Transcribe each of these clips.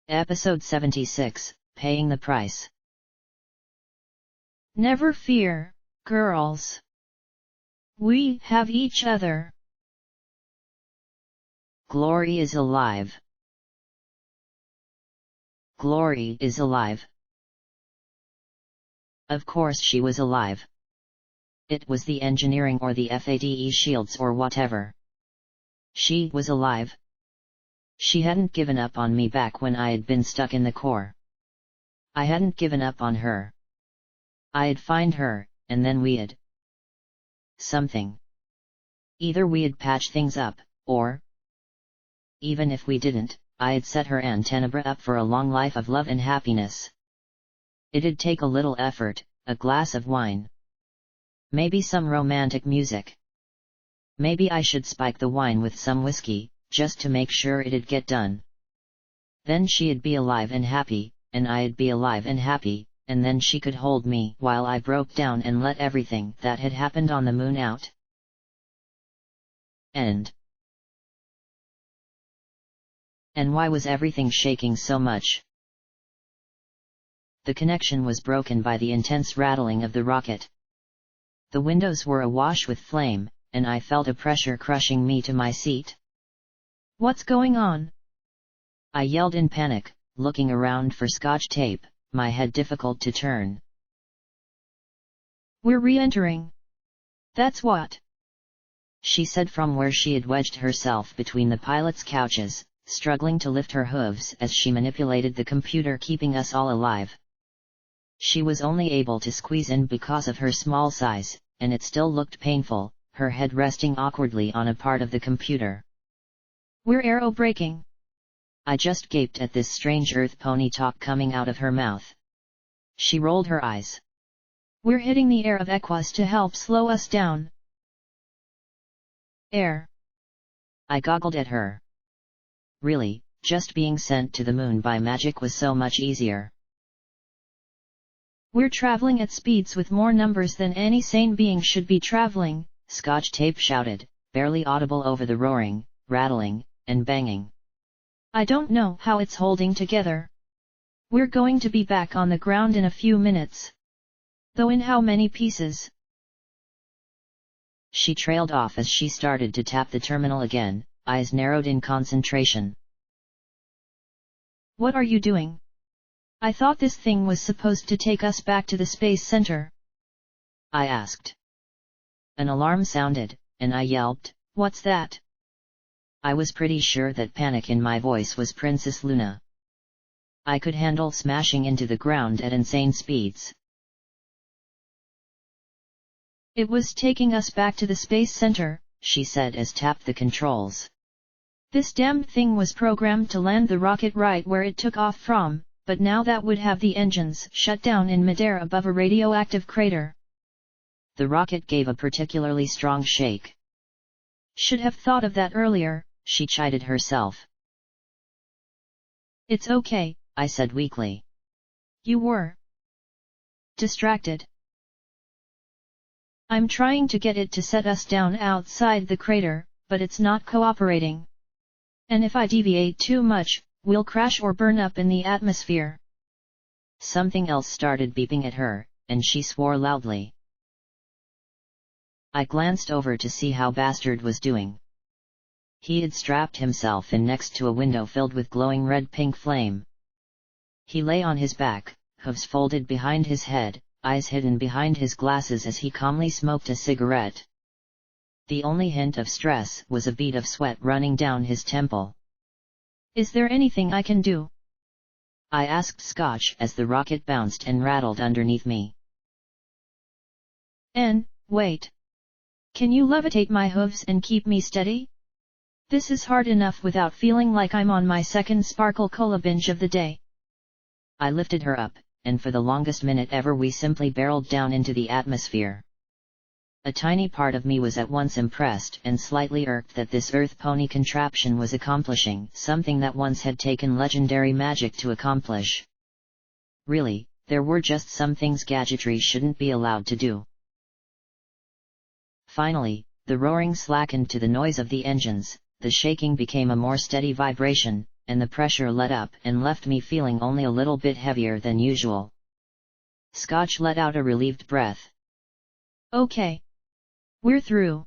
Episode 76, Paying the Price. Never fear, girls. We have each other. Glory is alive. Glory is alive. Of course she was alive. It was the engineering or the FADE shields or whatever. She was alive. She hadn't given up on me back when I had been stuck in the core. I hadn't given up on her. I'd find her, and then we'd something. Either we'd patch things up, or even if we didn't, I'd set her and Tenebra up for a long life of love and happiness. It'd take a little effort, a glass of wine. Maybe some romantic music. Maybe I should spike the wine with some whiskey, just to make sure it'd get done. Then she'd be alive and happy, and I'd be alive and happy, and then she could hold me while I broke down and let everything that had happened on the moon out. End. And why was everything shaking so much? The connection was broken by the intense rattling of the rocket. The windows were awash with flame, and I felt a pressure crushing me to my seat. What's going on? I yelled in panic, looking around for Scotch tape, my head difficult to turn. We're re-entering. That's what, she said from where she had wedged herself between the pilot's couches, struggling to lift her hooves as she manipulated the computer keeping us all alive. She was only able to squeeze in because of her small size, and it still looked painful, her head resting awkwardly on a part of the computer. We're aerobraking. I just gaped at this strange earth pony talk coming out of her mouth. She rolled her eyes. We're hitting the air of Equestria to help slow us down. Air. I goggled at her. Really, just being sent to the moon by magic was so much easier. We're traveling at speeds with more numbers than any sane being should be traveling, Scotch tape shouted, barely audible over the roaring, rattling, and banging. I don't know how it's holding together. We're going to be back on the ground in a few minutes. Though in how many pieces? She trailed off as she started to tap the terminal again, eyes narrowed in concentration. What are you doing? I thought this thing was supposed to take us back to the space center. I asked. An alarm sounded, and I yelped, "What's that?" I was pretty sure that panic in my voice was Princess Luna. I could handle smashing into the ground at insane speeds. It was taking us back to the space center, she said as tapped the controls. This damned thing was programmed to land the rocket right where it took off from, but now that would have the engines shut down in midair above a radioactive crater. The rocket gave a particularly strong shake. Should have thought of that earlier, she chided herself. It's okay, I said weakly. You were distracted. I'm trying to get it to set us down outside the crater, but it's not cooperating. And if I deviate too much, we'll crash or burn up in the atmosphere. Something else started beeping at her, and she swore loudly. I glanced over to see how Bastard was doing. He had strapped himself in next to a window filled with glowing red-pink flame. He lay on his back, hooves folded behind his head, eyes hidden behind his glasses as he calmly smoked a cigarette. The only hint of stress was a bead of sweat running down his temple. Is there anything I can do? I asked Scotch as the rocket bounced and rattled underneath me. Wait. Can you levitate my hooves and keep me steady? This is hard enough without feeling like I'm on my second Sparkle Cola binge of the day. I lifted her up, and for the longest minute ever we simply barreled down into the atmosphere. A tiny part of me was at once impressed and slightly irked that this earth pony contraption was accomplishing something that once had taken legendary magic to accomplish. Really, there were just some things gadgetry shouldn't be allowed to do. Finally, the roaring slackened to the noise of the engines, the shaking became a more steady vibration, and the pressure let up and left me feeling only a little bit heavier than usual. Scotch let out a relieved breath. Okay. We're through.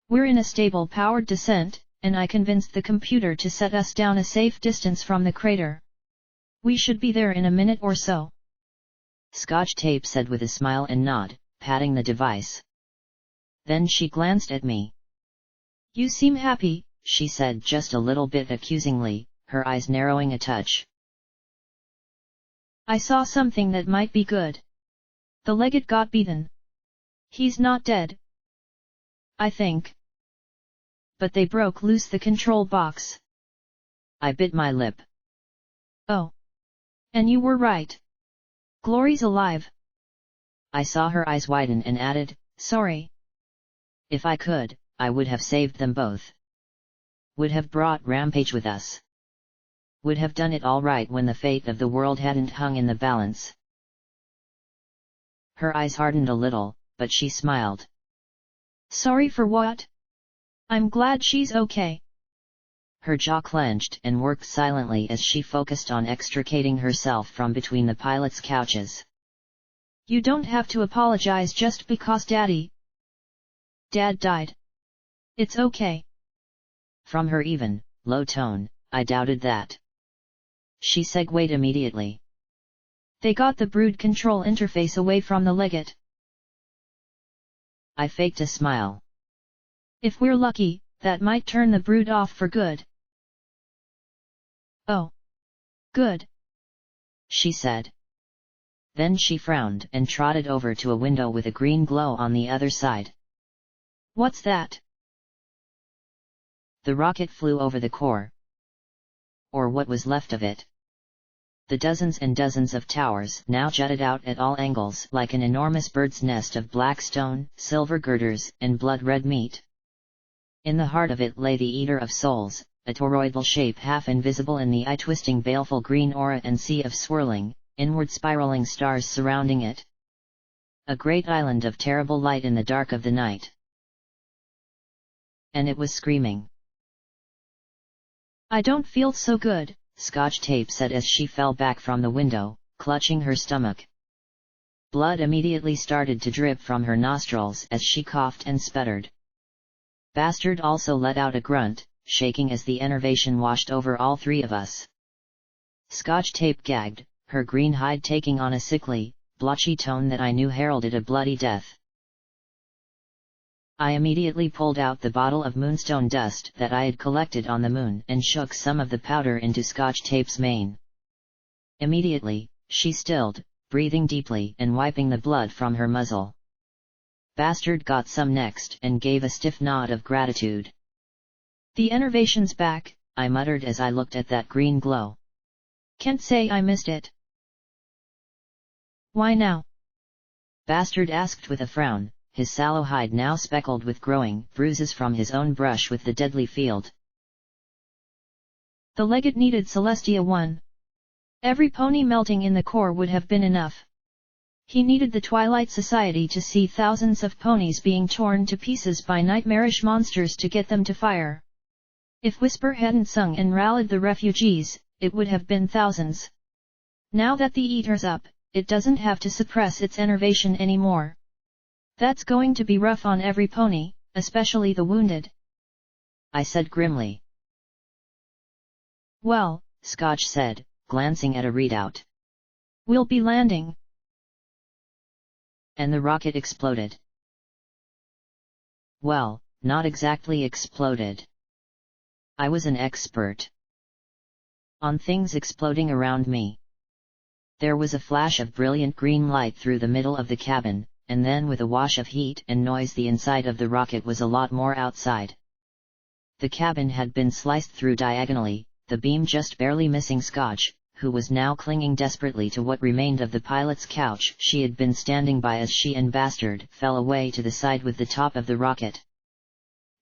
We're in a stable powered descent, and I convinced the computer to set us down a safe distance from the crater. We should be there in a minute or so. Scotch Tape said with a smile and nod, patting the device. Then she glanced at me. You seem happy, she said just a little bit accusingly, her eyes narrowing a touch. I saw something that might be good. The legate got beaten. He's not dead, I think. But they broke loose the control box. I bit my lip. Oh. And you were right. Glory's alive. I saw her eyes widen and added, sorry. If I could, I would have saved them both. Would have brought Rampage with us. Would have done it all right when the fate of the world hadn't hung in the balance. Her eyes hardened a little, but she smiled. Sorry for what? I'm glad she's okay. Her jaw clenched and worked silently as she focused on extricating herself from between the pilot's couches. You don't have to apologize just because Dad died. It's okay. From her even, low tone, I doubted that. She segued immediately. They got the brood control interface away from the legate. I faked a smile. If we're lucky, that might turn the brood off for good. Oh. Good. She said. Then she frowned and trotted over to a window with a green glow on the other side. What's that? The rocket flew over the core. Or what was left of it. The dozens and dozens of towers now jutted out at all angles like an enormous bird's nest of black stone, silver girders, and blood-red meat. In the heart of it lay the Eater of Souls, a toroidal shape half invisible in the eye-twisting baleful green aura and sea of swirling, inward spiraling stars surrounding it. A great island of terrible light in the dark of the night. And it was screaming. I don't feel so good, Scotch Tape said as she fell back from the window, clutching her stomach. Blood immediately started to drip from her nostrils as she coughed and sputtered. Bastard also let out a grunt, shaking as the enervation washed over all three of us. Scotch Tape gagged, her green hide taking on a sickly, blotchy tone that I knew heralded a bloody death. I immediately pulled out the bottle of moonstone dust that I had collected on the moon and shook some of the powder into Scotch Tape's mane. Immediately, she stilled, breathing deeply and wiping the blood from her muzzle. Bastard got some next and gave a stiff nod of gratitude. The enervation's back, I muttered as I looked at that green glow. Can't say I missed it. Why now? Bastard asked with a frown, his sallow hide now speckled with growing bruises from his own brush with the deadly field. The legate needed Celestia 1. Every pony melting in the core would have been enough. He needed the Twilight Society to see thousands of ponies being torn to pieces by nightmarish monsters to get them to fire. If Whisper hadn't sung and rallied the refugees, it would have been thousands. Now that the Eater's up, it doesn't have to suppress its enervation anymore. That's going to be rough on every pony, especially the wounded. I said grimly. Well, Scotch said, glancing at a readout. We'll be landing. And the rocket exploded. Well, not exactly exploded. I was an expert on things exploding around me. There was a flash of brilliant green light through the middle of the cabin, and then with a wash of heat and noise the inside of the rocket was a lot more outside. The cabin had been sliced through diagonally, the beam just barely missing Scotch, who was now clinging desperately to what remained of the pilot's couch she had been standing by as she and Bastard fell away to the side with the top of the rocket.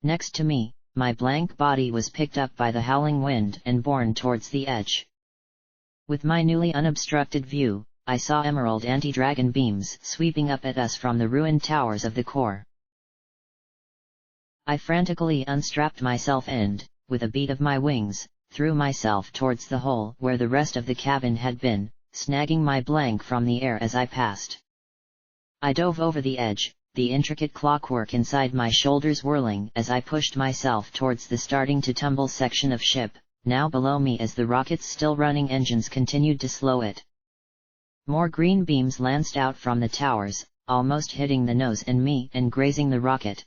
Next to me, my blank body was picked up by the howling wind and borne towards the edge. With my newly unobstructed view, I saw emerald anti-dragon beams sweeping up at us from the ruined towers of the core. I frantically unstrapped myself and, with a beat of my wings, threw myself towards the hole where the rest of the cabin had been, snagging my blank from the air as I passed. I dove over the edge, the intricate clockwork inside my shoulders whirling as I pushed myself towards the starting to tumble section of ship, now below me as the rocket's still running engines continued to slow it. More green beams lanced out from the towers, almost hitting the nose and me and grazing the rocket.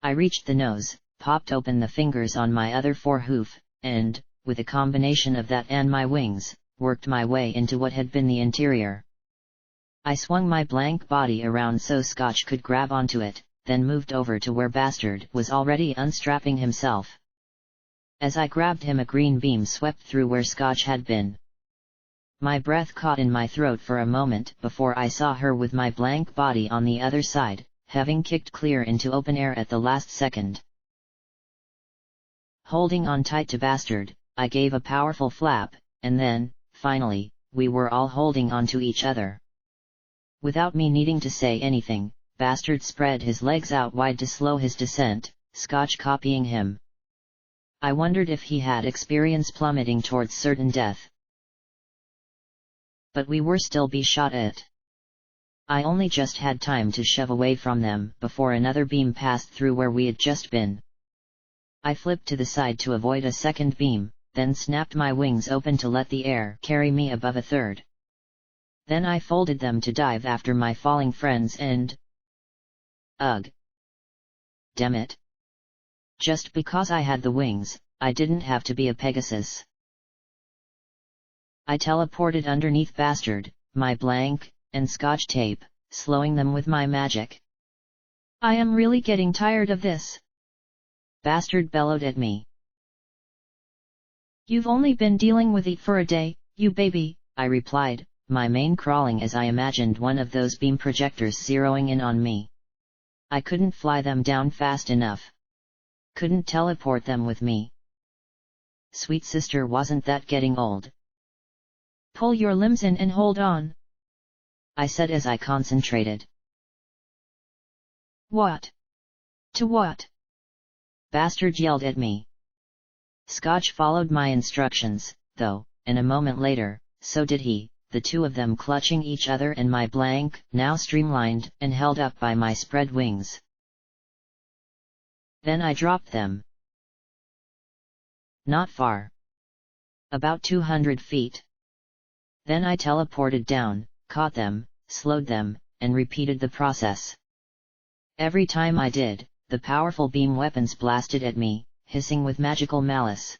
I reached the nose, popped open the fingers on my other forehoof, and, with a combination of that and my wings, worked my way into what had been the interior. I swung my blank body around so Scotch could grab onto it, then moved over to where Bastard was already unstrapping himself. As I grabbed him, a green beam swept through where Scotch had been. My breath caught in my throat for a moment before I saw her with my blank body on the other side, having kicked clear into open air at the last second. Holding on tight to Bastard, I gave a powerful flap, and then, finally, we were all holding on to each other. Without me needing to say anything, Bastard spread his legs out wide to slow his descent, Scotch copying him. I wondered if he had experience plummeting towards certain death. But we were still be shot at. I only just had time to shove away from them before another beam passed through where we had just been. I flipped to the side to avoid a second beam, then snapped my wings open to let the air carry me above a third. Then I folded them to dive after my falling friends and... Ugh! Damn it! Just because I had the wings, I didn't have to be a Pegasus. I teleported underneath Bastard, my blank, and Scotch tape, slowing them with my magic. I am really getting tired of this. Bastard bellowed at me. You've only been dealing with it for a day, you baby, I replied, my mane crawling as I imagined one of those beam projectors zeroing in on me. I couldn't fly them down fast enough. Couldn't teleport them with me. Sweet sister, wasn't that getting old? Pull your limbs in and hold on, I said as I concentrated. What? To what? Bastard yelled at me. Scotch followed my instructions, though, and a moment later, so did he, the two of them clutching each other and my blank, now streamlined and held up by my spread wings. Then I dropped them. Not far. About 200 feet. Then I teleported down, caught them, slowed them, and repeated the process. Every time I did, the powerful beam weapons blasted at me, hissing with magical malice.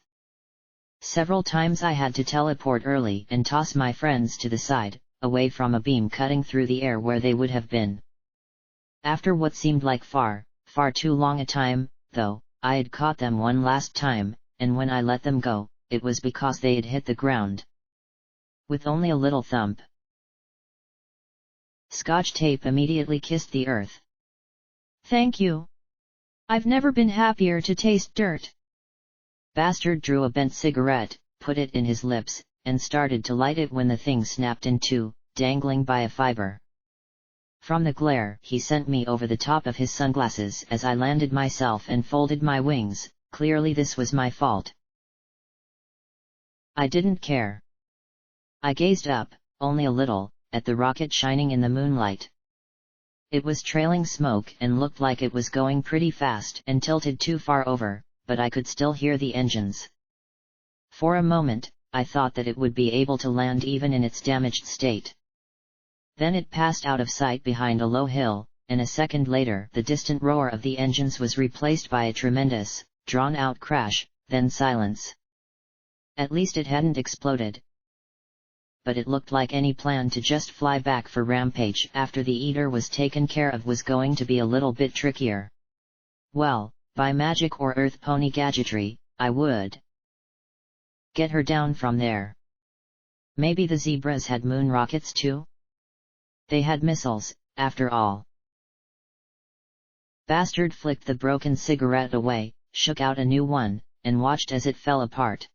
Several times I had to teleport early and toss my friends to the side, away from a beam cutting through the air where they would have been. After what seemed like far too long a time, though, I had caught them one last time, and when I let them go, it was because they had hit the ground. With only a little thump. Scotch tape immediately kissed the earth. Thank you. I've never been happier to taste dirt. Bastard drew a bent cigarette, put it in his lips, and started to light it when the thing snapped in two, dangling by a fiber. From the glare, he sent me over the top of his sunglasses as I landed myself and folded my wings. Clearly this was my fault. I didn't care. I gazed up, only a little, at the rocket shining in the moonlight. It was trailing smoke and looked like it was going pretty fast and tilted too far over, but I could still hear the engines. For a moment, I thought that it would be able to land even in its damaged state. Then it passed out of sight behind a low hill, and a second later the distant roar of the engines was replaced by a tremendous, drawn-out crash, then silence. At least it hadn't exploded. But it looked like any plan to just fly back for Rampage after the Eater was taken care of was going to be a little bit trickier. Well, by magic or Earth pony gadgetry, I would get her down from there. Maybe the zebras had moon rockets too? They had missiles, after all. Bastard flicked the broken cigarette away, shook out a new one, and watched as it fell apart.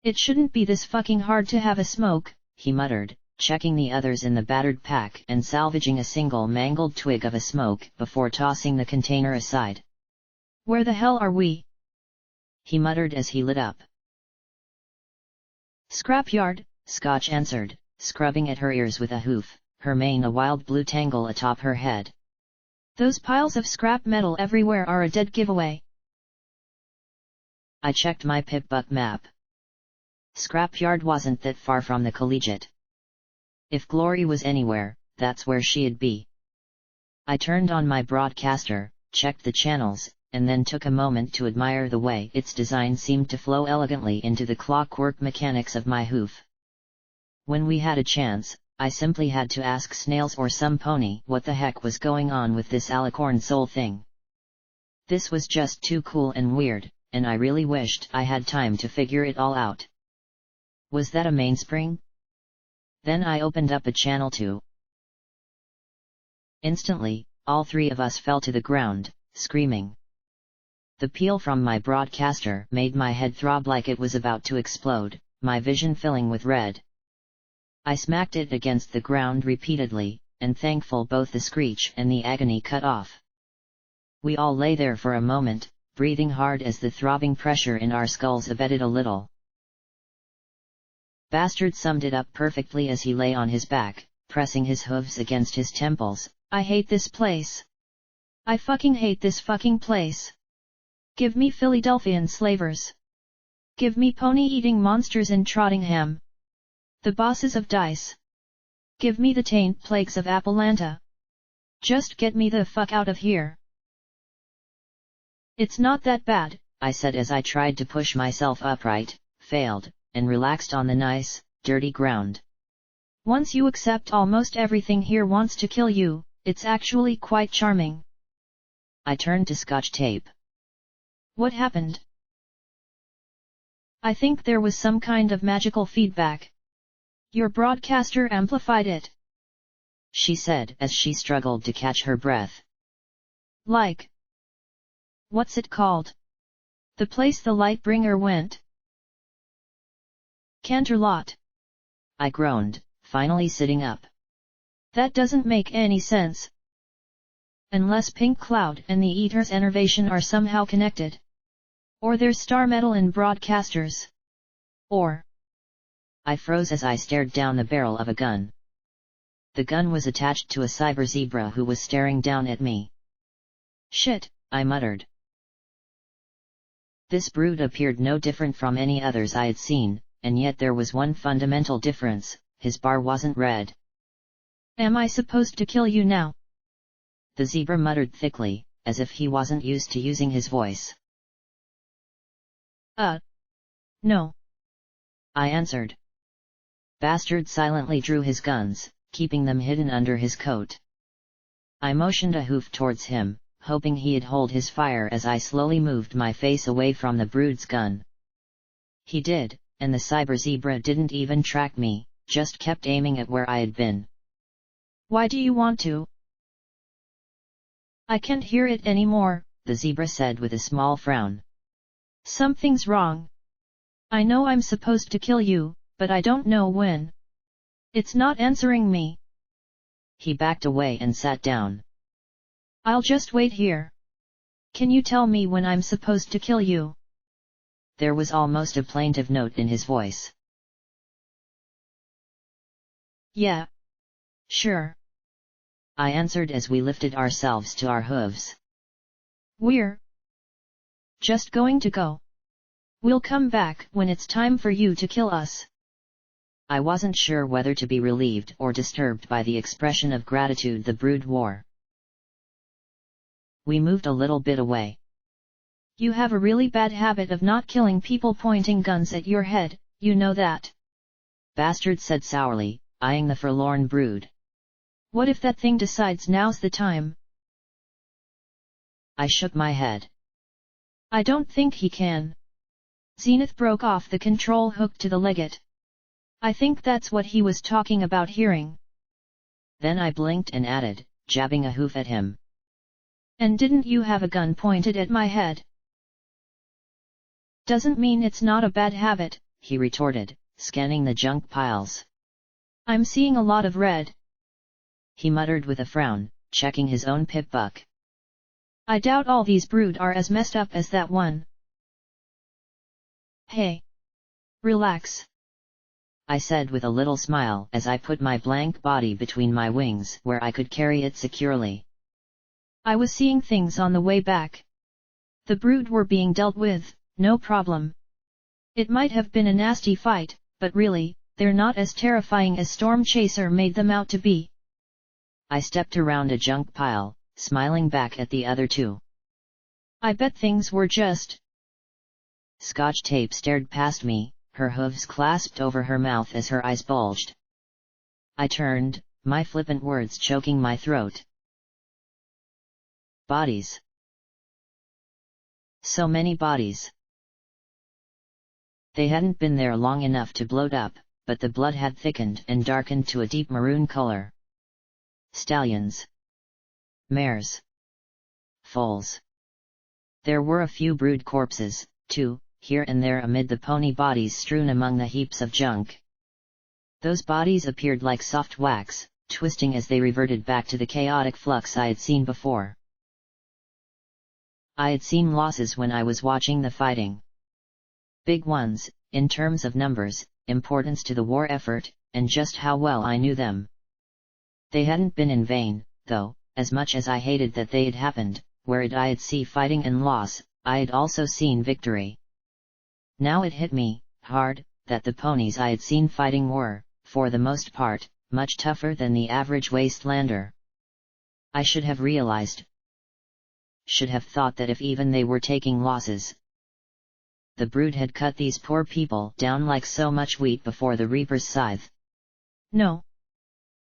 It shouldn't be this fucking hard to have a smoke, he muttered, checking the others in the battered pack and salvaging a single mangled twig of a smoke before tossing the container aside. Where the hell are we? he muttered as he lit up. Scrapyard, Scotch answered, scrubbing at her ears with a hoof, her mane a wild blue tangle atop her head. Those piles of scrap metal everywhere are a dead giveaway. I checked my pip-buck map. Scrapyard wasn't that far from the collegiate. If Glory was anywhere, that's where she'd be. I turned on my broadcaster, checked the channels, and then took a moment to admire the way its design seemed to flow elegantly into the clockwork mechanics of my hoof. When we had a chance, I simply had to ask Snails or some pony what the heck was going on with this alicorn soul thing. This was just too cool and weird, and I really wished I had time to figure it all out. Was that a mainspring? Then I opened up a channel 2. Instantly, all three of us fell to the ground, screaming. The peal from my broadcaster made my head throb like it was about to explode, my vision filling with red. I smacked it against the ground repeatedly, and thankful both the screech and the agony cut off. We all lay there for a moment, breathing hard as the throbbing pressure in our skulls abated a little. Bastard summed it up perfectly as he lay on his back, pressing his hooves against his temples. I hate this place. I fucking hate this fucking place. Give me Philadelphian slavers. Give me pony-eating monsters in Trottingham. The bosses of Dice. Give me the taint plagues of Appalanta. Just get me the fuck out of here. It's not that bad, I said as I tried to push myself upright, failed, and relaxed on the nice, dirty ground. Once you accept almost everything here wants to kill you, it's actually quite charming. I turned to Scotch tape. What happened? I think there was some kind of magical feedback. Your broadcaster amplified it, she said as she struggled to catch her breath. Like. What's it called? The place the light bringer went. Canterlot. I groaned, finally sitting up. That doesn't make any sense. Unless Pink Cloud and the Eater's enervation are somehow connected. Or there's star metal in broadcasters. Or. I froze as I stared down the barrel of a gun. The gun was attached to a cyber zebra who was staring down at me. Shit, I muttered. This brood appeared no different from any others I had seen, and yet there was one fundamental difference: his bar wasn't red. Am I supposed to kill you now? The zebra muttered thickly, as if he wasn't used to using his voice. No. I answered. Bastard silently drew his guns, keeping them hidden under his coat. I motioned a hoof towards him, hoping he'd hold his fire as I slowly moved my face away from the brood's gun. He did, and the cyber zebra didn't even track me, just kept aiming at where I had been. Why do you want to? I can't hear it anymore, the zebra said with a small frown. Something's wrong. I know I'm supposed to kill you, but I don't know when. It's not answering me. He backed away and sat down. I'll just wait here. Can you tell me when I'm supposed to kill you? There was almost a plaintive note in his voice. Yeah. Sure. I answered as we lifted ourselves to our hooves. We're just going to go. We'll come back when it's time for you to kill us. I wasn't sure whether to be relieved or disturbed by the expression of gratitude the brood wore. We moved a little bit away. You have a really bad habit of not killing people pointing guns at your head, you know that. Bastard said sourly, eyeing the forlorn brood. What if that thing decides now's the time? I shook my head. I don't think he can. Zenith broke off the control hook to the legate. I think that's what he was talking about hearing. Then I blinked and added, jabbing a hoof at him. And didn't you have a gun pointed at my head? Doesn't mean it's not a bad habit, he retorted, scanning the junk piles. I'm seeing a lot of red. He muttered with a frown, checking his own pip-buck. I doubt all these brood are as messed up as that one. Hey! Relax. I said with a little smile as I put my blank body between my wings where I could carry it securely. I was seeing things on the way back. The brood were being dealt with, no problem. It might have been a nasty fight, but really, they're not as terrifying as Storm Chaser made them out to be. I stepped around a junk pile, smiling back at the other two. I bet things were just. Scotch Tape stared past me, her hooves clasped over her mouth as her eyes bulged. I turned, my flippant words choking my throat. Bodies. So many bodies. They hadn't been there long enough to bloat up, but the blood had thickened and darkened to a deep maroon color. Stallions. Mares. Foals. There were a few brood corpses, too, here and there amid the pony bodies strewn among the heaps of junk. Those bodies appeared like soft wax, twisting as they reverted back to the chaotic flux I had seen before. I had seen losses when I was watching the fighting. Big ones, in terms of numbers, importance to the war effort, and just how well I knew them. They hadn't been in vain, though, as much as I hated that they had happened, where I had seen fighting and loss, I had also seen victory. Now it hit me, hard, that the ponies I had seen fighting were, for the most part, much tougher than the average wastelander. I should have realized. Should have thought that if even they were taking losses. The brood had cut these poor people down like so much wheat before the reaper's scythe. No.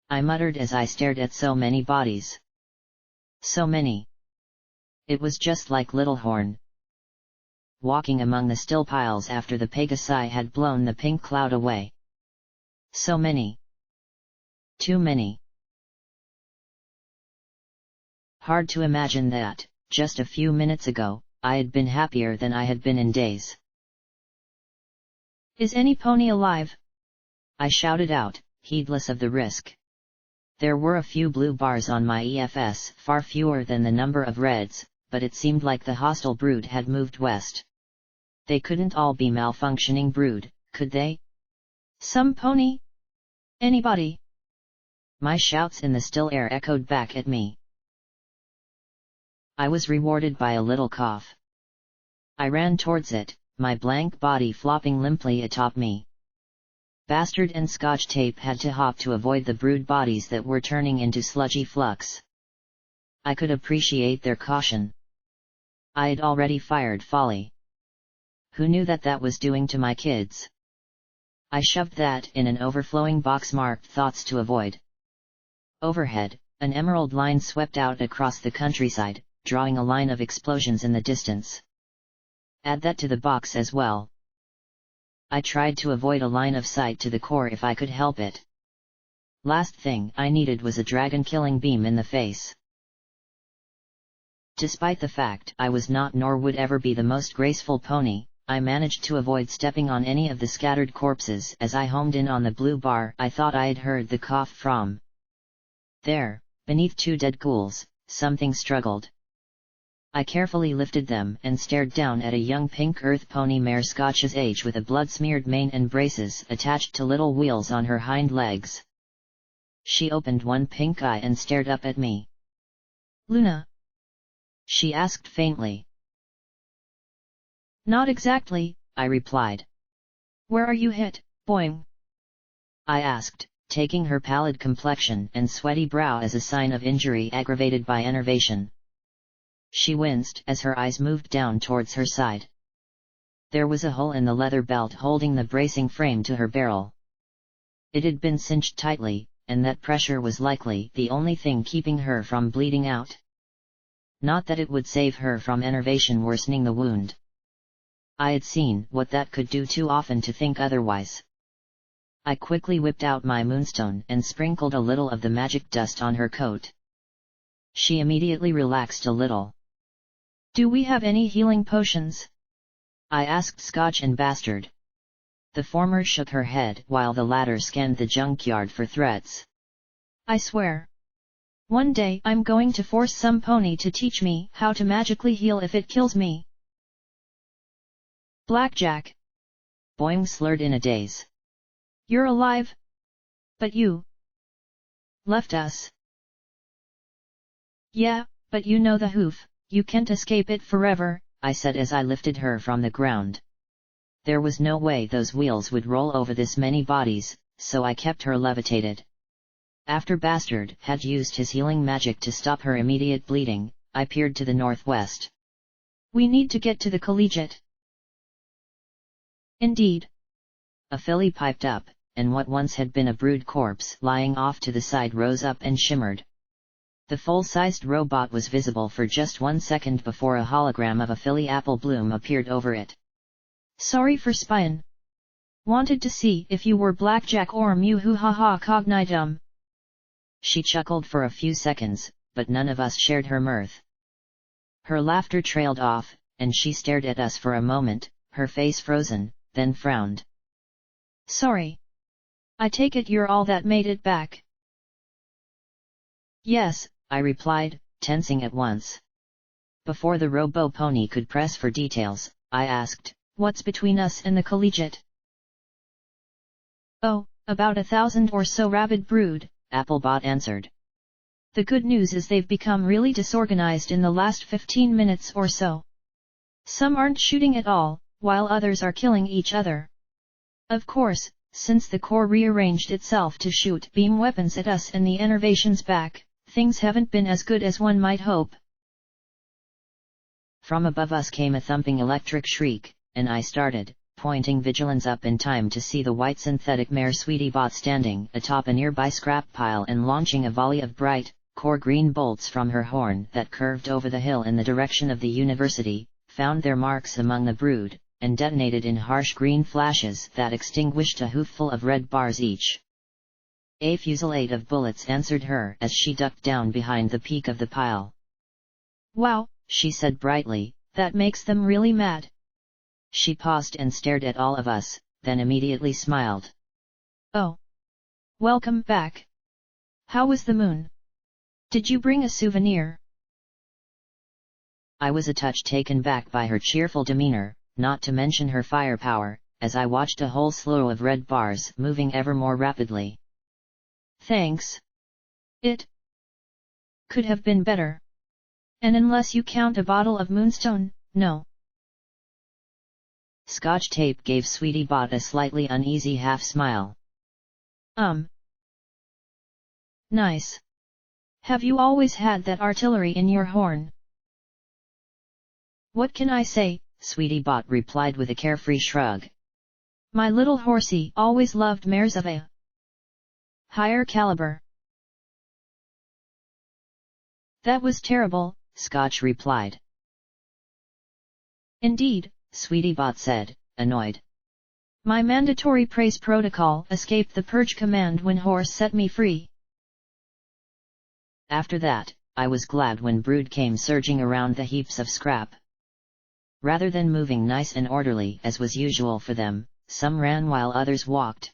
I muttered as I stared at so many bodies. So many. It was just like Littlehorn. Walking among the still piles after the Pegasi had blown the pink cloud away. So many. Too many. Hard to imagine that, just a few minutes ago, I had been happier than I had been in days. Is any pony alive? I shouted out, heedless of the risk. There were a few blue bars on my EFS, far fewer than the number of reds, but it seemed like the hostile brood had moved west. They couldn't all be malfunctioning brood, could they? Some pony? Anybody? My shouts in the still air echoed back at me. I was rewarded by a little cough. I ran towards it, my blank body flopping limply atop me. Bastard and Scotch Tape had to hop to avoid the brood bodies that were turning into sludgy flux. I could appreciate their caution. I had already fired Folly. Who knew that that was doing to my kids? I shoved that in an overflowing box marked Thoughts to Avoid. Overhead, an emerald line swept out across the countryside, drawing a line of explosions in the distance. Add that to the box as well. I tried to avoid a line of sight to the core if I could help it. Last thing I needed was a dragon-killing beam in the face. Despite the fact I was not nor would ever be the most graceful pony, I managed to avoid stepping on any of the scattered corpses as I homed in on the blue bar I thought I had heard the cough from. There, beneath two dead ghouls, something struggled. I carefully lifted them and stared down at a young pink earth pony mare Scotch's age with a blood-smeared mane and braces attached to little wheels on her hind legs. She opened one pink eye and stared up at me. Luna? She asked faintly. Not exactly, I replied. Where are you hit, boing? I asked, taking her pallid complexion and sweaty brow as a sign of injury aggravated by enervation. She winced as her eyes moved down towards her side. There was a hole in the leather belt holding the bracing frame to her barrel. It had been cinched tightly, and that pressure was likely the only thing keeping her from bleeding out. Not that it would save her from enervation worsening the wound. I had seen what that could do too often to think otherwise. I quickly whipped out my moonstone and sprinkled a little of the magic dust on her coat. She immediately relaxed a little. Do we have any healing potions? I asked Scotch and Bastard. The former shook her head while the latter scanned the junkyard for threats. I swear. One day I'm going to force some pony to teach me how to magically heal if it kills me. Blackjack. Boing slurred in a daze. You're alive? But you left us. Yeah, but you know the hoof, you can't escape it forever, I said as I lifted her from the ground. There was no way those wheels would roll over this many bodies, so I kept her levitated. After Bastard had used his healing magic to stop her immediate bleeding, I peered to the northwest. We need to get to the collegiate. Indeed. A filly piped up, and what once had been a brood corpse lying off to the side rose up and shimmered. The full-sized robot was visible for just 1 second before a hologram of a filly apple bloom appeared over it. Sorry for spyin'. Wanted to see if you were Blackjack or Mew hoo ha ha cognitum. She chuckled for a few seconds, but none of us shared her mirth. Her laughter trailed off, and she stared at us for a moment, her face frozen, then frowned. Sorry. I take it you're all that made it back. Yes, I replied, tensing at once. Before the robo-pony could press for details, I asked, what's between us and the collegiate? Oh, about 1,000 or so rabid brood, Applebot answered. The good news is they've become really disorganized in the last 15 minutes or so. Some aren't shooting at all, while others are killing each other. Of course, since the core rearranged itself to shoot beam weapons at us and the innervations back, things haven't been as good as one might hope. From above us came a thumping electric shriek, and I started, pointing vigilance up in time to see the white synthetic mare Sweetiebot standing atop a nearby scrap pile and launching a volley of bright, core green bolts from her horn that curved over the hill in the direction of the university, found their marks among the brood, and detonated in harsh green flashes that extinguished a hoofful of red bars each. A fusillade of bullets answered her as she ducked down behind the peak of the pile. Wow, she said brightly, that makes them really mad. She paused and stared at all of us, then immediately smiled. Oh. Welcome back. How was the moon? Did you bring a souvenir? I was a touch taken back by her cheerful demeanor, not to mention her firepower, as I watched a whole slew of red bars moving ever more rapidly. Thanks. It could have been better. And unless you count a bottle of moonstone, no. Scotch Tape gave Sweetiebot a slightly uneasy half-smile. Nice. Have you always had that artillery in your horn? What can I say? Sweetiebot replied with a carefree shrug. My little horsey always loved mares of a higher caliber. That was terrible, Scotch replied. Indeed, Sweetiebot said, annoyed. My mandatory praise protocol escaped the purge command when Horse set me free. After that, I was glad when brood came surging around the heaps of scrap. Rather than moving nice and orderly as was usual for them, some ran while others walked.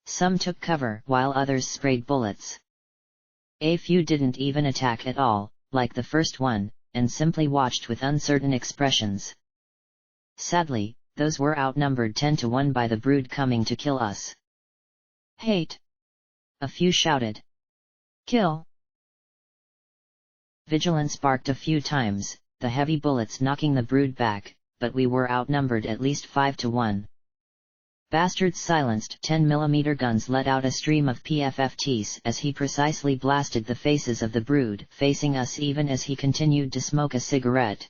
Some took cover while others sprayed bullets. A few didn't even attack at all, like the first one, and simply watched with uncertain expressions. Sadly, those were outnumbered 10-1 by the brood coming to kill us. Hate! A few shouted. Kill! Vigilance barked a few times, the heavy bullets knocking the brood back, but we were outnumbered at least 5-1. Bastard's silenced 10mm guns let out a stream of PFFTs as he precisely blasted the faces of the brood facing us even as he continued to smoke a cigarette.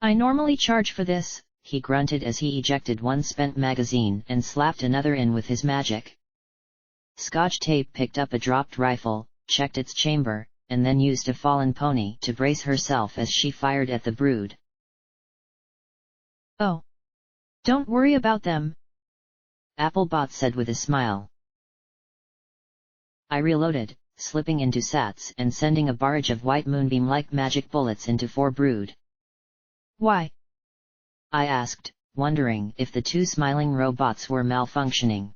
I normally charge for this, he grunted as he ejected one spent magazine and slapped another in with his magic. Scotch Tape picked up a dropped rifle, checked its chamber, and then used a fallen pony to brace herself as she fired at the brood. Oh. Don't worry about them, Applebot said with a smile. I reloaded, slipping into sats and sending a barrage of white moonbeam-like magic bullets into 4 brood. Why? I asked, wondering if the 2 smiling robots were malfunctioning.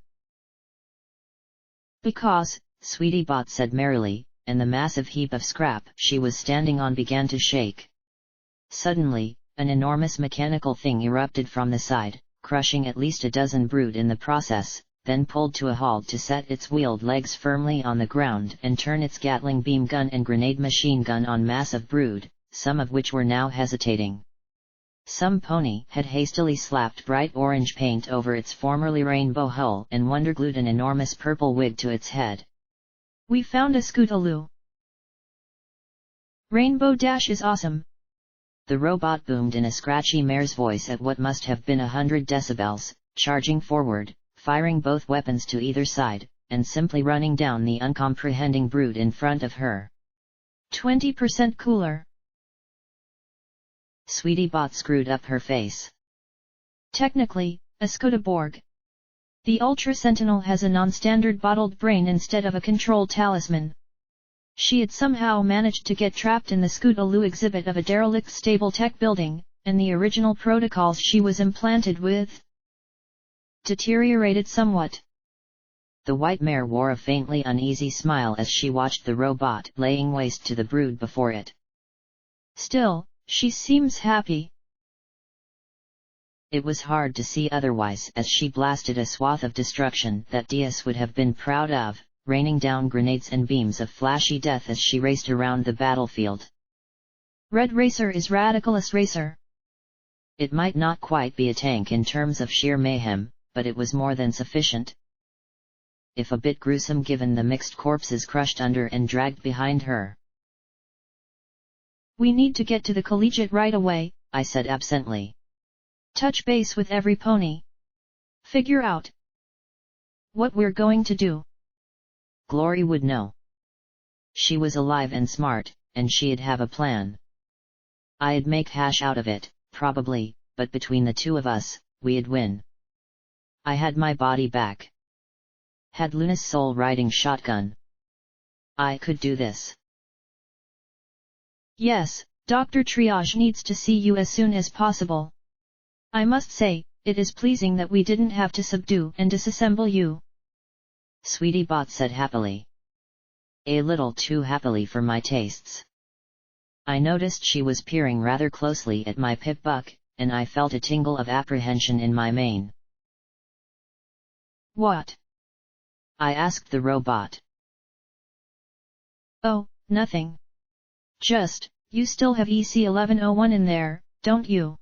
Because, Sweetiebot said merrily, and the massive heap of scrap she was standing on began to shake. Suddenly, an enormous mechanical thing erupted from the side, crushing at least a dozen brood in the process, then pulled to a halt to set its wheeled legs firmly on the ground and turn its Gatling beam gun and grenade machine gun on massive brood, some of which were now hesitating. Some pony had hastily slapped bright orange paint over its formerly rainbow hull and wonderglued an enormous purple wig to its head. We found a Scootaloo. Rainbow Dash is awesome. The robot boomed in a scratchy mare's voice at what must have been 100 decibels, charging forward, firing both weapons to either side, and simply running down the uncomprehending brood in front of her. 20% cooler. Sweetie Bot screwed up her face. Technically, a Scotaborg. The Ultra Sentinel has a non-standard bottled brain instead of a control talisman. She had somehow managed to get trapped in the Scootaloo exhibit of a derelict stable tech building, and the original protocols she was implanted with deteriorated somewhat. The white mare wore a faintly uneasy smile as she watched the robot laying waste to the brood before it. Still, she seems happy. It was hard to see otherwise as she blasted a swath of destruction that Diaz would have been proud of, raining down grenades and beams of flashy death as she raced around the battlefield. Red Racer is Radicalist Racer. It might not quite be a tank in terms of sheer mayhem, but it was more than sufficient. If a bit gruesome given the mixed corpses crushed under and dragged behind her. We need to get to the collegiate right away, I said absently. Touch base with every pony. Figure out what we're going to do. Glory would know. She was alive and smart, and she'd have a plan. I'd make hash out of it, probably, but between the two of us, we'd win. I had my body back. Had Luna's soul riding shotgun. I could do this. Yes, Dr. Triage needs to see you as soon as possible. I must say, it is pleasing that we didn't have to subdue and disassemble you. Sweetie Bot said happily. A little too happily for my tastes. I noticed she was peering rather closely at my pip-buck, and I felt a tingle of apprehension in my mane. What? I asked the robot. Oh, nothing. Just, you still have EC1101 in there, don't you?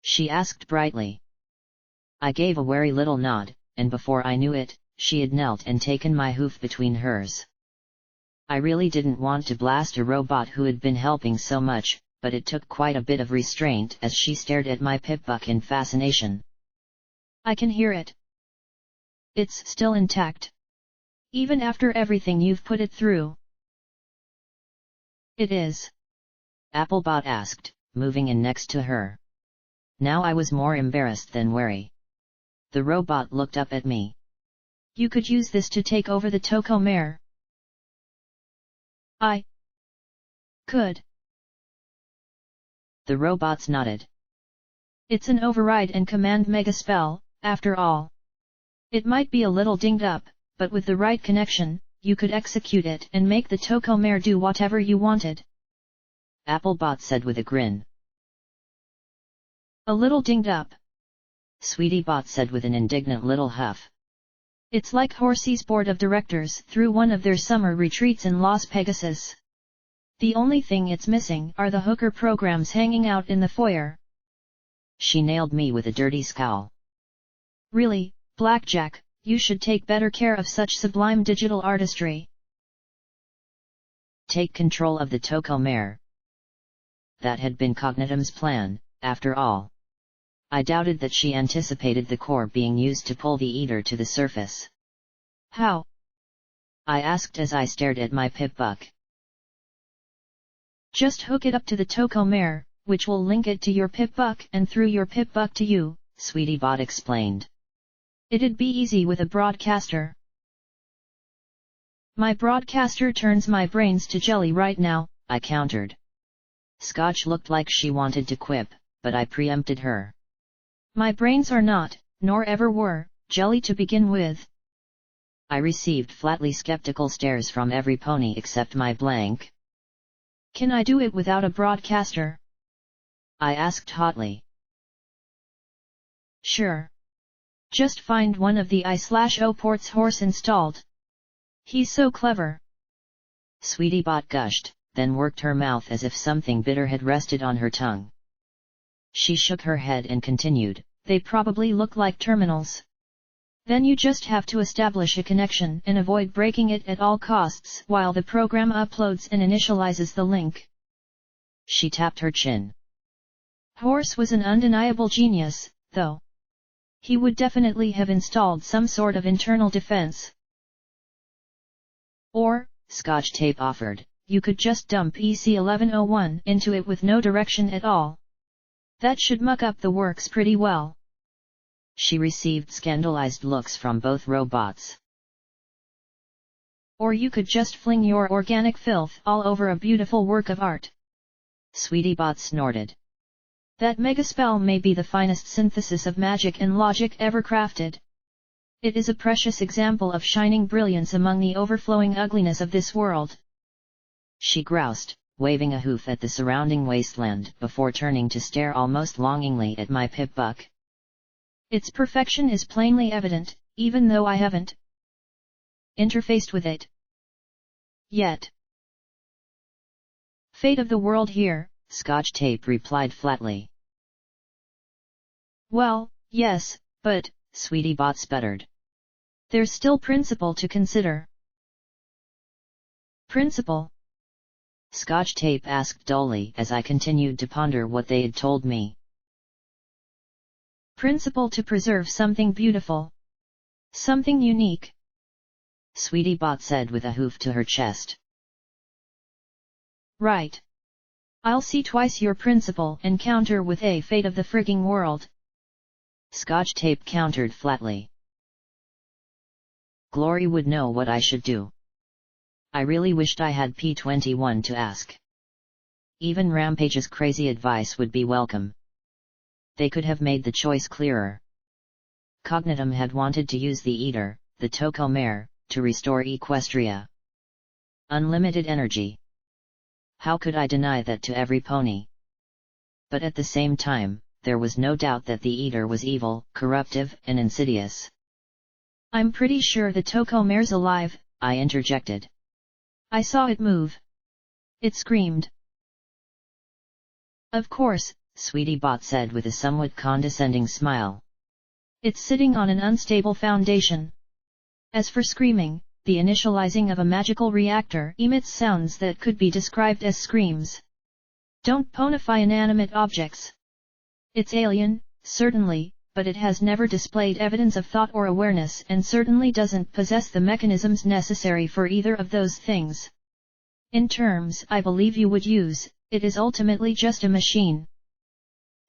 She asked brightly. I gave a wary little nod, and before I knew it, she had knelt and taken my hoof between hers. I really didn't want to blast a robot who had been helping so much, but it took quite a bit of restraint as she stared at my pip-buck in fascination. I can hear it. It's still intact. Even after everything you've put it through. It is. Applebot asked, moving in next to her. Now I was more embarrassed than wary. The robot looked up at me. You could use this to take over the Toko mare. I could. The robots nodded. It's an override and command mega spell, after all. It might be a little dinged up, but with the right connection, you could execute it and make the Toko mare do whatever you wanted. Applebot said with a grin. A little dinged up. Sweetie Bot said with an indignant little huff. It's like Horsey's board of directors through one of their summer retreats in Las Pegasus. The only thing it's missing are the hooker programs hanging out in the foyer. She nailed me with a dirty scowl. Really, Blackjack, you should take better care of such sublime digital artistry. Take control of the Toko mare. That had been Cognitum's plan, after all. I doubted that she anticipated the core being used to pull the eater to the surface. How? I asked as I stared at my pip-buck. Just hook it up to the Toko mare, which will link it to your pip-buck and through your pip-buck to you, Sweetie Bot explained. It'd be easy with a broadcaster. My broadcaster turns my brains to jelly right now, I countered. Scotch looked like she wanted to quip, but I preempted her. My brains are not, nor ever were, jelly to begin with. I received flatly skeptical stares from every pony except my blank. Can I do it without a broadcaster? I asked hotly. Sure. Just find one of the I/O port's horse installed. He's so clever. Sweetie Bot gushed, then worked her mouth as if something bitter had rested on her tongue. She shook her head and continued, they probably look like terminals. Then you just have to establish a connection and avoid breaking it at all costs while the program uploads and initializes the link. She tapped her chin. Horse was an undeniable genius, though. He would definitely have installed some sort of internal defense. Or, Scotch Tape offered, you could just dump EC1101 into it with no direction at all. That should muck up the works pretty well. She received scandalized looks from both robots. Or you could just fling your organic filth all over a beautiful work of art. Sweetie Bot snorted. That megaspell may be the finest synthesis of magic and logic ever crafted. It is a precious example of shining brilliance among the overflowing ugliness of this world. She groused, waving a hoof at the surrounding wasteland before turning to stare almost longingly at my Pip-Buck. Its perfection is plainly evident, even though I haven't interfaced with it yet. Fate of the world here, Scotch Tape replied flatly. Well, yes, but, Sweetie Bot sputtered. There's still principle to consider. Principle? Scotch Tape asked dully as I continued to ponder what they had told me. Principle to preserve something beautiful. Something unique. Sweetie Bot said with a hoof to her chest. Right. I'll see twice your principle and counter with a fate of the frigging world. Scotch Tape countered flatly. Glory would know what I should do. I really wished I had P21 to ask. Even Rampage's crazy advice would be welcome. They could have made the choice clearer. Cognitum had wanted to use the Eater, the Toko Mare, to restore Equestria. Unlimited energy. How could I deny that to every pony? But at the same time, there was no doubt that the Eater was evil, corruptive, and insidious. I'm pretty sure the Toko Mare's alive, I interjected. I saw it move. It screamed. Of course, Sweetie Bot said with a somewhat condescending smile. It's sitting on an unstable foundation. As for screaming, the initializing of a magical reactor emits sounds that could be described as screams. Don't ponify inanimate objects. It's alien, certainly, but it has never displayed evidence of thought or awareness and certainly doesn't possess the mechanisms necessary for either of those things. In terms I believe you would use, it is ultimately just a machine.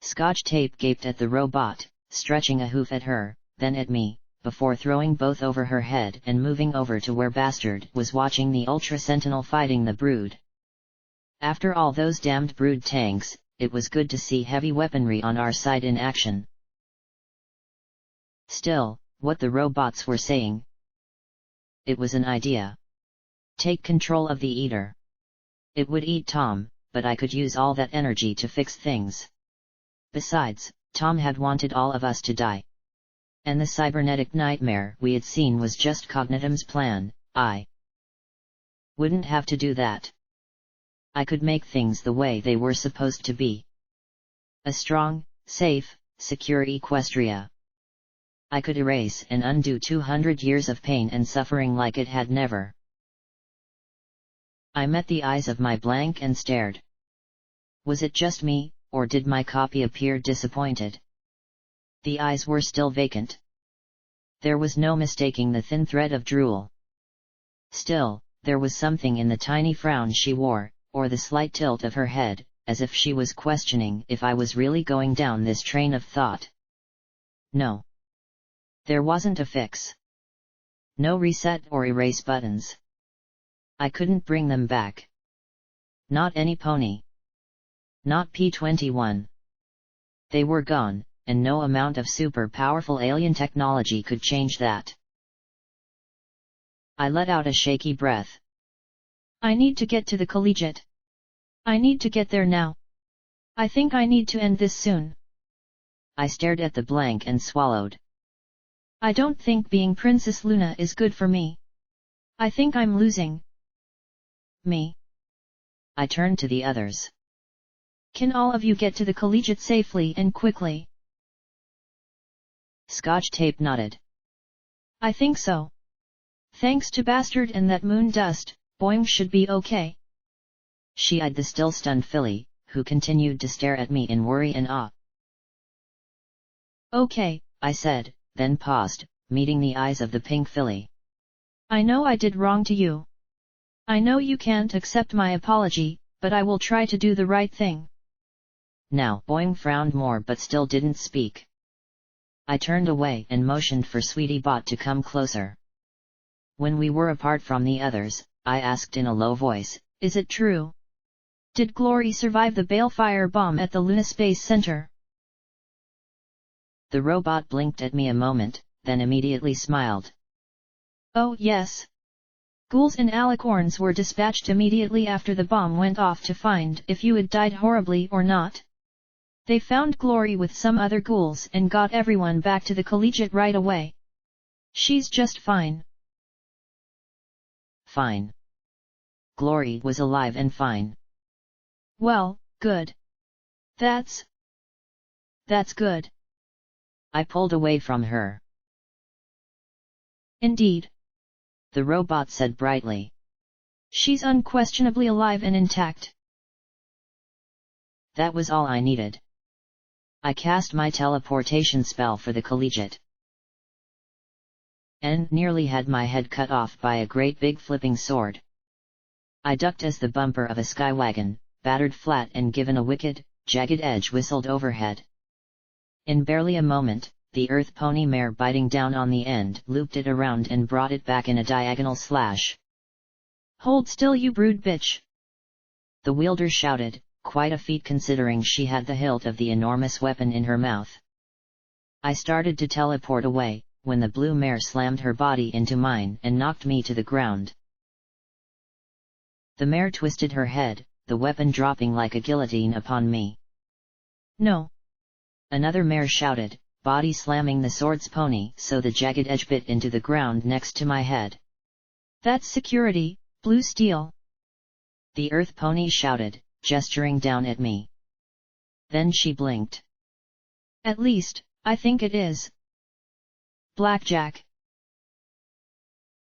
Scotch Tape gaped at the robot, stretching a hoof at her, then at me, before throwing both over her head and moving over to where Bastard was watching the Ultra Sentinel fighting the Brood. After all those damned Brood tanks, it was good to see heavy weaponry on our side in action. Still, what the robots were saying? It was an idea. Take control of the Eater. It would eat Tom, but I could use all that energy to fix things. Besides, Tom had wanted all of us to die. And the cybernetic nightmare we had seen was just Cognitum's plan. I wouldn't have to do that. I could make things the way they were supposed to be. A strong, safe, secure Equestria. I could erase and undo 200 years of pain and suffering like it had never. I met the eyes of my blank and stared. Was it just me, or did my copy appear disappointed? The eyes were still vacant. There was no mistaking the thin thread of drool. Still, there was something in the tiny frown she wore, or the slight tilt of her head, as if she was questioning if I was really going down this train of thought. No. There wasn't a fix. No reset or erase buttons. I couldn't bring them back. Not any pony. Not P21. They were gone, and no amount of super powerful alien technology could change that. I let out a shaky breath. I need to get to the collegiate. I need to get there now. I think I need to end this soon. I stared at the blank and swallowed. I don't think being Princess Luna is good for me. I think I'm losing. Me. I turned to the others. Can all of you get to the collegiate safely and quickly? Scotch Tape nodded. I think so. Thanks to Bastard and that moon dust, Boing should be okay. She eyed the still stunned filly, who continued to stare at me in worry and awe. Okay, I said, then paused, meeting the eyes of the pink filly. I know I did wrong to you. I know you can't accept my apology, but I will try to do the right thing. Now Boing frowned more but still didn't speak. I turned away and motioned for Sweetie Bot to come closer. When we were apart from the others, I asked in a low voice, is it true? Did Glory survive the Balefire bomb at the Luna Space Center? The robot blinked at me a moment, then immediately smiled. Oh yes. Ghouls and alicorns were dispatched immediately after the bomb went off to find if you had died horribly or not. They found Glory with some other ghouls and got everyone back to the collegiate right away. She's just fine. Fine. Glory was alive and fine. Well, good. That's good. I pulled away from her. Indeed. The robot said brightly. She's unquestionably alive and intact. That was all I needed. I cast my teleportation spell for the collegiate. And nearly had my head cut off by a great big flipping sword. I ducked as the bumper of a skywagon, battered flat and given a wicked, jagged edge whistled overhead. In barely a moment, the earth pony mare biting down on the end looped it around and brought it back in a diagonal slash. Hold still you brood bitch! The wielder shouted, quite a feat considering she had the hilt of the enormous weapon in her mouth. I started to teleport away, when the blue mare slammed her body into mine and knocked me to the ground. The mare twisted her head, the weapon dropping like a guillotine upon me. No! Another mare shouted, body slamming the sword's pony so the jagged edge bit into the ground next to my head. That's security, blue steel! The earth pony shouted, gesturing down at me. Then she blinked. At least, I think it is. Blackjack.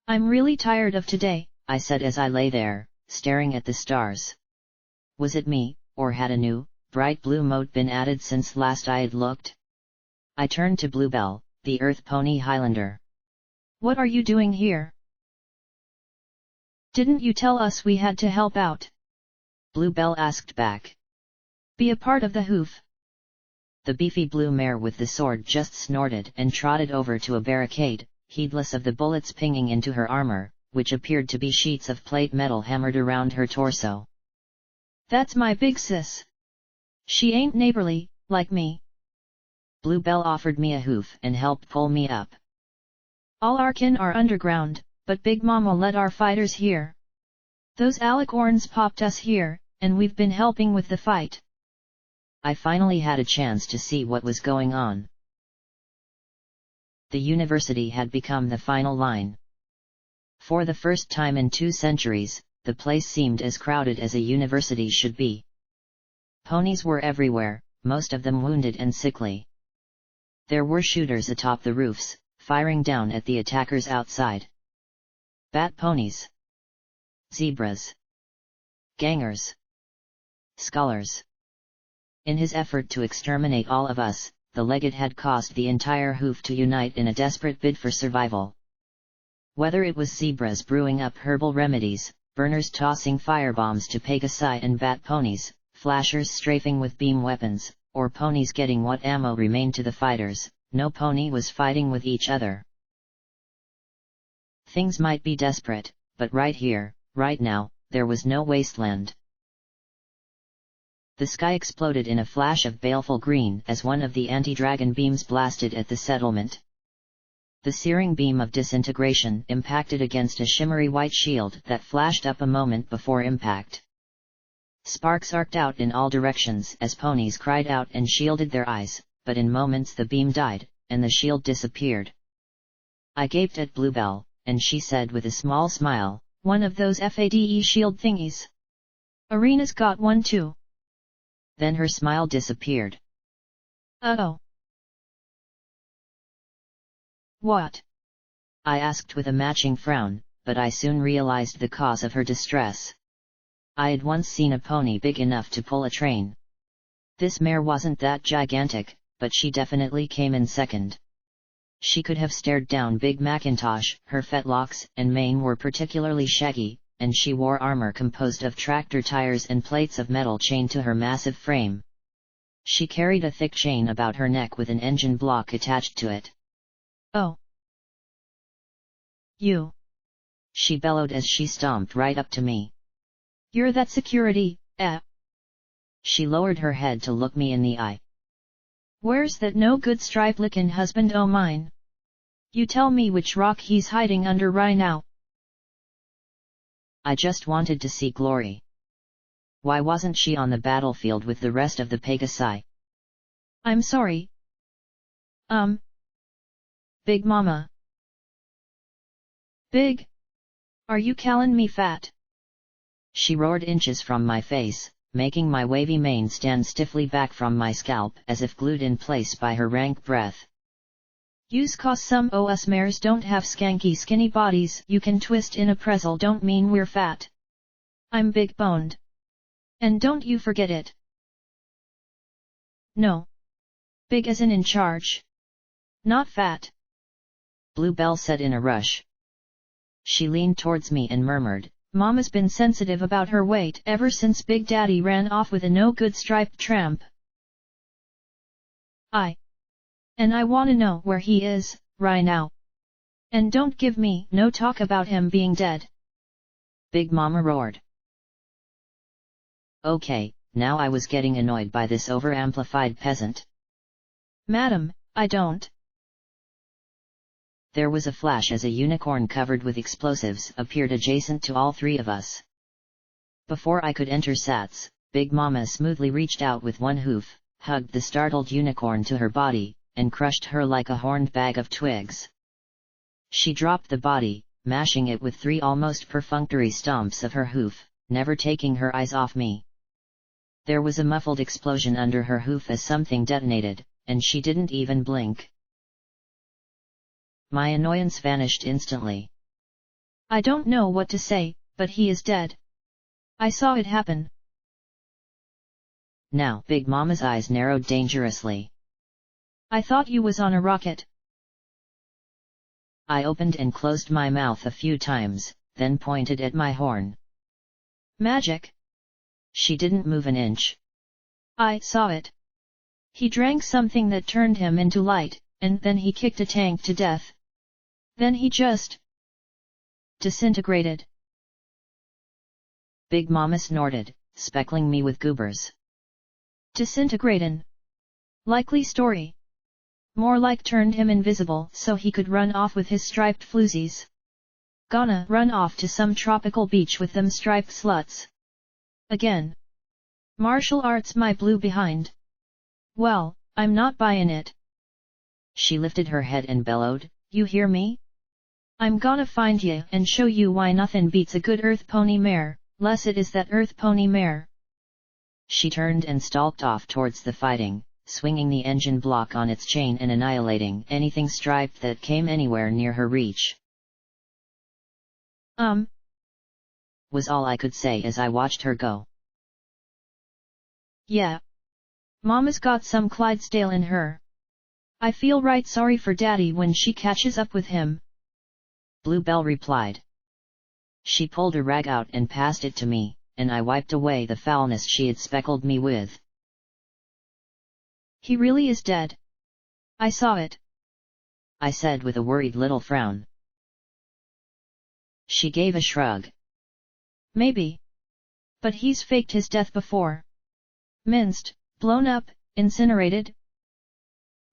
I'm really tired of today, I said as I lay there, staring at the stars. Was it me, or had a new, bright blue mote been added since last I had looked? I turned to Bluebell, the earth pony Highlander. What are you doing here? Didn't you tell us we had to help out? Bluebell asked back. Be a part of the hoof. The beefy blue mare with the sword just snorted and trotted over to a barricade, heedless of the bullets pinging into her armor, which appeared to be sheets of plate metal hammered around her torso. That's my big sis. She ain't neighborly, like me. Bluebell offered me a hoof and helped pull me up. All our kin are underground, but Big Mama led our fighters here. Those alicorns popped us here, and we've been helping with the fight. I finally had a chance to see what was going on. The university had become the final line. For the first time in 2 centuries, the place seemed as crowded as a university should be. Ponies were everywhere, most of them wounded and sickly. There were shooters atop the roofs, firing down at the attackers outside. Bat ponies. Zebras. Gangers. Scholars. In his effort to exterminate all of us, the legate had caused the entire hoof to unite in a desperate bid for survival. Whether it was zebras brewing up herbal remedies, burners tossing firebombs to Pegasi and bat ponies, flashers strafing with beam weapons, or ponies getting what ammo remained to the fighters, no pony was fighting with each other. Things might be desperate, but right here, right now, there was no wasteland. The sky exploded in a flash of baleful green as one of the anti-dragon beams blasted at the settlement. The searing beam of disintegration impacted against a shimmery white shield that flashed up a moment before impact. Sparks arced out in all directions as ponies cried out and shielded their eyes, but in moments the beam died, and the shield disappeared. I gaped at Bluebell, and she said with a small smile, "One of those FADE shield thingies. Arena's got one too." Then her smile disappeared. "Oh. What?" I asked with a matching frown, but I soon realized the cause of her distress. I had once seen a pony big enough to pull a train. This mare wasn't that gigantic, but she definitely came in second. She could have stared down Big Macintosh. Her fetlocks and mane were particularly shaggy, and she wore armor composed of tractor tires and plates of metal chained to her massive frame. She carried a thick chain about her neck with an engine block attached to it. "Oh. You!" she bellowed as she stomped right up to me. "You're that security, eh?" She lowered her head to look me in the eye. "Where's that no good stripe-lickin' husband o' mine? You tell me which rock he's hiding under right now." I just wanted to see Glory. Why wasn't she on the battlefield with the rest of the Pegasi? "I'm sorry. Big Mama." "Big? Are you callin' me fat?" She roared inches from my face, making my wavy mane stand stiffly back from my scalp as if glued in place by her rank breath. "You's 'cause some o' us mares don't have skanky skinny bodies you can twist in a pretzel don't mean we're fat. I'm big-boned. And don't you forget it." "No. Big as in charge. Not fat," Bluebell said in a rush. She leaned towards me and murmured, "Mama's been sensitive about her weight ever since Big Daddy ran off with a no-good striped tramp. And I wanna know where he is, right now. And don't give me no talk about him being dead." Big Mama roared. Okay, now I was getting annoyed by this over-amplified peasant. "Madam, I don't." There was a flash as a unicorn covered with explosives appeared adjacent to all three of us. Before I could enter Sats, Big Mama smoothly reached out with one hoof, hugged the startled unicorn to her body, and crushed her like a horned bag of twigs. She dropped the body, mashing it with 3 almost perfunctory stomps of her hoof, never taking her eyes off me. There was a muffled explosion under her hoof as something detonated, and she didn't even blink. My annoyance vanished instantly. "I don't know what to say, but he is dead. I saw it happen." Now Big Mama's eyes narrowed dangerously. "I thought you was on a rocket." I opened and closed my mouth a few times, then pointed at my horn. "Magic." She didn't move an inch. "I saw it. He drank something that turned him into light, and then he kicked a tank to death. Then he just disintegrated." Big Mama snorted, speckling me with goobers. "Disintegratin'? Likely story. More like turned him invisible so he could run off with his striped floozies. Gonna run off to some tropical beach with them striped sluts. Again. Martial arts my blue behind. Well, I'm not buying it." She lifted her head and bellowed, "You hear me? I'm gonna find ya and show you why nothing beats a good earth pony mare, less it is that earth pony mare." She turned and stalked off towards the fighting, swinging the engine block on its chain and annihilating anything striped that came anywhere near her reach. Was all I could say as I watched her go. "Yeah. Mama's got some Clydesdale in her. I feel right sorry for Daddy when she catches up with him." Bluebell replied. She pulled a rag out and passed it to me, and I wiped away the foulness she had speckled me with. "He really is dead. I saw it," I said with a worried little frown. She gave a shrug. "Maybe. But he's faked his death before. Minced, blown up, incinerated.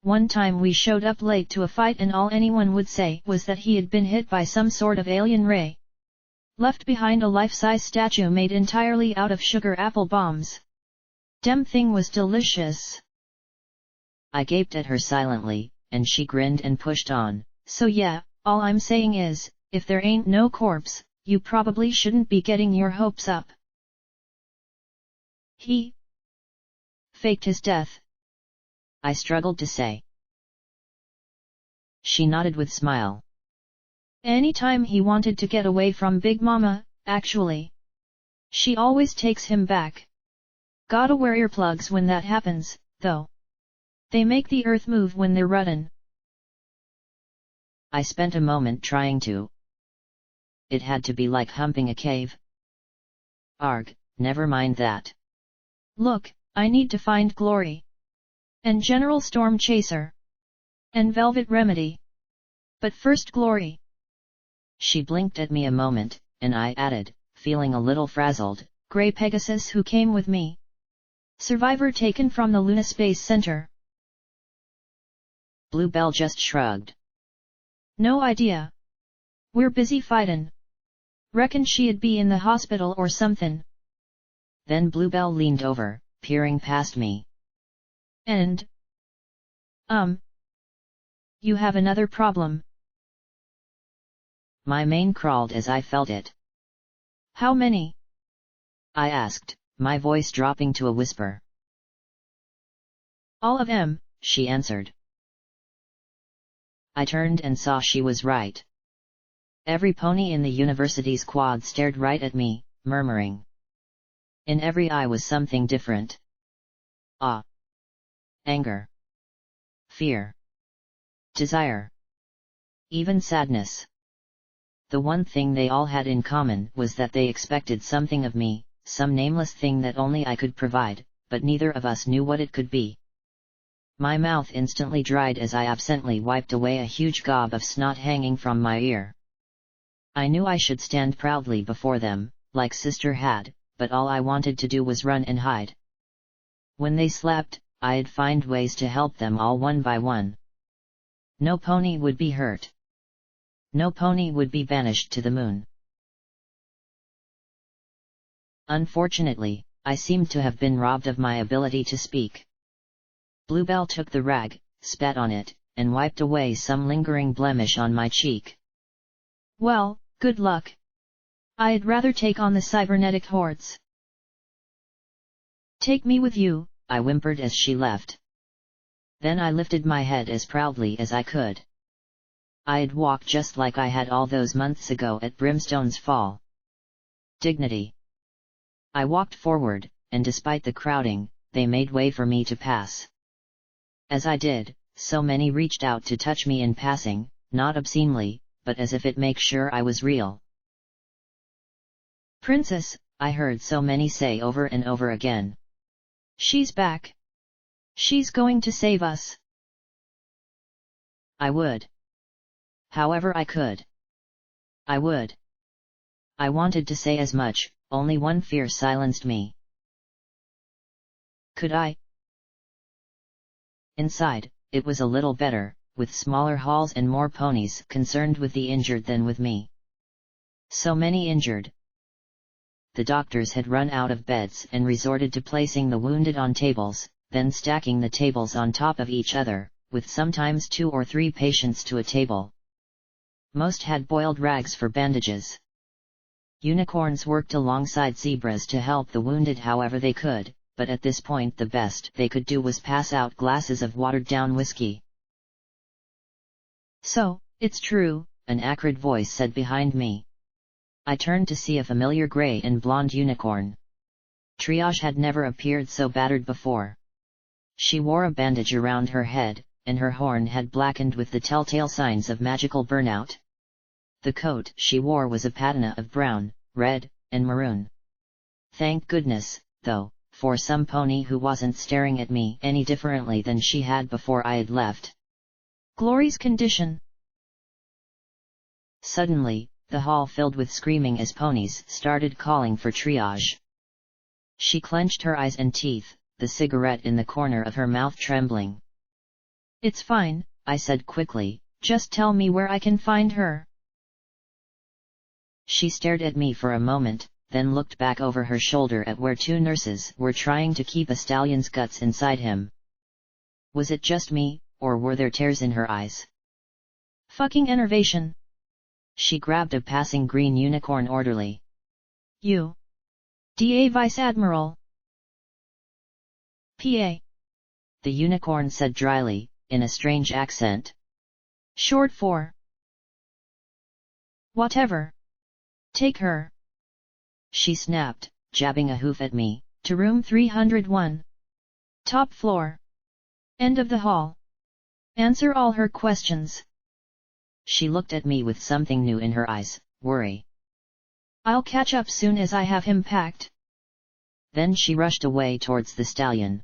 One time we showed up late to a fight and all anyone would say was that he had been hit by some sort of alien ray. Left behind a life-size statue made entirely out of sugar apple bombs. Dem thing was delicious." I gaped at her silently, and she grinned and pushed on. So yeah, all I'm saying is, if there ain't no corpse, you probably shouldn't be getting your hopes up. He faked his death, I struggled to say. She nodded with smile. Anytime he wanted to get away from Big Mama, actually. She always takes him back. Gotta wear earplugs when that happens, though. They make the earth move when they're runnin'. I spent a moment trying to. It had to be like humping a cave. Arg, never mind that. Look, I need to find Glory. And General Storm Chaser. And Velvet Remedy. But first Glory. She blinked at me a moment, and I added, feeling a little frazzled, Grey Pegasus who came with me. Survivor taken from the Luna Space Center. Bluebell just shrugged. No idea. We're busy fightin'. Reckon she'd be in the hospital or somethin'. Then Bluebell leaned over, peering past me. And? You have another problem. My mane crawled as I felt it. How many? I asked, my voice dropping to a whisper. All of them, she answered. I turned and saw she was right. Every pony in the university's quad stared right at me, murmuring. In every eye was something different. Awe. Anger. Fear. Desire. Even sadness. The one thing they all had in common was that they expected something of me, some nameless thing that only I could provide, but neither of us knew what it could be. My mouth instantly dried as I absently wiped away a huge gob of snot hanging from my ear. I knew I should stand proudly before them, like Sister had, but all I wanted to do was run and hide. When they slept, I'd find ways to help them all one by one. No pony would be hurt. No pony would be banished to the moon. Unfortunately, I seemed to have been robbed of my ability to speak. Bluebell took the rag, spat on it, and wiped away some lingering blemish on my cheek. Well, good luck. I'd rather take on the cybernetic hordes. Take me with you, I whimpered as she left. Then I lifted my head as proudly as I could. I'd walk just like I had all those months ago at Brimstone's Fall. Dignity. I walked forward, and despite the crowding, they made way for me to pass. As I did, so many reached out to touch me in passing, not obscenely, but as if it make sure I was real. Princess, I heard so many say over and over again. She's back. She's going to save us. I would. However I could. I would. I wanted to say as much, only one fear silenced me. Could I? Inside, it was a little better, with smaller halls and more ponies concerned with the injured than with me. So many injured. The doctors had run out of beds and resorted to placing the wounded on tables, then stacking the tables on top of each other, with sometimes 2 or 3 patients to a table. Most had boiled rags for bandages. Unicorns worked alongside zebras to help the wounded however they could, but at this point the best they could do was pass out glasses of watered-down whiskey. So, it's true, an acrid voice said behind me. I turned to see a familiar gray and blonde unicorn. Triage had never appeared so battered before. She wore a bandage around her head, and her horn had blackened with the telltale signs of magical burnout. The coat she wore was a patina of brown, red, and maroon. Thank goodness, though, for some pony who wasn't staring at me any differently than she had before I had left. Glory's condition. Suddenly, the hall filled with screaming as ponies started calling for Triage. She clenched her eyes and teeth, the cigarette in the corner of her mouth trembling. It's fine, I said quickly, just tell me where I can find her. She stared at me for a moment, then looked back over her shoulder at where 2 nurses were trying to keep a stallion's guts inside him. Was it just me, or were there tears in her eyes? Fucking enervation. She grabbed a passing green unicorn orderly. You. DA Vice Admiral. PA. The unicorn said dryly, in a strange accent. Short for. Whatever. Take her. She snapped, jabbing a hoof at me. To room 301. Top floor. End of the hall. Answer all her questions. She looked at me with something new in her eyes, worry. I'll catch up soon as I have him packed. Then she rushed away towards the stallion.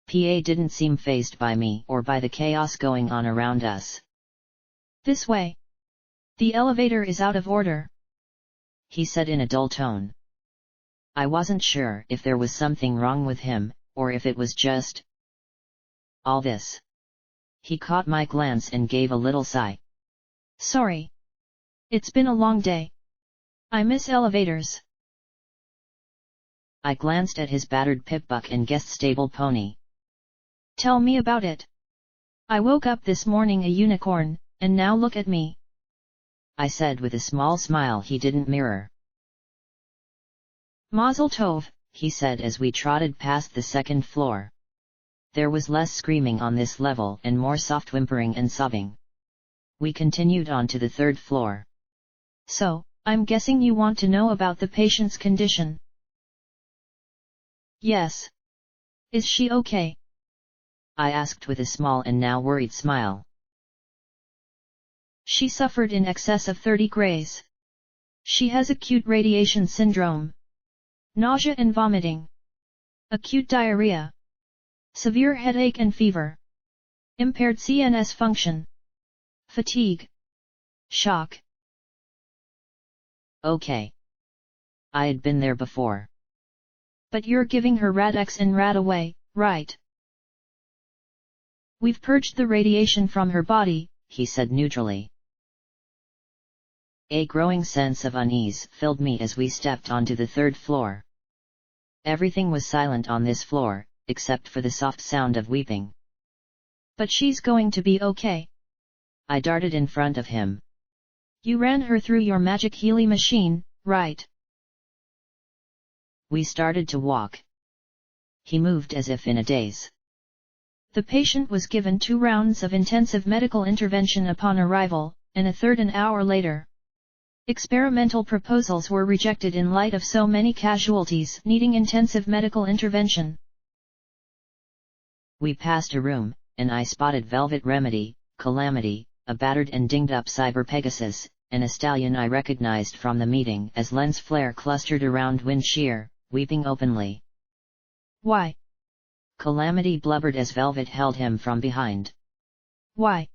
PA didn't seem fazed by me or by the chaos going on around us. This way. The elevator is out of order, he said in a dull tone. I wasn't sure if there was something wrong with him, or if it was just all this. He caught my glance and gave a little sigh. Sorry. It's been a long day. I miss elevators. I glanced at his battered pipbuck and guest stable pony. Tell me about it. I woke up this morning a unicorn, and now look at me, I said with a small smile he didn't mirror. Mazel tov, he said as we trotted past the second floor. There was less screaming on this level and more soft whimpering and sobbing. We continued on to the third floor. So, I'm guessing you want to know about the patient's condition. Yes. Is she okay? I asked with a small and now worried smile. She suffered in excess of 30 grays. She has acute radiation syndrome. Nausea and vomiting. Acute diarrhea. Severe headache and fever. Impaired CNS function. Fatigue. Shock. Okay. I had been there before. But you're giving her Rad-X and Rad-Away, right? We've purged the radiation from her body, he said neutrally. A growing sense of unease filled me as we stepped onto the third floor. Everything was silent on this floor, except for the soft sound of weeping. But she's going to be okay. I darted in front of him. You ran her through your magic Healy machine, right? We started to walk. He moved as if in a daze. The patient was given 2 rounds of intensive medical intervention upon arrival, and a third an hour later. Experimental proposals were rejected in light of so many casualties needing intensive medical intervention. We passed a room, and I spotted Velvet Remedy, Calamity, a battered and dinged-up Cyber Pegasus, and a stallion I recognized from the meeting as lens flare clustered around Wind Shear, weeping openly. Why? Calamity blubbered as Velvet held him from behind. Why?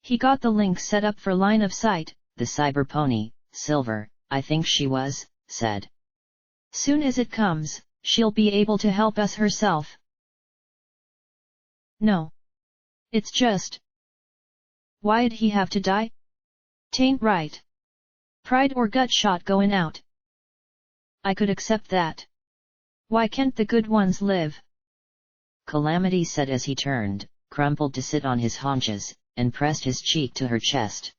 He got the link set up for line of sight, the cyber pony, Silver, I think she was, said. Soon as it comes, she'll be able to help us herself. No. It's just. Why'd he have to die? Tain't right. Pride or gut shot going out. I could accept that. Why can't the good ones live? Calamity said as he turned, crumpled to sit on his haunches, and pressed his cheek to her chest.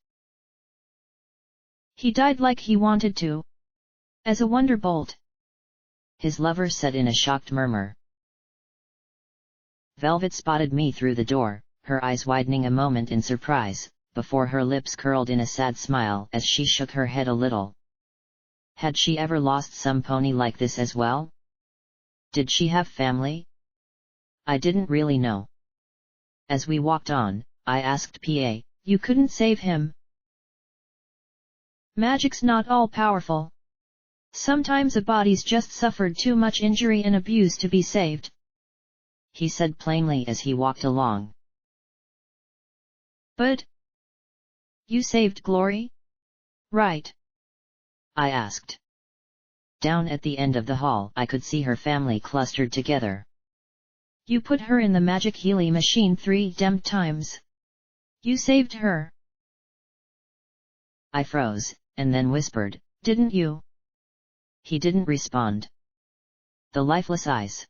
He died like he wanted to. As a wonderbolt. His lover said in a shocked murmur. Velvet spotted me through the door, her eyes widening a moment in surprise, before her lips curled in a sad smile as she shook her head a little. Had she ever lost some pony like this as well? Did she have family? I didn't really know. As we walked on, I asked PA, You couldn't save him? Magic's not all powerful. Sometimes a body's just suffered too much injury and abuse to be saved. He said plainly as he walked along. But you saved Glory? Right? I asked. Down at the end of the hall I could see her family clustered together. You put her in the magic Healy machine 3 damned times. You saved her. I froze, and then whispered, Didn't you? He didn't respond. The lifeless eyes.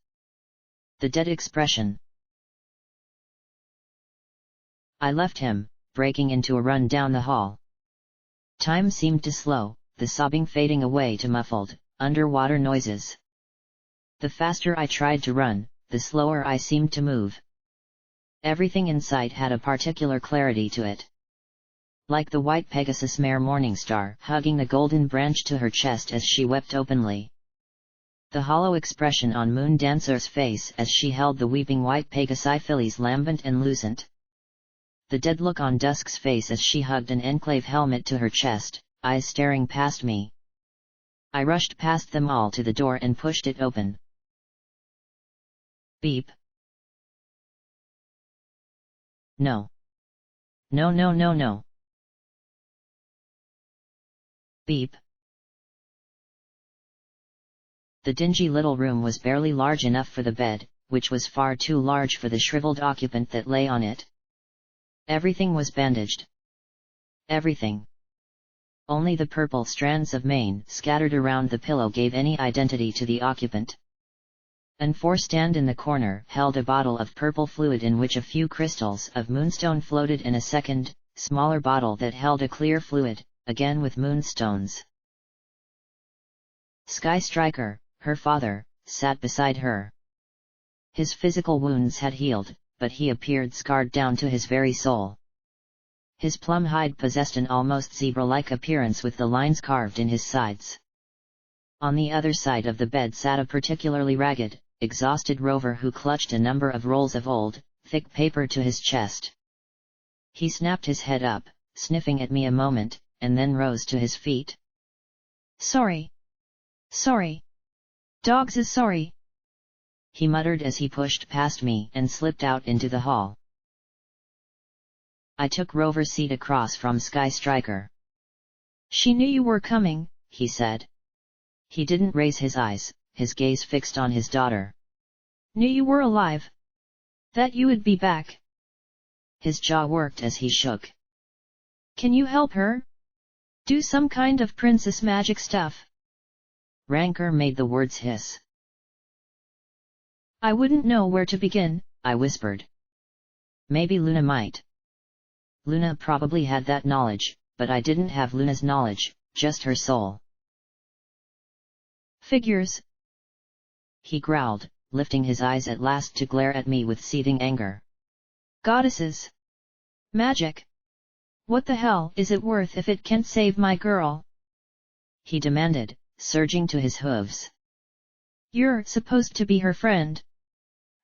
The dead expression. I left him, breaking into a run down the hall. Time seemed to slow, the sobbing fading away to muffled, underwater noises. The faster I tried to run, the slower I seemed to move. Everything in sight had a particular clarity to it. Like the white Pegasus mare Morningstar hugging the golden branch to her chest as she wept openly. The hollow expression on Moon Dancer's face as she held the weeping white Pegasi fillies lambent and lucent. The dead look on Dusk's face as she hugged an Enclave helmet to her chest, eyes staring past me. I rushed past them all to the door and pushed it open. Beep. No. No, no, no, no. Beep. The dingy little room was barely large enough for the bed, which was far too large for the shriveled occupant that lay on it. Everything was bandaged. Everything. Only the purple strands of mane scattered around the pillow gave any identity to the occupant. An four-stand in the corner held a bottle of purple fluid in which a few crystals of moonstone floated in a second, smaller bottle that held a clear fluid, again with moonstones. Sky Striker, her father, sat beside her. His physical wounds had healed, but he appeared scarred down to his very soul. His plum hide possessed an almost zebra-like appearance with the lines carved in his sides. On the other side of the bed sat a particularly ragged, exhausted rover who clutched a number of rolls of old, thick paper to his chest. He snapped his head up, sniffing at me a moment, and then rose to his feet. Sorry. Sorry. Dogs is sorry. He muttered as he pushed past me and slipped out into the hall. I took Rover's seat across from Sky Striker. She knew you were coming, he said. He didn't raise his eyes, his gaze fixed on his daughter. Knew you were alive. That you would be back. His jaw worked as he shook. Can you help her? Do some kind of princess magic stuff. Rancor made the words hiss. I wouldn't know where to begin, I whispered. Maybe Luna might. Luna probably had that knowledge, but I didn't have Luna's knowledge, just her soul. Figures. He growled, lifting his eyes at last to glare at me with seething anger. Goddesses. Magic. What the hell is it worth if it can't save my girl? He demanded, surging to his hooves. You're supposed to be her friend.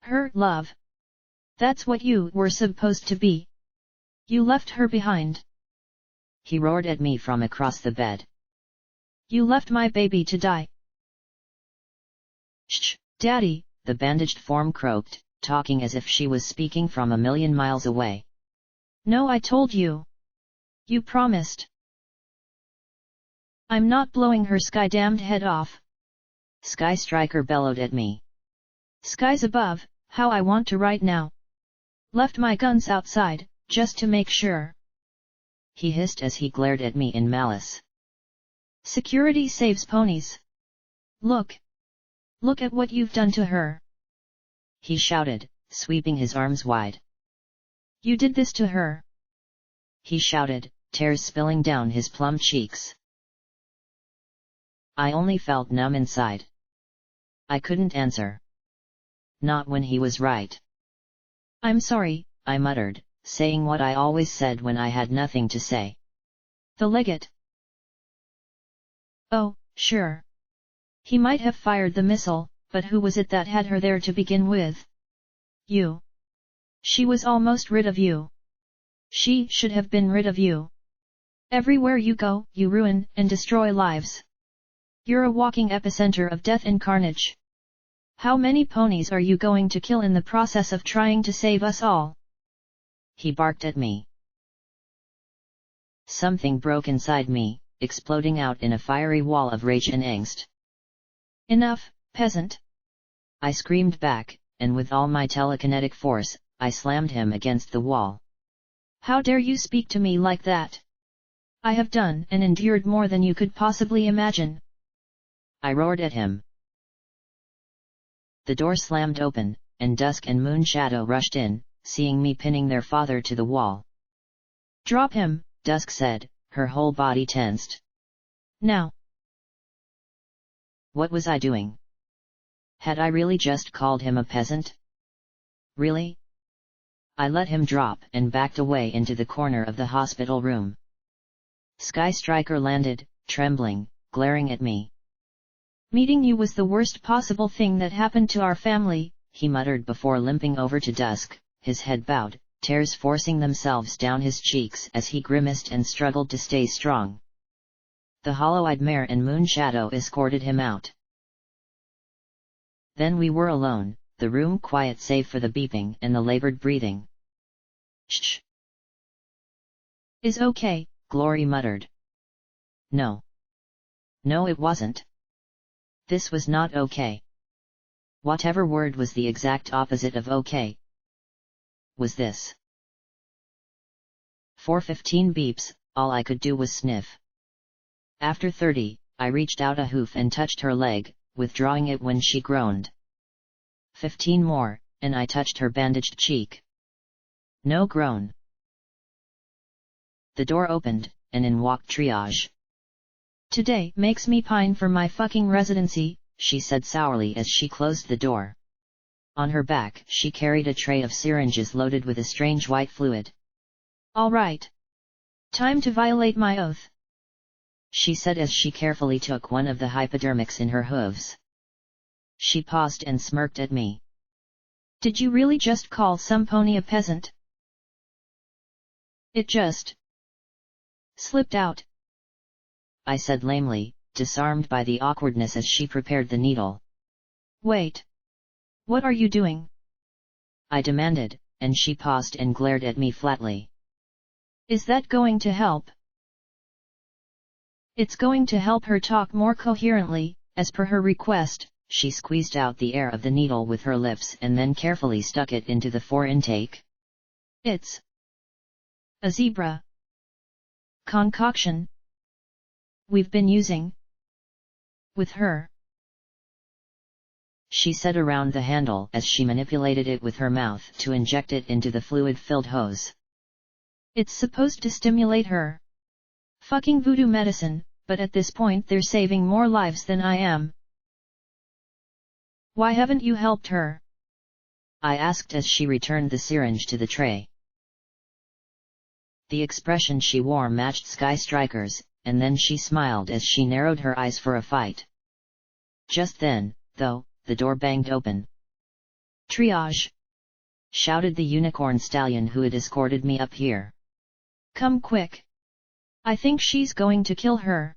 Her love. That's what you were supposed to be. You left her behind. He roared at me from across the bed. You left my baby to die. Shh, Daddy, the bandaged form croaked, talking as if she was speaking from a million miles away. No, I told you. You promised. I'm not blowing her sky-damned head off. Sky Striker bellowed at me. Skies above, how I want to right now. Left my guns outside, just to make sure. He hissed as he glared at me in malice. Security saves ponies. Look. Look at what you've done to her. He shouted, sweeping his arms wide. You did this to her. He shouted, tears spilling down his plum cheeks. I only felt numb inside. I couldn't answer. Not when he was right. I'm sorry, I muttered, saying what I always said when I had nothing to say. The legate. Oh, sure. He might have fired the missile, but who was it that had her there to begin with? You. She was almost rid of you. She should have been rid of you. Everywhere you go, you ruin and destroy lives. You're a walking epicenter of death and carnage. How many ponies are you going to kill in the process of trying to save us all? He barked at me. Something broke inside me, exploding out in a fiery wall of rage and angst. Enough, peasant! I screamed back, and with all my telekinetic force, I slammed him against the wall. How dare you speak to me like that? I have done and endured more than you could possibly imagine. I roared at him. The door slammed open, and Dusk and Moon Shadow rushed in, seeing me pinning their father to the wall. "Drop him," Dusk said, her whole body tensed. "Now." What was I doing? Had I really just called him a peasant? Really? I let him drop and backed away into the corner of the hospital room. Sky Striker landed, trembling, glaring at me. "Meeting you was the worst possible thing that happened to our family," he muttered before limping over to Dusk, his head bowed, tears forcing themselves down his cheeks as he grimaced and struggled to stay strong. The hollow-eyed mare and Moon Shadow escorted him out. Then we were alone, the room quiet save for the beeping and the labored breathing. "Shh. "Is okay," Glory muttered. No. No, it wasn't. This was not okay. Whatever word was the exact opposite of okay was this. For 15 beeps, all I could do was sniff. After 30, I reached out a hoof and touched her leg, withdrawing it when she groaned. 15 more, and I touched her bandaged cheek. No groan. The door opened, and in walked Triage. "Today makes me pine for my fucking residency," she said sourly as she closed the door. On her back she carried a tray of syringes loaded with a strange white fluid. "All right. Time to violate my oath," she said as she carefully took one of the hypodermics in her hooves. She paused and smirked at me. "Did you really just call some pony a peasant?" "It just slipped out," I said lamely, disarmed by the awkwardness as she prepared the needle. "Wait. What are you doing?" I demanded, and she paused and glared at me flatly. "Is that going to help?" "It's going to help her talk more coherently, as per her request." She squeezed out the air of the needle with her lips and then carefully stuck it into the fore intake. "It's a zebra concoction we've been using with her," she said around the handle as she manipulated it with her mouth to inject it into the fluid-filled hose. "It's supposed to stimulate her fucking voodoo medicine, but at this point they're saving more lives than I am. Why haven't you helped her?" I asked as she returned the syringe to the tray. The expression she wore matched Sky Striker's, and then she smiled as she narrowed her eyes for a fight. Just then, though, the door banged open. "Triage!" shouted the unicorn stallion who had escorted me up here. "Come quick! I think she's going to kill her."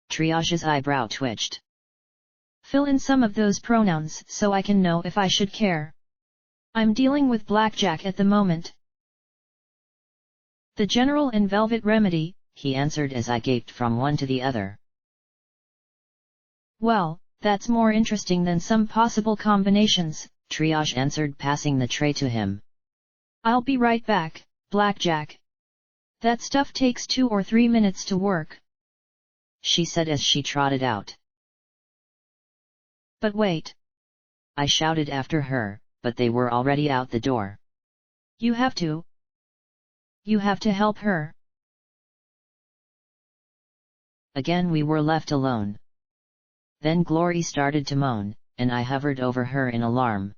Triage's eyebrow twitched. "Fill in some of those pronouns so I can know if I should care. I'm dealing with Blackjack at the moment." "The General and Velvet Remedy," he answered as I gaped from one to the other. "Well, that's more interesting than some possible combinations," Triage answered, passing the tray to him. "I'll be right back, Blackjack. That stuff takes 2 or 3 minutes to work," she said as she trotted out. "But wait!" I shouted after her, but they were already out the door. You have to help her." Again we were left alone. Then Glory started to moan, and I hovered over her in alarm.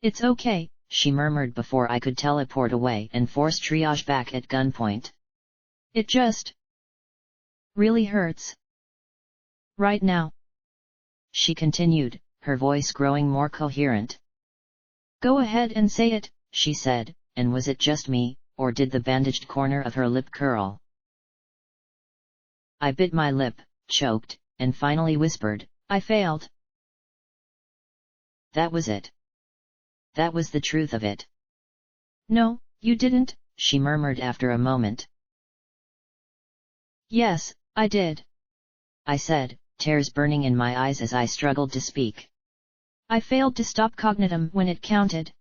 "It's okay," she murmured before I could teleport away and force Triage back at gunpoint. "It just really hurts right now," she continued, her voice growing more coherent. "Go ahead and say it," she said, and was it just me, or did the bandaged corner of her lip curl? I bit my lip, choked, and finally whispered, "I failed." That was it. That was the truth of it. "No, you didn't," she murmured after a moment. "Yes, I did," I said, tears burning in my eyes as I struggled to speak. "I failed to stop Cognitum when it counted.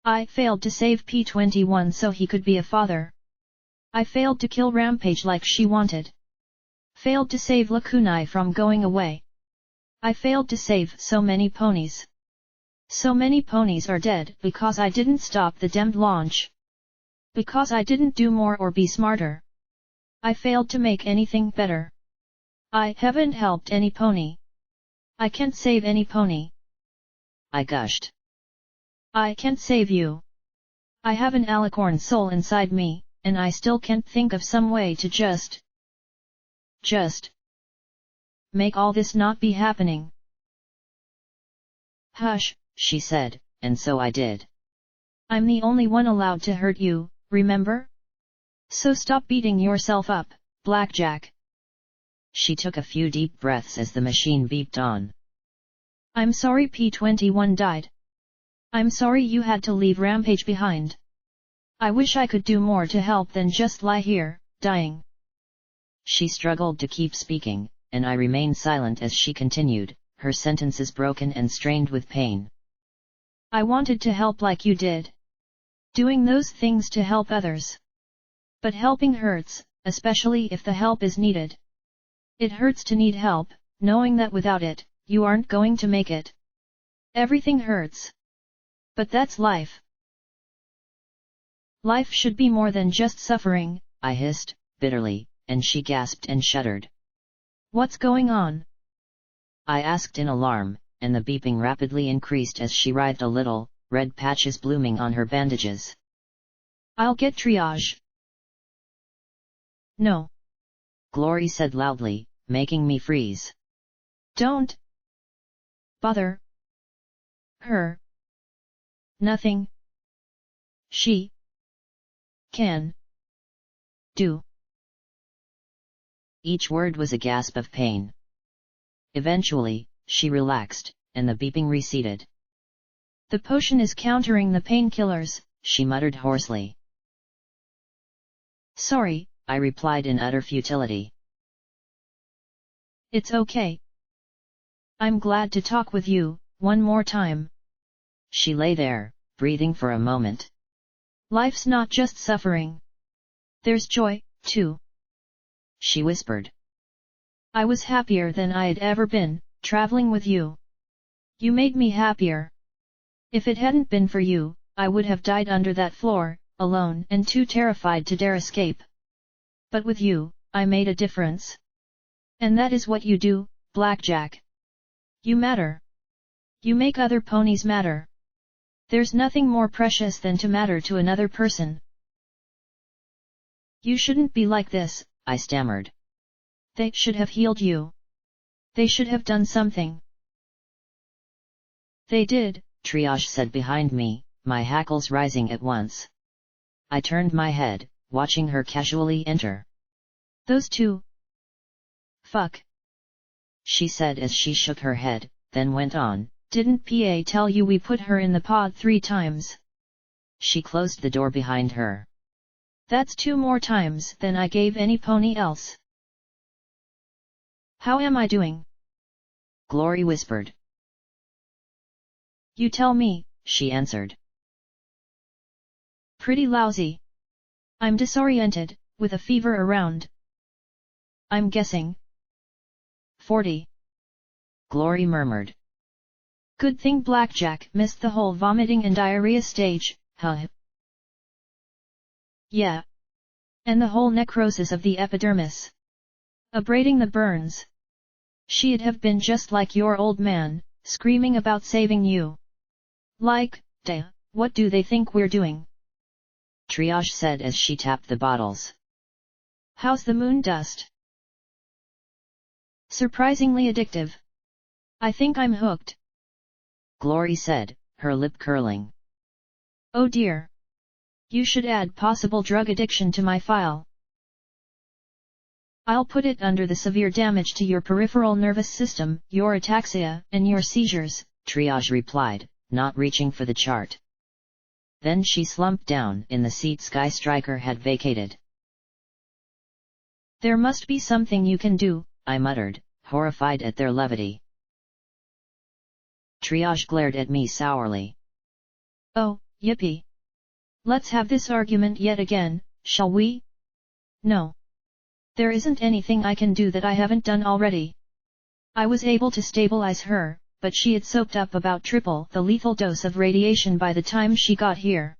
I failed to save P21 so he could be a father. I failed to kill Rampage like she wanted. Failed to save Lakunai from going away. I failed to save so many ponies. So many ponies are dead because I didn't stop the damned launch. Because I didn't do more or be smarter. I failed to make anything better. I haven't helped any pony. I can't save any pony. I gushed. I can't save you. I have an alicorn soul inside me, and I still can't think of some way to just make all this not be happening. Hush, she said, and so I did. I'm the only one allowed to hurt you, remember? So stop beating yourself up, Blackjack. She took a few deep breaths as the machine beeped on. I'm sorry P-21 died. I'm sorry you had to leave Rampage behind. I wish I could do more to help than just lie here, dying. She struggled to keep speaking, and I remained silent as she continued, her sentences broken and strained with pain. I wanted to help like you did. Doing those things to help others. But helping hurts, especially if the help is needed. It hurts to need help, knowing that without it, you aren't going to make it. Everything hurts. But that's life. Life should be more than just suffering, I hissed, bitterly, and she gasped and shuddered. What's going on? I asked in alarm, and the beeping rapidly increased as she writhed a little, red patches blooming on her bandages. I'll get triage. No. Glory said loudly, making me freeze. Don't bother her. Nothing she can do. Each word was a gasp of pain. Eventually, she relaxed, and the beeping receded. The potion is countering the painkillers, she muttered hoarsely. Sorry, I replied in utter futility. It's okay. I'm glad to talk with you, one more time. She lay there, breathing for a moment. Life's not just suffering. There's joy, too. She whispered. I was happier than I'd ever been, traveling with you. You made me happier. If it hadn't been for you, I would have died under that floor, alone and too terrified to dare escape. But with you, I made a difference. And that is what you do, Blackjack. You matter. You make other ponies matter. There's nothing more precious than to matter to another person. You shouldn't be like this, I stammered. They should have healed you. They should have done something. They did, Triage said behind me, my hackles rising at once. I turned my head, watching her casually enter. Those two. Fuck. She said as she shook her head, then went on. Didn't PA tell you we put her in the pod 3 times? She closed the door behind her. That's 2 more times than I gave any pony else. How am I doing? Glory whispered. You tell me, she answered. Pretty lousy. I'm disoriented, with a fever around. I'm guessing 40. Glory murmured. Good thing Blackjack missed the whole vomiting and diarrhea stage, huh? Yeah. And the whole necrosis of the epidermis. Abrading the burns. She'd have been just like your old man, screaming about saving you. Like, duh, what do they think we're doing? Triage said as she tapped the bottles. How's the moon dust? Surprisingly addictive. I think I'm hooked. Glory said, her lip curling. Oh dear. You should add possible drug addiction to my file. I'll put it under the severe damage to your peripheral nervous system, your ataxia, and your seizures, Triage replied, not reaching for the chart. Then she slumped down in the seat Sky Striker had vacated. There must be something you can do, I muttered, horrified at their levity. Triage glared at me sourly. Oh, yippee. Let's have this argument yet again, shall we? No. There isn't anything I can do that I haven't done already. I was able to stabilize her, but she had soaked up about triple the lethal dose of radiation by the time she got here.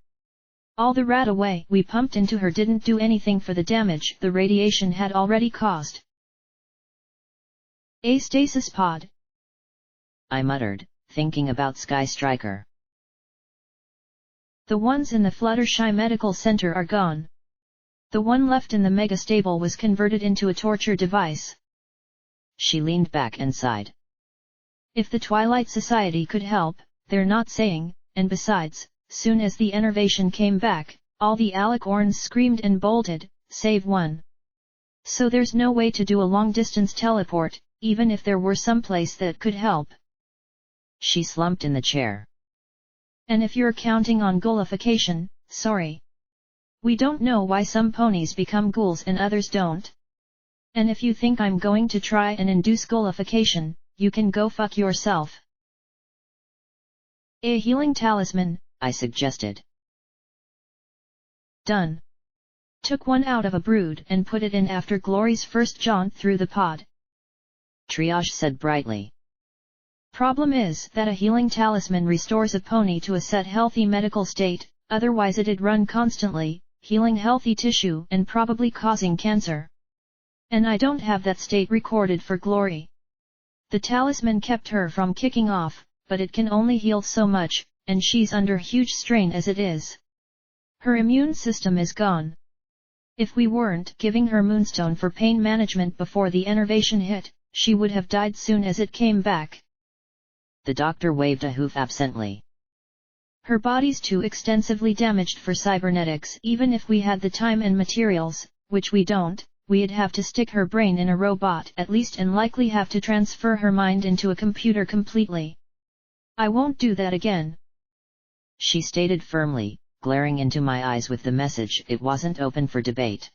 All the radaway we pumped into her didn't do anything for the damage the radiation had already caused. A stasis pod, I muttered, thinking about Sky Striker. The ones in the Fluttershy Medical Center are gone. The one left in the megastable was converted into a torture device. She leaned back and sighed. If the Twilight Society could help, they're not saying, and besides, soon as the enervation came back, all the alicorns screamed and bolted, save one. So there's no way to do a long-distance teleport, even if there were some place that could help. She slumped in the chair. And if you're counting on ghoulification, sorry. We don't know why some ponies become ghouls and others don't. And if you think I'm going to try and induce ghoulification, you can go fuck yourself. A healing talisman, I suggested. Done. Took one out of a brood and put it in after Glory's first jaunt through the pod. Triage said brightly. Problem is that a healing talisman restores a pony to a set healthy medical state, otherwise it'd run constantly, healing healthy tissue and probably causing cancer. And I don't have that state recorded for Glory. The talisman kept her from kicking off, but it can only heal so much, and she's under huge strain as it is. Her immune system is gone. If we weren't giving her Moonstone for pain management before the enervation hit, she would have died soon as it came back. The doctor waved a hoof absently. Her body's too extensively damaged for cybernetics. Even if we had the time and materials, which we don't, we'd have to stick her brain in a robot at least and likely have to transfer her mind into a computer completely. I won't do that again. She stated firmly, glaring into my eyes with the message it wasn't open for debate.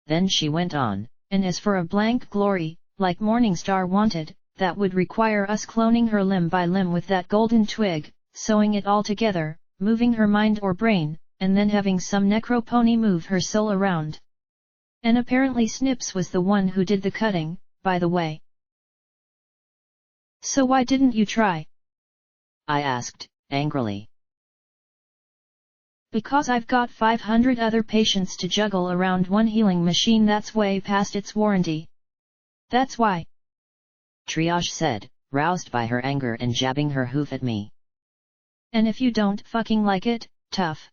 Then she went on, and as for a blank Glory, like Morningstar wanted, that would require us cloning her limb by limb with that golden twig, sewing it all together, moving her mind or brain, and then having some necropony move her soul around. And apparently Snips was the one who did the cutting, by the way. So why didn't you try? I asked, angrily. Because I've got 500 other patients to juggle around one healing machine that's way past its warranty. That's why. Triage said, roused by her anger and jabbing her hoof at me. And if you don't fucking like it, tough.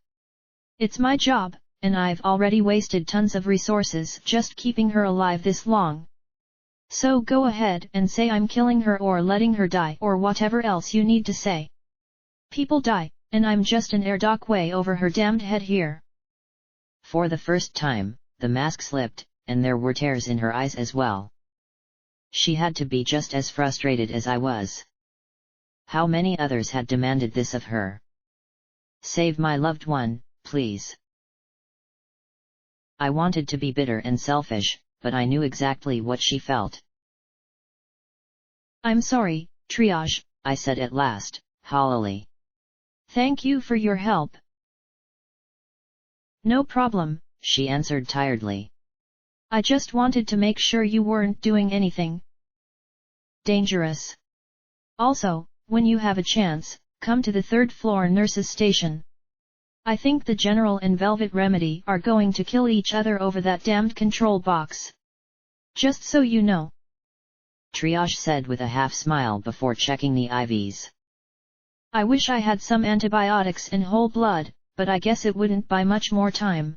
It's my job, and I've already wasted tons of resources just keeping her alive this long. So go ahead and say I'm killing her or letting her die or whatever else you need to say. People die, and I'm just an air dock way over her damned head here. For the first time, the mask slipped, and there were tears in her eyes as well. She had to be just as frustrated as I was. How many others had demanded this of her? Save my loved one, please. I wanted to be bitter and selfish, but I knew exactly what she felt. I'm sorry, Triage, I said at last, hollowly. Thank you for your help. No problem, she answered tiredly. I just wanted to make sure you weren't doing anything dangerous. Also, when you have a chance, come to the third floor nurses station. I think the General and Velvet Remedy are going to kill each other over that damned control box. Just so you know. Triage said with a half smile before checking the IVs. I wish I had some antibiotics in whole blood, but I guess it wouldn't buy much more time.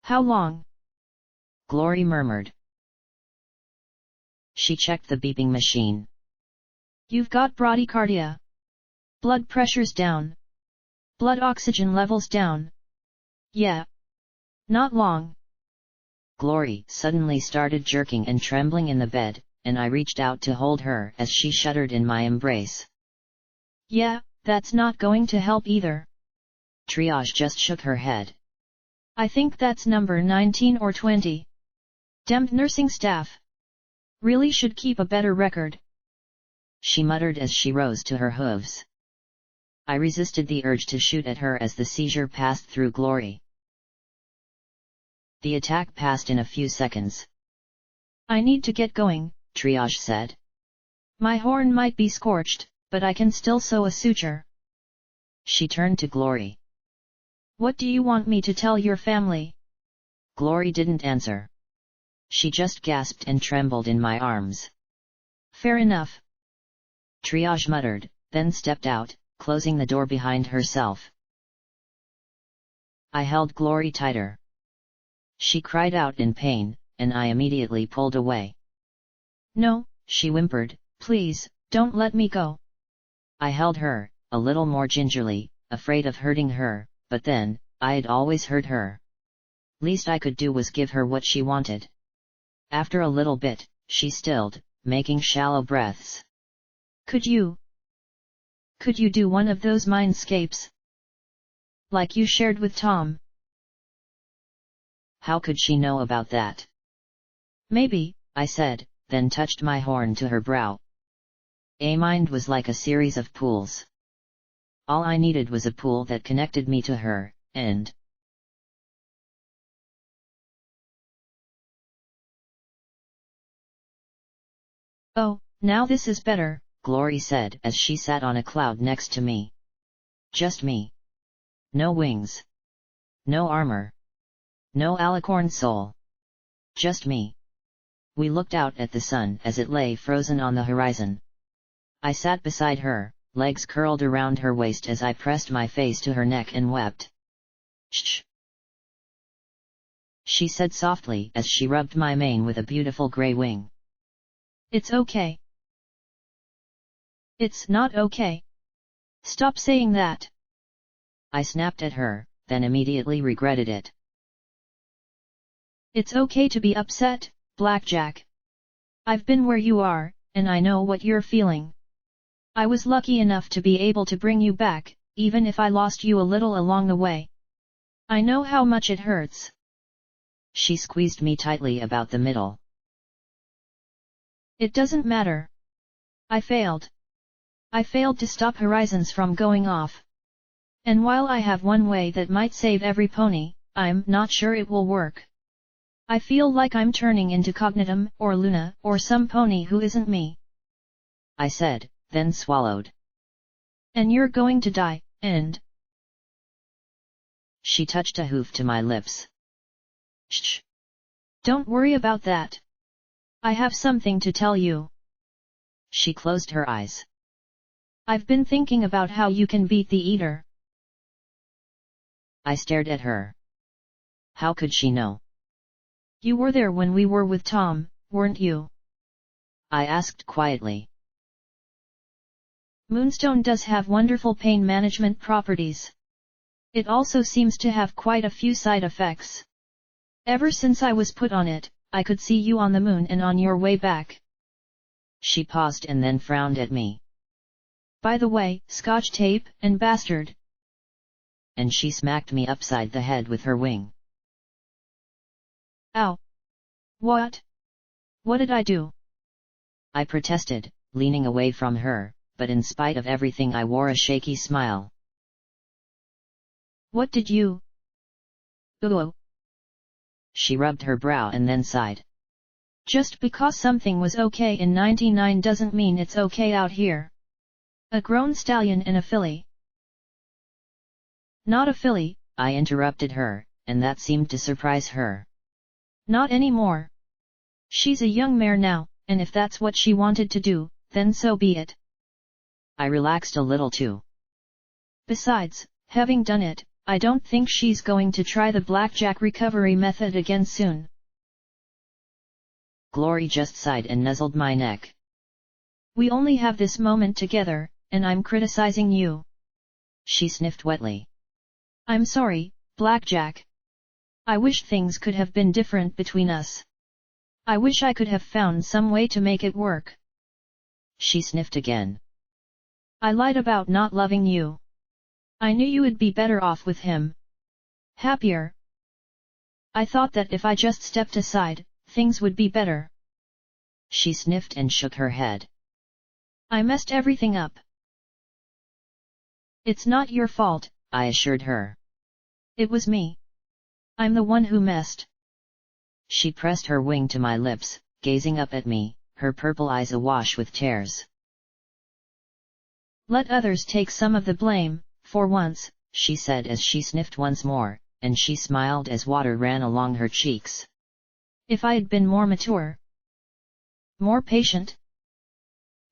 How long? Glory murmured. She checked the beeping machine. You've got bradycardia. Blood pressure's down. Blood oxygen levels down. Yeah. Not long. Glory suddenly started jerking and trembling in the bed, and I reached out to hold her as she shuddered in my embrace. Yeah, that's not going to help either. Triage just shook her head. I think that's number 19 or 20. Damned nursing staff. Really should keep a better record. She muttered as she rose to her hooves. I resisted the urge to shoot at her as the seizure passed through Glory. The attack passed in a few seconds. I need to get going, Triage said. My horn might be scorched, but I can still sew a suture. She turned to Glory. What do you want me to tell your family? Glory didn't answer. She just gasped and trembled in my arms. Fair enough. Triage muttered, then stepped out, closing the door behind herself. I held Glory tighter. She cried out in pain, and I immediately pulled away. No, she whimpered, please, don't let me go. I held her, a little more gingerly, afraid of hurting her, but then, I'd always hurt her. Least I could do was give her what she wanted. After a little bit, she stilled, making shallow breaths. Could you do one of those mindscapes? Like you shared with Tom? How could she know about that? Maybe, I said, then touched my horn to her brow. A mind was like a series of pools. All I needed was a pool that connected me to her, and oh, now this is better, Glory said as she sat on a cloud next to me. Just me. No wings. No armor. No alicorn soul. Just me. We looked out at the sun as it lay frozen on the horizon. I sat beside her, legs curled around her waist as I pressed my face to her neck and wept. Shh! She said softly as she rubbed my mane with a beautiful grey wing. It's okay. It's not okay. Stop saying that. I snapped at her, then immediately regretted it. It's okay to be upset, Blackjack. I've been where you are, and I know what you're feeling. I was lucky enough to be able to bring you back, even if I lost you a little along the way. I know how much it hurts. She squeezed me tightly about the middle. It doesn't matter. I failed. I failed to stop Horizons from going off. And while I have one way that might save every pony, I'm not sure it will work. I feel like I'm turning into Cognitum, or Luna, or some pony who isn't me. I said, then swallowed. And you're going to die, and... She touched a hoof to my lips. Shh! Don't worry about that. I have something to tell you. She closed her eyes. I've been thinking about how you can beat the Eater. I stared at her. How could she know? You were there when we were with Tom, weren't you? I asked quietly. Moonstone does have wonderful pain management properties. It also seems to have quite a few side effects. Ever since I was put on it, I could see you on the moon and on your way back. She paused and then frowned at me. By the way, Scotch tape, and bastard. And she smacked me upside the head with her wing. Ow! What? What did I do? I protested, leaning away from her, but in spite of everything I wore a shaky smile. What did you? Ooh. She rubbed her brow and then sighed. Just because something was okay in '99 doesn't mean it's okay out here. A grown stallion and a filly. Not a filly, I interrupted her, and that seemed to surprise her. Not anymore. She's a young mare now, and if that's what she wanted to do, then so be it. I relaxed a little too. Besides, having done it, I don't think she's going to try the blackjack recovery method again soon. Glory just sighed and nuzzled my neck. We only have this moment together, and I'm criticizing you. She sniffed wetly. I'm sorry, Blackjack. I wish things could have been different between us. I wish I could have found some way to make it work. She sniffed again. I lied about not loving you. I knew you would be better off with him. Happier. I thought that if I just stepped aside, things would be better. She sniffed and shook her head. I messed everything up. It's not your fault, I assured her. It was me. I'm the one who messed. She pressed her wing to my lips, gazing up at me, her purple eyes awash with tears. Let others take some of the blame, for once, she said as she sniffed once more, and she smiled as water ran along her cheeks. If I had been more mature, more patient,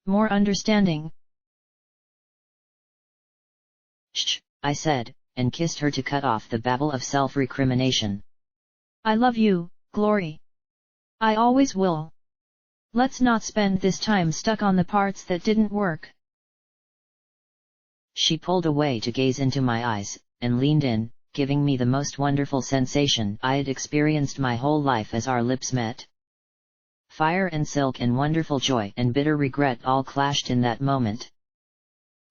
more understanding. Shh, I said, and kissed her to cut off the babble of self-recrimination. I love you, Glory. I always will. Let's not spend this time stuck on the parts that didn't work. She pulled away to gaze into my eyes, and leaned in, giving me the most wonderful sensation I had experienced my whole life as our lips met. Fire and silk and wonderful joy and bitter regret all clashed in that moment.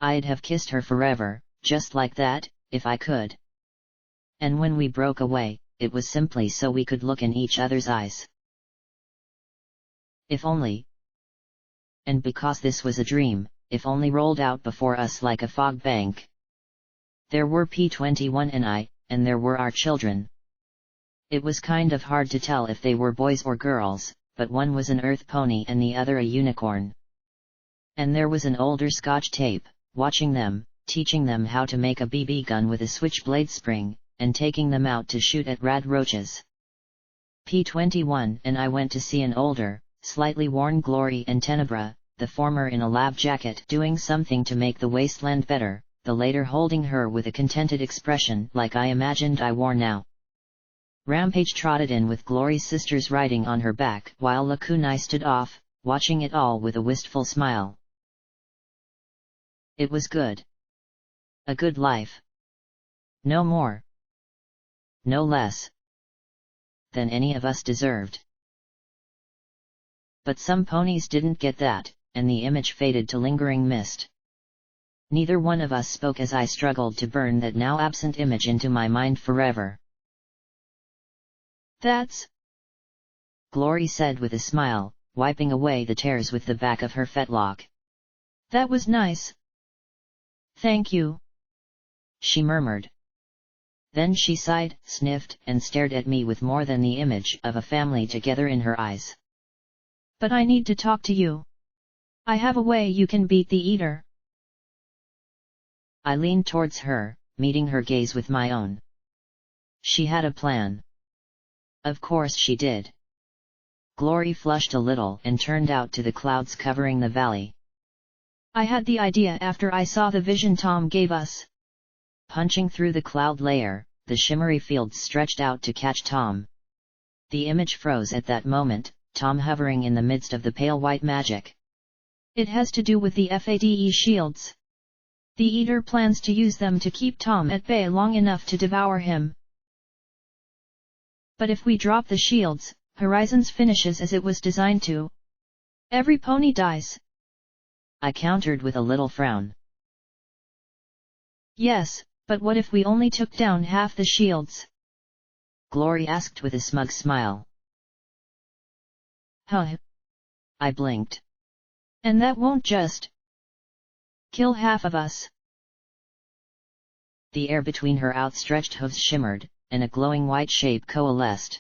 I'd have kissed her forever, just like that, if I could. And when we broke away, it was simply so we could look in each other's eyes. If only. And because this was a dream, if only rolled out before us like a fog bank. There were P21 and I, and there were our children. It was kind of hard to tell if they were boys or girls, but one was an earth pony and the other a unicorn. And there was an older Scotch tape, watching them, teaching them how to make a BB gun with a switchblade spring, and taking them out to shoot at rad roaches. P21 and I went to see an older, slightly worn Glory and Tenebra, the former in a lab jacket doing something to make the wasteland better, the later holding her with a contented expression like I imagined I wore now. Rampage trotted in with Glory's sisters riding on her back while Lakunai stood off, watching it all with a wistful smile. It was good. A good life. No more. No less. Than any of us deserved. But some ponies didn't get that, and the image faded to lingering mist. Neither one of us spoke as I struggled to burn that now absent image into my mind forever. That's... Glory said with a smile, wiping away the tears with the back of her fetlock. That was nice. Thank you. She murmured. Then she sighed, sniffed, and stared at me with more than the image of a family together in her eyes. But I need to talk to you. I have a way you can beat the Eater. I leaned towards her, meeting her gaze with my own. She had a plan. Of course she did. Glory flushed a little and turned out to the clouds covering the valley. I had the idea after I saw the vision Tom gave us. Punching through the cloud layer, the shimmery fields stretched out to catch Tom. The image froze at that moment, Tom hovering in the midst of the pale white magic. It has to do with the FADE shields. The Eater plans to use them to keep Tom at bay long enough to devour him. But if we drop the shields, Horizons finishes as it was designed to. Every pony dies. I countered with a little frown. Yes, but what if we only took down half the shields? Glory asked with a smug smile. Huh? I blinked. And that won't just kill half of us. The air between her outstretched hooves shimmered, and a glowing white shape coalesced.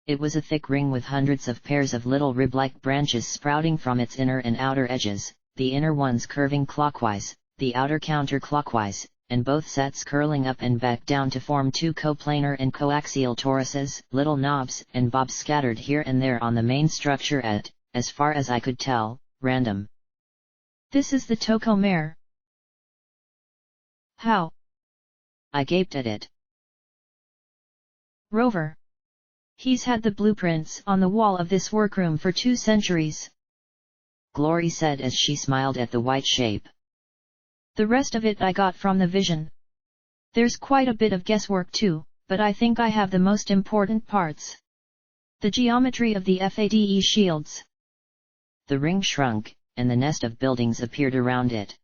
It was a thick ring with hundreds of pairs of little rib-like branches sprouting from its inner and outer edges, the inner ones curving clockwise, the outer counterclockwise, and both sets curling up and back down to form two coplanar and coaxial toruses, little knobs and bobs scattered here and there on the main structure at, as far as I could tell, random. This is the Toko mare. How? I gaped at it. Rover. He's had the blueprints on the wall of this workroom for 2 centuries. Glory said as she smiled at the white shape. The rest of it I got from the vision. There's quite a bit of guesswork too, but I think I have the most important parts. The geometry of the FADE shields. The ring shrunk, and the nest of buildings appeared around it.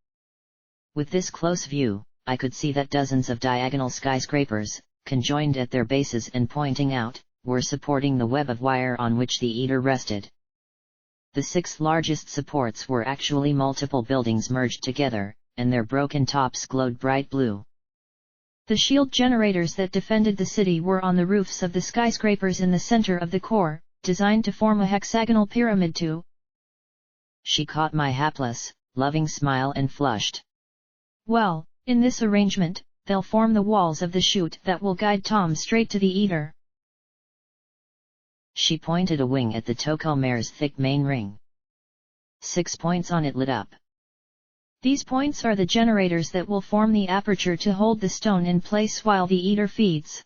With this close view, I could see that dozens of diagonal skyscrapers, conjoined at their bases and pointing out, were supporting the web of wire on which the Eater rested. The 6 largest supports were actually multiple buildings merged together, and their broken tops glowed bright blue. The shield generators that defended the city were on the roofs of the skyscrapers in the center of the core, designed to form a hexagonal pyramid to. She caught my hapless, loving smile and flushed. Well, in this arrangement, they'll form the walls of the chute that will guide Tom straight to the eater. She pointed a wing at the Toko mare's thick main ring. 6 points on it lit up. These points are the generators that will form the aperture to hold the stone in place while the eater feeds.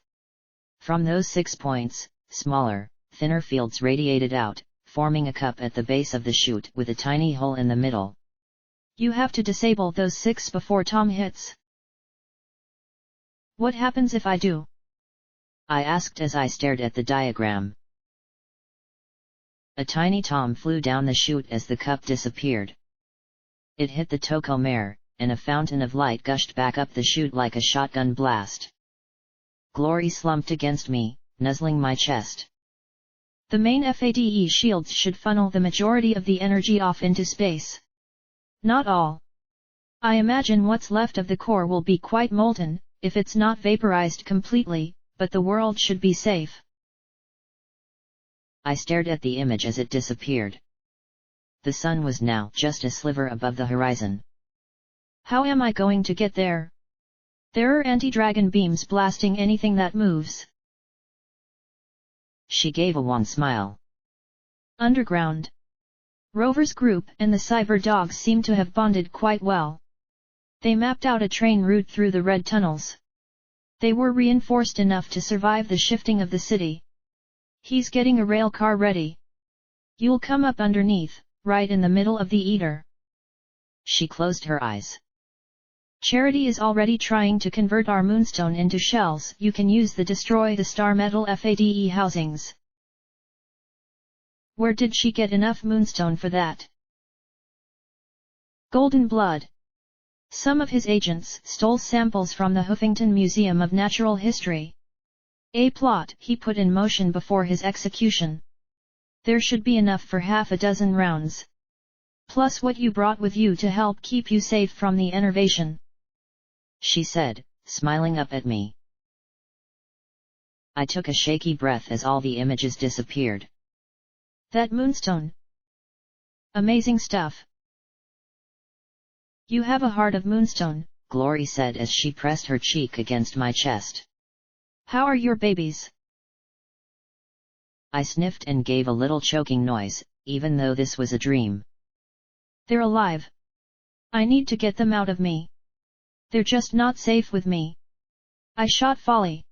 From those 6 points, smaller, thinner fields radiated out, forming a cup at the base of the chute with a tiny hole in the middle. You have to disable those 6 before Tom hits. What happens if I do? I asked as I stared at the diagram. A tiny Tom flew down the chute as the cup disappeared. It hit the Toko mare, and a fountain of light gushed back up the chute like a shotgun blast. Glory slumped against me, nuzzling my chest. The main FADE shields should funnel the majority of the energy off into space. Not all. I imagine what's left of the core will be quite molten, if it's not vaporized completely, but the world should be safe. I stared at the image as it disappeared. The sun was now just a sliver above the horizon. How am I going to get there? There are anti-dragon beams blasting anything that moves. She gave a wan smile. Underground. Rover's group and the cyber dogs seem to have bonded quite well. They mapped out a train route through the red tunnels. They were reinforced enough to survive the shifting of the city. He's getting a rail car ready. You'll come up underneath, right in the middle of the eater. She closed her eyes. Charity is already trying to convert our moonstone into shells. You can use the destroy the star metal FADE housings. Where did she get enough moonstone for that? Golden blood. Some of his agents stole samples from the Huffington Museum of Natural History. A plot he put in motion before his execution. There should be enough for half a dozen rounds. Plus what you brought with you to help keep you safe from the enervation. She said, smiling up at me. I took a shaky breath as all the images disappeared. That moonstone. Amazing stuff. You have a heart of moonstone, Glory said as she pressed her cheek against my chest. How are your babies? I sniffed and gave a little choking noise, even though this was a dream. They're alive. I need to get them out of me. They're just not safe with me. I shot Folly.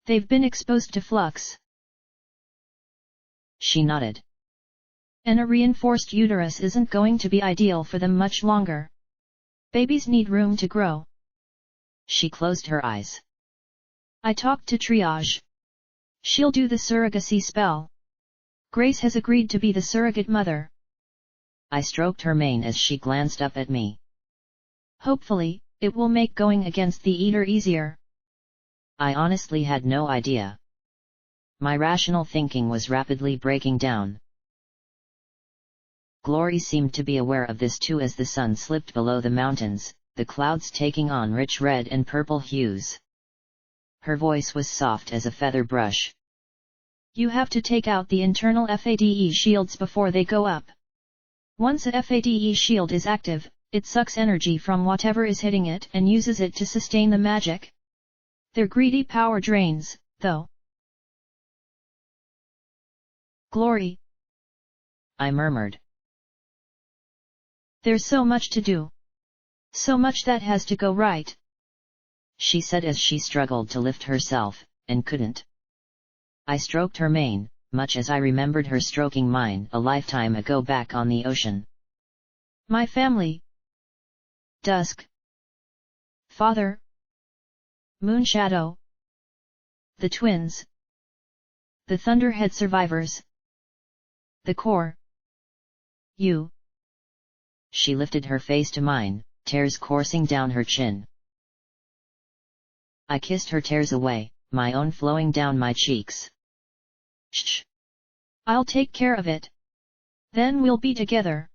They've been exposed to flux. She nodded. And a reinforced uterus isn't going to be ideal for them much longer. Babies need room to grow. She closed her eyes. I talked to Triage. She'll do the surrogacy spell. Grace has agreed to be the surrogate mother. I stroked her mane as she glanced up at me. Hopefully, it will make going against the eater easier. I honestly had no idea. My rational thinking was rapidly breaking down. Glory seemed to be aware of this too as the sun slipped below the mountains, the clouds taking on rich red and purple hues. Her voice was soft as a feather brush. You have to take out the internal FADE shields before they go up. Once a FADE shield is active, it sucks energy from whatever is hitting it and uses it to sustain the magic. They're greedy power drains, though. Glory. I murmured. There's so much to do. So much that has to go right. She said as she struggled to lift herself, and couldn't. I stroked her mane, much as I remembered her stroking mine a lifetime ago back on the ocean. My family. Dusk. Father. Moonshadow. The twins. The Thunderhead survivors. The core. You. She lifted her face to mine, tears coursing down her chin. I kissed her tears away, my own flowing down my cheeks. Shh. I'll take care of it. Then we'll be together.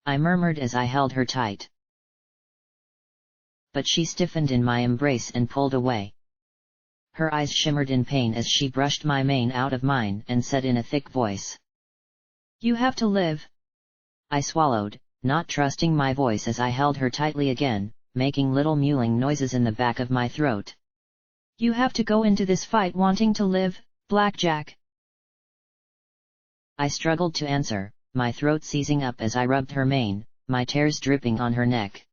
I murmured as I held her tight. But she stiffened in my embrace and pulled away. Her eyes shimmered in pain as she brushed my mane out of mine and said in a thick voice. You have to live. I swallowed, not trusting my voice as I held her tightly again, making little mewling noises in the back of my throat. You have to go into this fight wanting to live, Blackjack. I struggled to answer, my throat seizing up as I rubbed her mane, my tears dripping on her neck.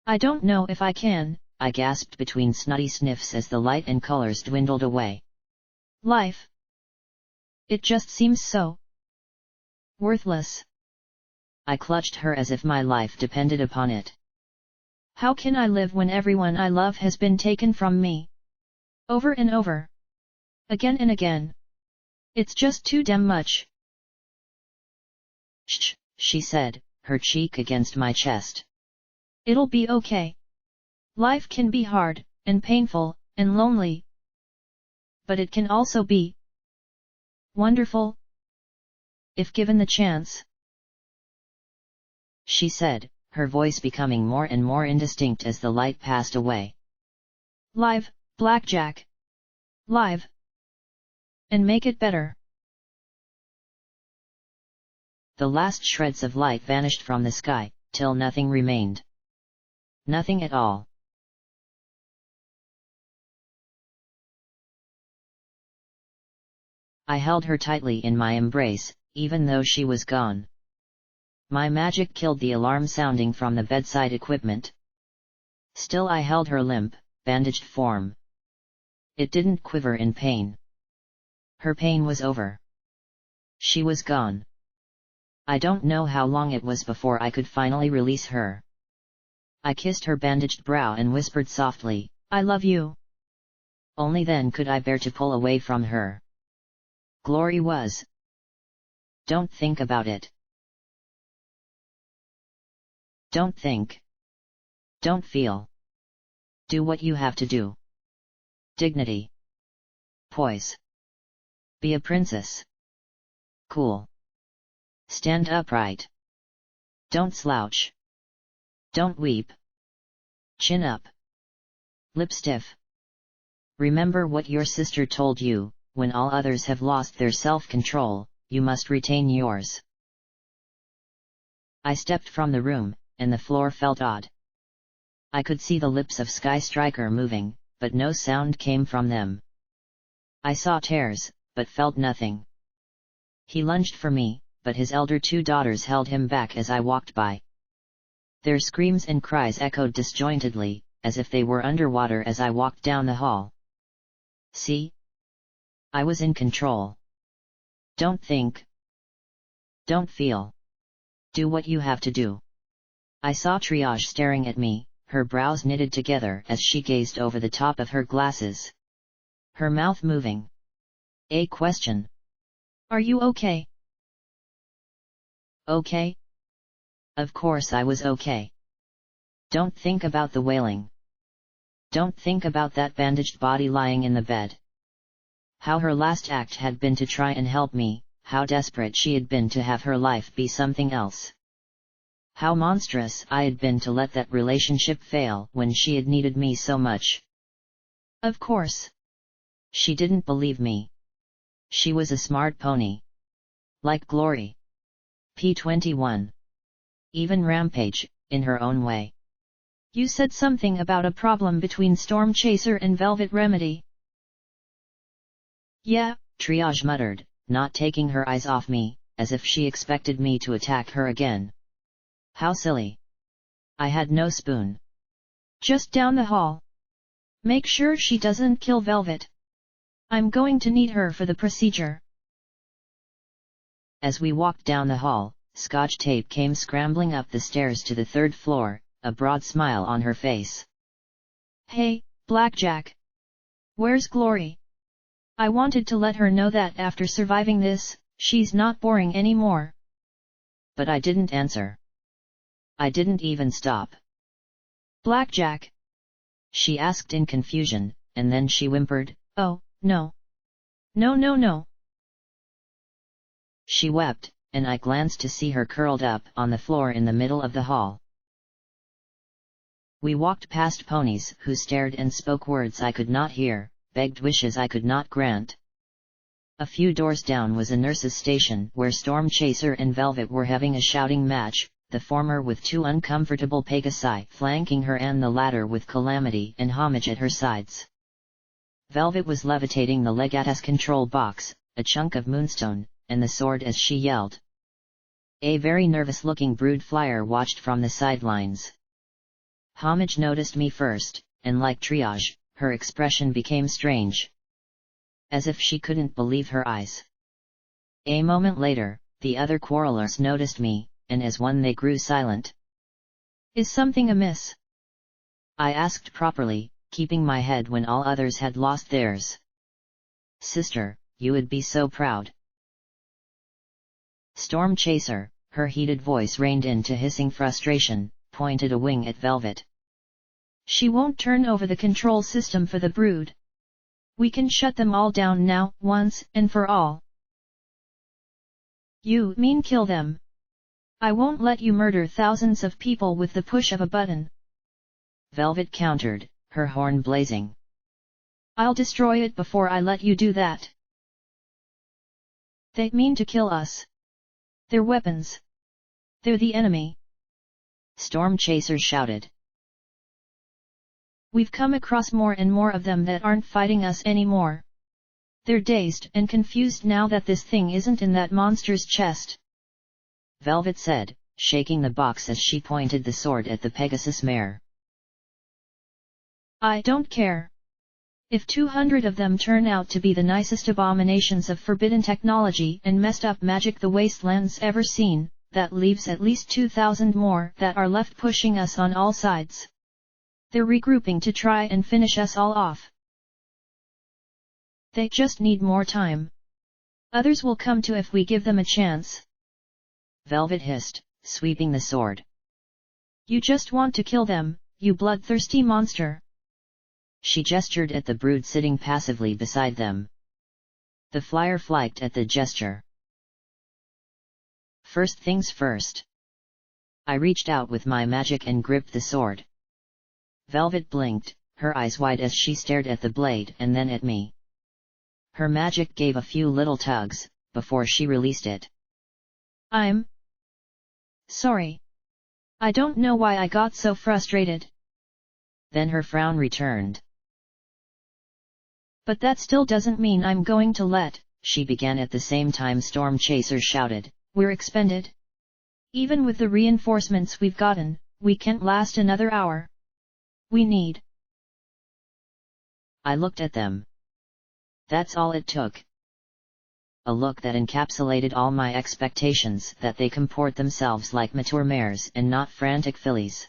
I don't know if I can, I gasped between snotty sniffs as the light and colors dwindled away. Life. It just seems so worthless. I clutched her as if my life depended upon it. How can I live when everyone I love has been taken from me? Over and over. Again and again. It's just too damn much. Shh, she said, her cheek against my chest. It'll be okay. Life can be hard, and painful, and lonely. But it can also be wonderful, if given the chance. She said, her voice becoming more and more indistinct as the light passed away. Live, Blackjack. Live. And make it better. The last shreds of light vanished from the sky, till nothing remained. Nothing at all. I held her tightly in my embrace, even though she was gone. My magic killed the alarm sounding from the bedside equipment. Still I held her limp, bandaged form. It didn't quiver in pain. Her pain was over. She was gone. I don't know how long it was before I could finally release her. I kissed her bandaged brow and whispered softly, "I love you." Only then could I bear to pull away from her. Glory was. Don't think about it. Don't think. Don't feel. Do what you have to do. Dignity. Poise. Be a princess. Cool. Stand upright. Don't slouch. Don't weep. Chin up. Lip stiff. Remember what your sister told you, when all others have lost their self-control, you must retain yours. I stepped from the room, and the floor felt odd. I could see the lips of Sky Striker moving, but no sound came from them. I saw tears, but felt nothing. He lunged for me, but his elder two daughters held him back as I walked by. Their screams and cries echoed disjointedly, as if they were underwater as I walked down the hall. See? I was in control. Don't think. Don't feel. Do what you have to do. I saw Triage staring at me, her brows knitted together as she gazed over the top of her glasses. Her mouth moving. A question. Are you okay? Okay? Of course I was okay. Don't think about the wailing. Don't think about that bandaged body lying in the bed. How her last act had been to try and help me, how desperate she had been to have her life be something else. How monstrous I had been to let that relationship fail when she had needed me so much. Of course. She didn't believe me. She was a smart pony. Like Glory. P21. Even Rampage, in her own way. You said something about a problem between Storm Chaser and Velvet Remedy. Yeah, Triage muttered, not taking her eyes off me, as if she expected me to attack her again. How silly. I had no spoon. Just down the hall. Make sure she doesn't kill Velvet. I'm going to need her for the procedure. As we walked down the hall, Scotch Tape came scrambling up the stairs to the third floor, a broad smile on her face. Hey, Blackjack. Where's Glory? I wanted to let her know that after surviving this, she's not boring anymore. But I didn't answer. I didn't even stop. Blackjack? She asked in confusion, and then she whimpered, "Oh, no. No, no, no." She wept, and I glanced to see her curled up on the floor in the middle of the hall. We walked past ponies who stared and spoke words I could not hear, begged wishes I could not grant. A few doors down was a nurse's station where Storm Chaser and Velvet were having a shouting match, the former with 2 uncomfortable Pegasi flanking her and the latter with Calamity and Homage at her sides. Velvet was levitating the Legatus control box, a chunk of moonstone, and the sword as she yelled. A very nervous-looking brood flyer watched from the sidelines. Homage noticed me first, and like Triage, her expression became strange. As if she couldn't believe her eyes. A moment later, the other quarrelers noticed me, and as one they grew silent. Is something amiss? I asked properly, keeping my head when all others had lost theirs. Sister, you would be so proud. Storm Chaser, her heated voice reined into hissing frustration, pointed a wing at Velvet. She won't turn over the control system for the brood. We can shut them all down now, once and for all. You mean kill them? I won't let you murder thousands of people with the push of a button. Velvet countered, her horn blazing. I'll destroy it before I let you do that. They mean to kill us. They're weapons. They're the enemy. Storm Chaser shouted. We've come across more and more of them that aren't fighting us anymore. They're dazed and confused now that this thing isn't in that monster's chest. Velvet said, shaking the box as she pointed the sword at the Pegasus mare. I don't care. If 200 of them turn out to be the nicest abominations of forbidden technology and messed up magic the wasteland's ever seen, that leaves at least 2,000 more that are left pushing us on all sides. They're regrouping to try and finish us all off. They just need more time. Others will come too if we give them a chance. Velvet hissed, sweeping the sword. You just want to kill them, you bloodthirsty monster. She gestured at the brood sitting passively beside them. The flyer fliked at the gesture. First things first. I reached out with my magic and gripped the sword. Velvet blinked, her eyes wide as she stared at the blade and then at me. Her magic gave a few little tugs, before she released it. I'm sorry. I don't know why I got so frustrated. Then her frown returned. But that still doesn't mean I'm going to let, she began at the same time Storm Chaser shouted. We're expended. Even with the reinforcements we've gotten, we can't last another hour. We need. I looked at them. That's all it took. A look that encapsulated all my expectations that they comport themselves like mature mares and not frantic fillies.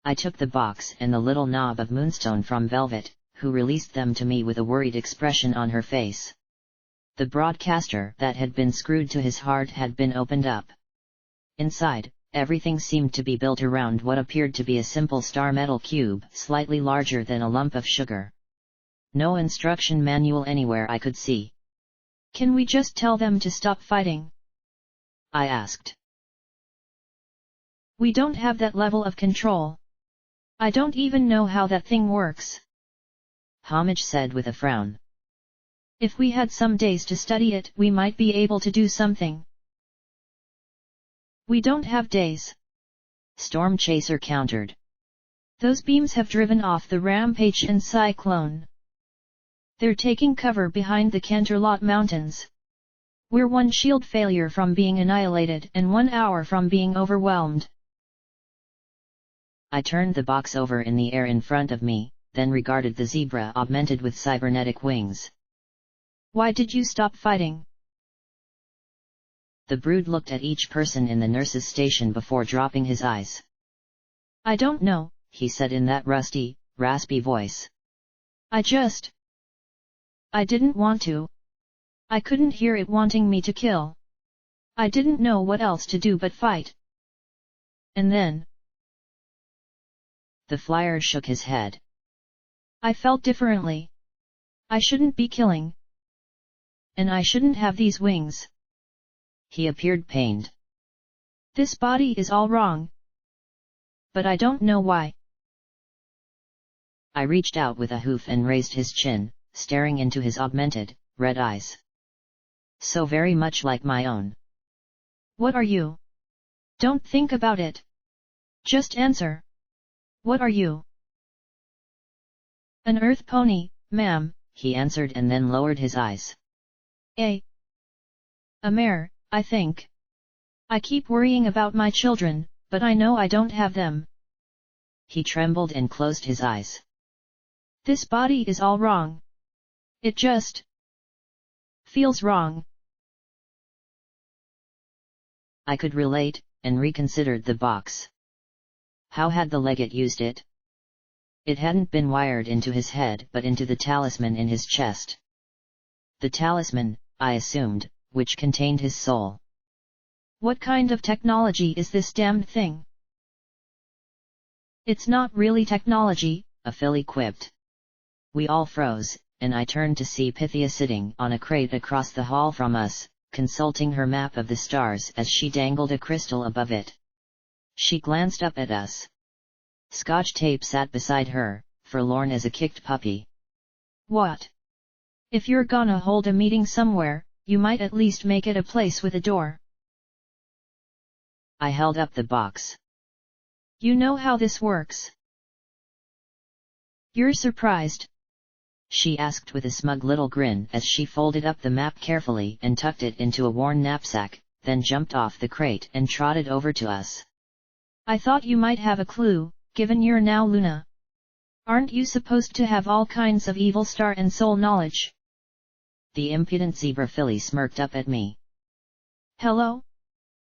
I took the box and the little knob of moonstone from Velvet, who released them to me with a worried expression on her face. The broadcaster that had been screwed to his heart had been opened up. Inside, everything seemed to be built around what appeared to be a simple star metal cube slightly larger than a lump of sugar. No instruction manual anywhere I could see. Can we just tell them to stop fighting? I asked. We don't have that level of control. I don't even know how that thing works. Homage said with a frown. If we had some days to study it, we might be able to do something. We don't have days. Storm Chaser countered. Those beams have driven off the Rampage and Cyclone. They're taking cover behind the Canterlot Mountains. We're one shield failure from being annihilated and 1 hour from being overwhelmed. I turned the box over in the air in front of me, then regarded the zebra augmented with cybernetic wings. Why did you stop fighting? The brood looked at each person in the nurse's station before dropping his eyes. I don't know, he said in that rusty, raspy voice. I didn't want to. I couldn't hear it wanting me to kill. I didn't know what else to do but fight. And then. The flyer shook his head. I felt differently. I shouldn't be killing. And I shouldn't have these wings. He appeared pained. This body is all wrong. But I don't know why. I reached out with a hoof and raised his chin, staring into his augmented, red eyes. So very much like my own. What are you? Don't think about it. Just answer. What are you? An earth pony, ma'am, he answered and then lowered his eyes. A mare, I think. I keep worrying about my children, but I know I don't have them. He trembled and closed his eyes. This body is all wrong. It just feels wrong. I could relate, and reconsidered the box. How had the legate used it? It hadn't been wired into his head but into the talisman in his chest. The talisman, I assumed, which contained his soul. What kind of technology is this damned thing? It's not really technology, a filly quipped. We all froze, and I turned to see Pythia sitting on a crate across the hall from us, consulting her map of the stars as she dangled a crystal above it. She glanced up at us. Scotch Tape sat beside her, forlorn as a kicked puppy. What? If you're gonna hold a meeting somewhere, you might at least make it a place with a door. I held up the box. You know how this works. You're surprised? She asked with a smug little grin as she folded up the map carefully and tucked it into a worn knapsack, then jumped off the crate and trotted over to us. I thought you might have a clue, given you're now Luna. Aren't you supposed to have all kinds of evil star and soul knowledge? The impudent zebra filly smirked up at me. Hello?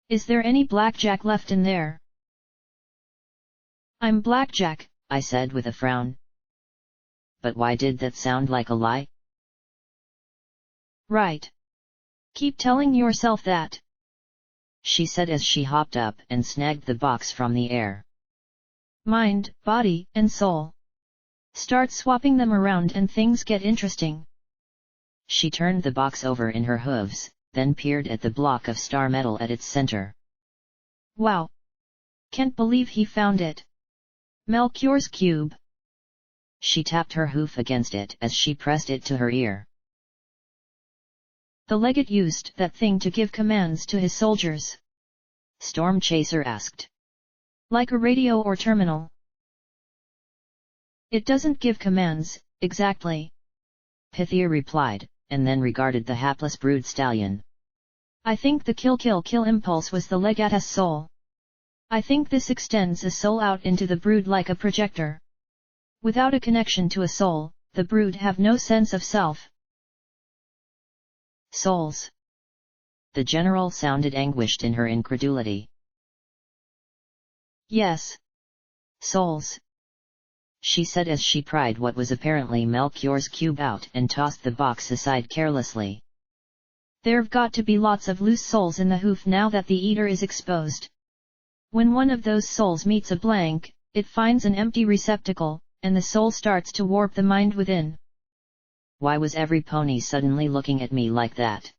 Is there any blackjack left in there? I'm blackjack, I said with a frown. But why did that sound like a lie? Right. Keep telling yourself that, she said as she hopped up and snagged the box from the air. Mind, body, and soul. Start swapping them around and things get interesting. She turned the box over in her hooves, then peered at the block of star metal at its center. Wow! Can't believe he found it. Melchior's cube. She tapped her hoof against it as she pressed it to her ear. The legate used that thing to give commands to his soldiers. Storm Chaser asked. Like a radio or terminal. It doesn't give commands, exactly. Pythia replied, and then regarded the hapless brood stallion. I think the kill impulse was the legate's soul. I think this extends a soul out into the brood like a projector. Without a connection to a soul, the brood have no sense of self. Souls. The general sounded anguished in her incredulity. Yes. Souls. She said as she pried what was apparently Melchior's cube out and tossed the box aside carelessly. There've got to be lots of loose souls in the hoof now that the eater is exposed. When one of those souls meets a blank, it finds an empty receptacle, and the soul starts to warp the mind within. Why was every pony suddenly looking at me like that?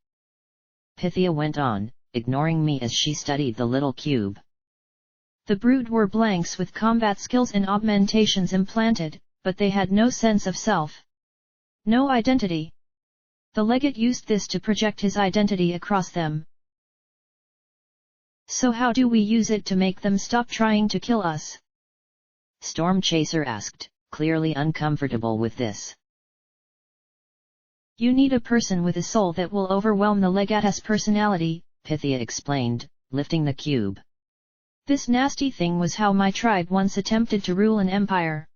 Pythia went on, ignoring me as she studied the little cube. The brood were blanks with combat skills and augmentations implanted, but they had no sense of self. No identity. The legate used this to project his identity across them. So how do we use it to make them stop trying to kill us? Storm Chaser asked, clearly uncomfortable with this. You need a person with a soul that will overwhelm the legate's personality, Pythia explained, lifting the cube. This nasty thing was how my tribe once attempted to rule an empire.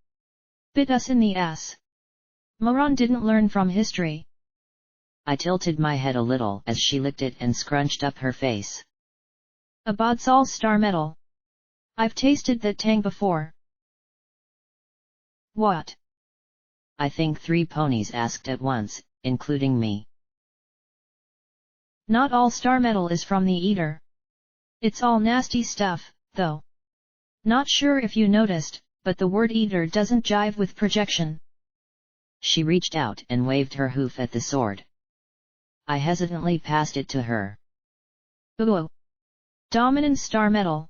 Bit us in the ass. Moron didn't learn from history. I tilted my head a little as she licked it and scrunched up her face. Abadsal's star metal. I've tasted that tang before. What? I think 3 ponies asked at once, including me. Not all star metal is from the eater. It's all nasty stuff, though. Not sure if you noticed, but the word eater doesn't jive with projection. She reached out and waved her hoof at the sword. I hesitantly passed it to her. Ooh! Dominant star metal.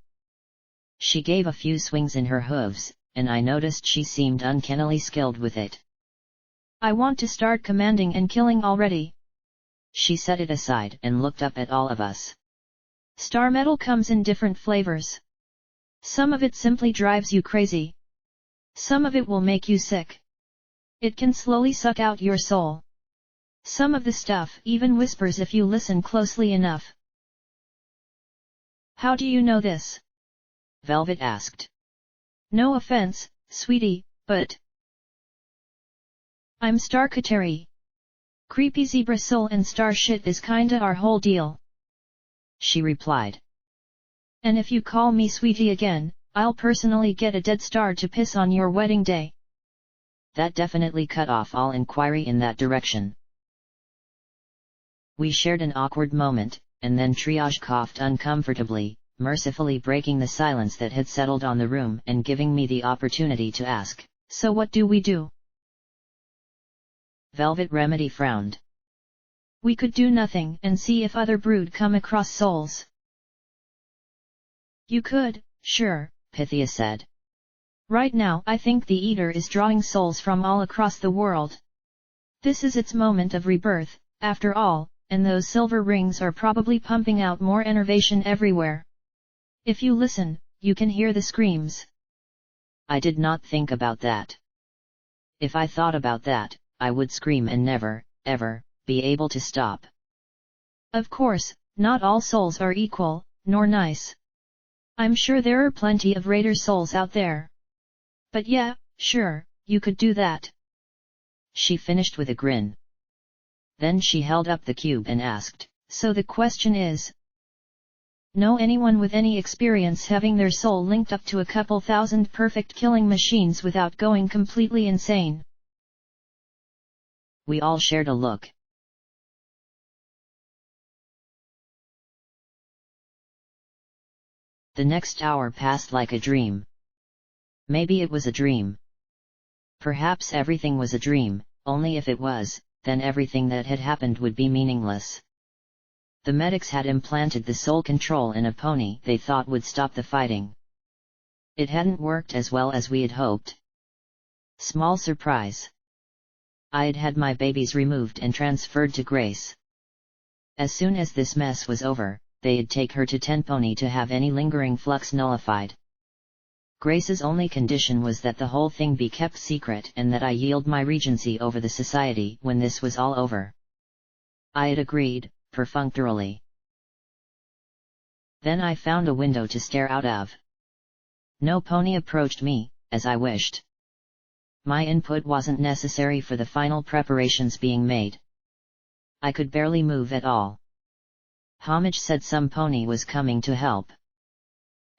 She gave a few swings in her hooves, and I noticed she seemed uncannily skilled with it. I want to start commanding and killing already. She set it aside and looked up at all of us. Star metal comes in different flavors. Some of it simply drives you crazy. Some of it will make you sick. It can slowly suck out your soul. Some of the stuff even whispers if you listen closely enough. How do you know this? Velvet asked. No offense, sweetie, but I'm Star Kateri. Creepy zebra soul and star shit is kinda our whole deal. She replied. And if you call me sweetie again, I'll personally get a dead star to piss on your wedding day. That definitely cut off all inquiry in that direction. We shared an awkward moment, and then Triage coughed uncomfortably, mercifully breaking the silence that had settled on the room and giving me the opportunity to ask, so what do we do? Velvet Remedy frowned. We could do nothing and see if other brood come across souls. You could, sure, Pythia said. Right now I think the Eater is drawing souls from all across the world. This is its moment of rebirth, after all, and those silver rings are probably pumping out more enervation everywhere. If you listen, you can hear the screams. I did not think about that. If I thought about that, I would scream and never, ever, be able to stop. Of course, not all souls are equal, nor nice. I'm sure there are plenty of raider souls out there. But yeah, sure, you could do that. She finished with a grin. Then she held up the cube and asked, so the question is, know anyone with any experience having their soul linked up to a couple thousand perfect killing machines without going completely insane? We all shared a look. The next hour passed like a dream. Maybe it was a dream. Perhaps everything was a dream, only if it was, then everything that had happened would be meaningless. The medics had implanted the soul control in a pony they thought would stop the fighting. It hadn't worked as well as we had hoped. Small surprise. I had had my babies removed and transferred to Grace. As soon as this mess was over, they'd take her to Tenpony to have any lingering flux nullified. Grace's only condition was that the whole thing be kept secret and that I yield my regency over the society when this was all over. I had agreed, perfunctorily. Then I found a window to stare out of. No pony approached me, as I wished. My input wasn't necessary for the final preparations being made. I could barely move at all. Homage said some pony was coming to help.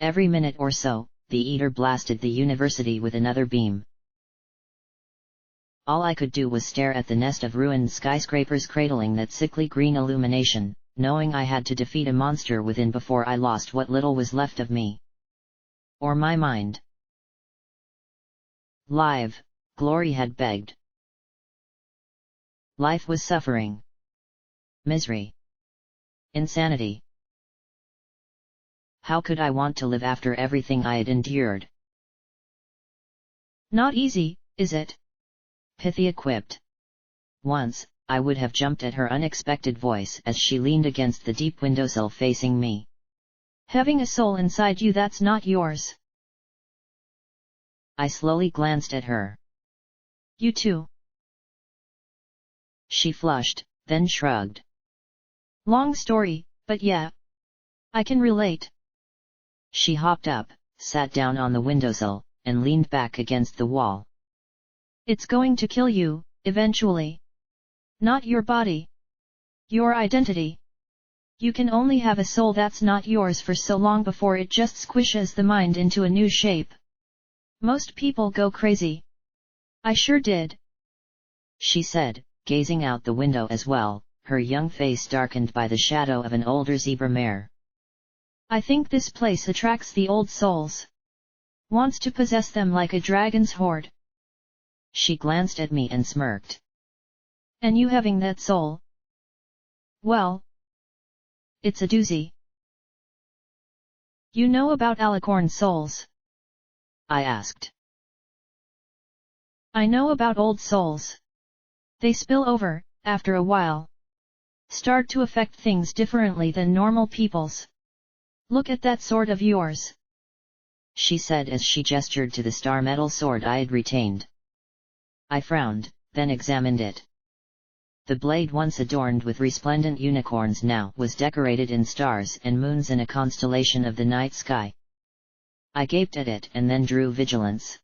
Every minute or so, the Eater blasted the university with another beam. All I could do was stare at the nest of ruined skyscrapers cradling that sickly green illumination, knowing I had to defeat a monster within before I lost what little was left of me. Or my mind. Live, Glory had begged. Life was suffering. Misery. Insanity. How could I want to live after everything I had endured? Not easy, is it? Pythia quipped. Once, I would have jumped at her unexpected voice as she leaned against the deep windowsill facing me. Having a soul inside you that's not yours. I slowly glanced at her. You too. She flushed, then shrugged. Long story, but yeah. I can relate. She hopped up, sat down on the windowsill, and leaned back against the wall. It's going to kill you, eventually. Not your body. Your identity. You can only have a soul that's not yours for so long before it just squishes the mind into a new shape. Most people go crazy. I sure did. She said, gazing out the window as well, her young face darkened by the shadow of an older zebra mare. I think this place attracts the old souls. Wants to possess them like a dragon's horde. She glanced at me and smirked. And you having that soul? Well, it's a doozy. You know about alicorn souls? I asked. I know about old souls. They spill over, after a while. Start to affect things differently than normal people's. Look at that sword of yours, she said as she gestured to the star metal sword I had retained. I frowned, then examined it. The blade, once adorned with resplendent unicorns, now was decorated in stars and moons in a constellation of the night sky. I gaped at it and then drew vigilance.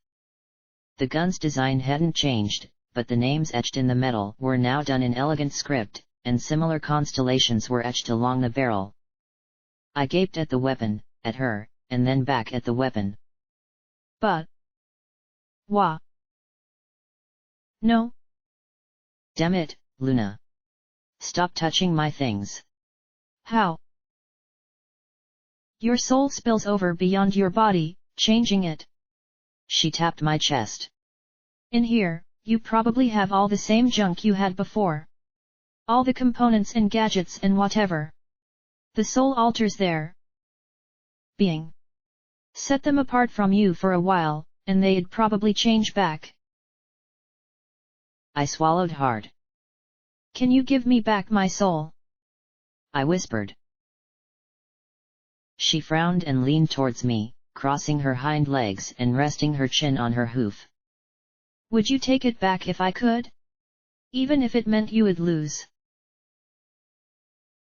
The gun's design hadn't changed, but the names etched in the metal were now done in elegant script, and similar constellations were etched along the barrel. I gaped at the weapon, at her, and then back at the weapon. But... Wah! No! Damn it, Luna! Stop touching my things! How? Your soul spills over beyond your body, changing it. She tapped my chest. In here, you probably have all the same junk you had before. All the components and gadgets and whatever. The soul alters their being. Set them apart from you for a while, and they'd probably change back. I swallowed hard. Can you give me back my soul? I whispered. She frowned and leaned towards me, crossing her hind legs and resting her chin on her hoof. Would you take it back if I could? Even if it meant you would lose?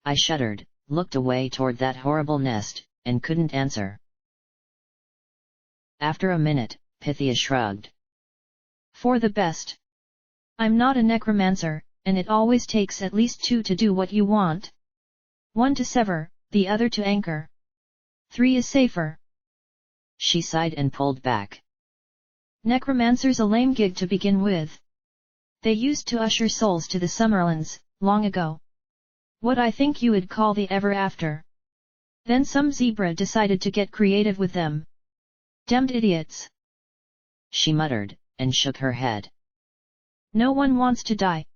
I shuddered, looked away toward that horrible nest, and couldn't answer. After a minute, Pythia shrugged. For the best. I'm not a necromancer, and it always takes at least two to do what you want. One to sever, the other to anchor. 3 is safer. She sighed and pulled back. Necromancer's a lame gig to begin with. They used to usher souls to the Summerlands, long ago. What I think you would call the ever after. Then some zebra decided to get creative with them. Damned idiots. She muttered, and shook her head. No one wants to die.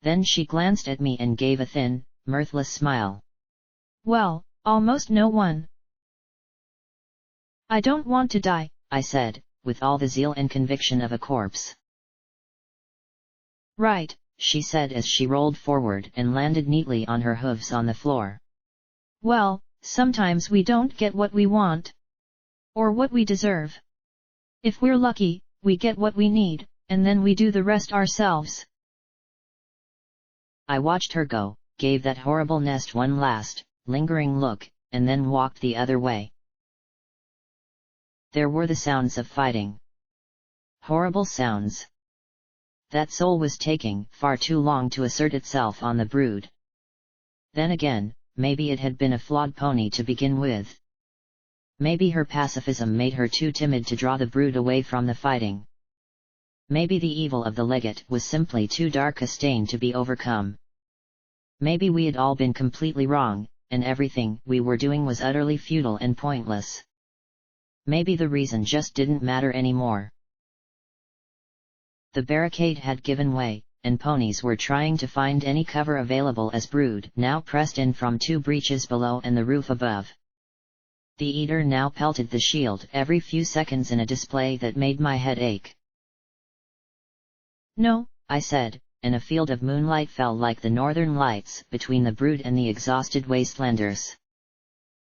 Then she glanced at me and gave a thin, mirthless smile. Well, almost no one. I don't want to die, I said, with all the zeal and conviction of a corpse. Right, she said as she rolled forward and landed neatly on her hooves on the floor. Well, sometimes we don't get what we want. Or what we deserve. If we're lucky, we get what we need, and then we do the rest ourselves. I watched her go, gave that horrible nest one last, lingering look, and then walked the other way. There were the sounds of fighting. Horrible sounds. That soul was taking far too long to assert itself on the brood. Then again, maybe it had been a flawed pony to begin with. Maybe her pacifism made her too timid to draw the brood away from the fighting. Maybe the evil of the legate was simply too dark a stain to be overcome. Maybe we had all been completely wrong, and everything we were doing was utterly futile and pointless. Maybe the reason just didn't matter anymore. The barricade had given way, and ponies were trying to find any cover available as brood now pressed in from 2 breaches below and the roof above. The eater now pelted the shield every few seconds in a display that made my head ache. No, I said, and a field of moonlight fell like the northern lights between the brood and the exhausted wastelanders.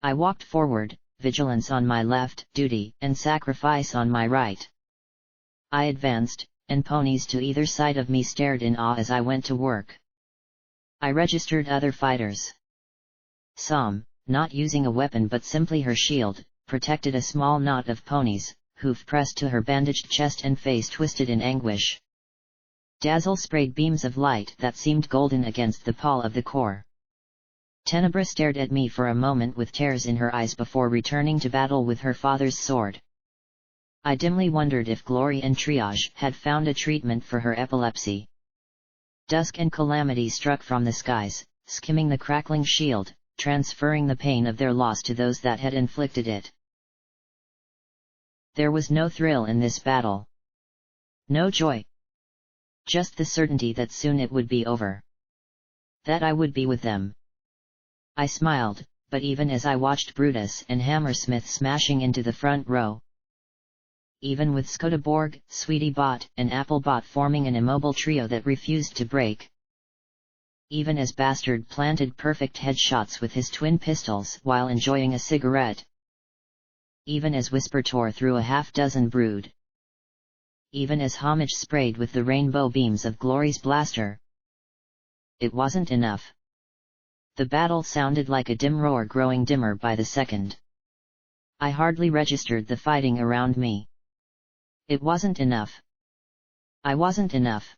I walked forward, vigilance on my left, duty and sacrifice on my right. I advanced, and ponies to either side of me stared in awe as I went to work. I registered other fighters. Some, not using a weapon but simply her shield, protected a small knot of ponies, hoof pressed to her bandaged chest and face twisted in anguish. Dazzle sprayed beams of light that seemed golden against the pall of the core. Tenebra stared at me for a moment with tears in her eyes before returning to battle with her father's sword. I dimly wondered if Glory and Triage had found a treatment for her epilepsy. Dusk and calamity struck from the skies, skimming the crackling shield, transferring the pain of their loss to those that had inflicted it. There was no thrill in this battle. No joy. Just the certainty that soon it would be over. That I would be with them. I smiled, but even as I watched Brutus and Hammersmith smashing into the front row, even with Skodaborg, Sweetiebot and Applebot forming an immobile trio that refused to break, even as Bastard planted perfect headshots with his twin pistols while enjoying a cigarette. Even as Whisper tore through a half-dozen brood. Even as Homage sprayed with the rainbow beams of Glory's blaster. It wasn't enough. The battle sounded like a dim roar growing dimmer by the second. I hardly registered the fighting around me. It wasn't enough. I wasn't enough.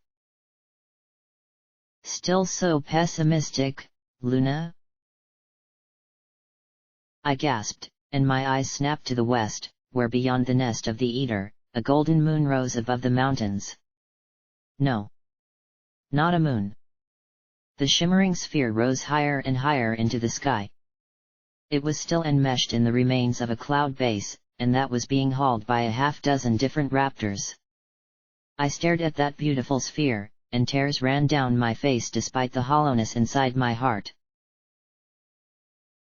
Still so pessimistic, Luna? I gasped, and my eyes snapped to the west, where beyond the nest of the Eater, a golden moon rose above the mountains. No. Not a moon. The shimmering sphere rose higher and higher into the sky. It was still enmeshed in the remains of a cloud base, and that was being hauled by a half-dozen different raptors. I stared at that beautiful sphere, and tears ran down my face despite the hollowness inside my heart.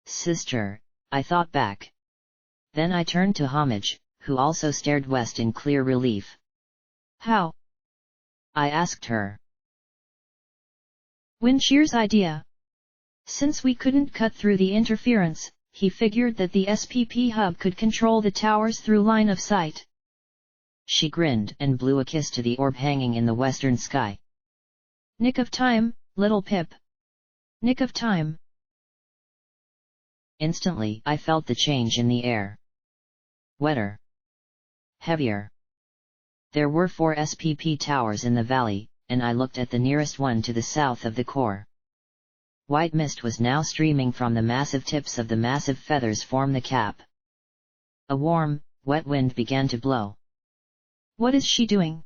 Sister, I thought back. Then I turned to Homage, who also stared west in clear relief. How? I asked her. Windshear's idea. Since we couldn't cut through the interference, he figured that the SPP hub could control the towers through line of sight. She grinned and blew a kiss to the orb hanging in the western sky. Nick of time, little Pip. Nick of time. Instantly I felt the change in the air. Wetter. Heavier. There were 4 SPP towers in the valley, and I looked at the nearest one to the south of the core. White mist was now streaming from the massive tips of the massive feathers form the cap. A warm, wet wind began to blow. What is she doing?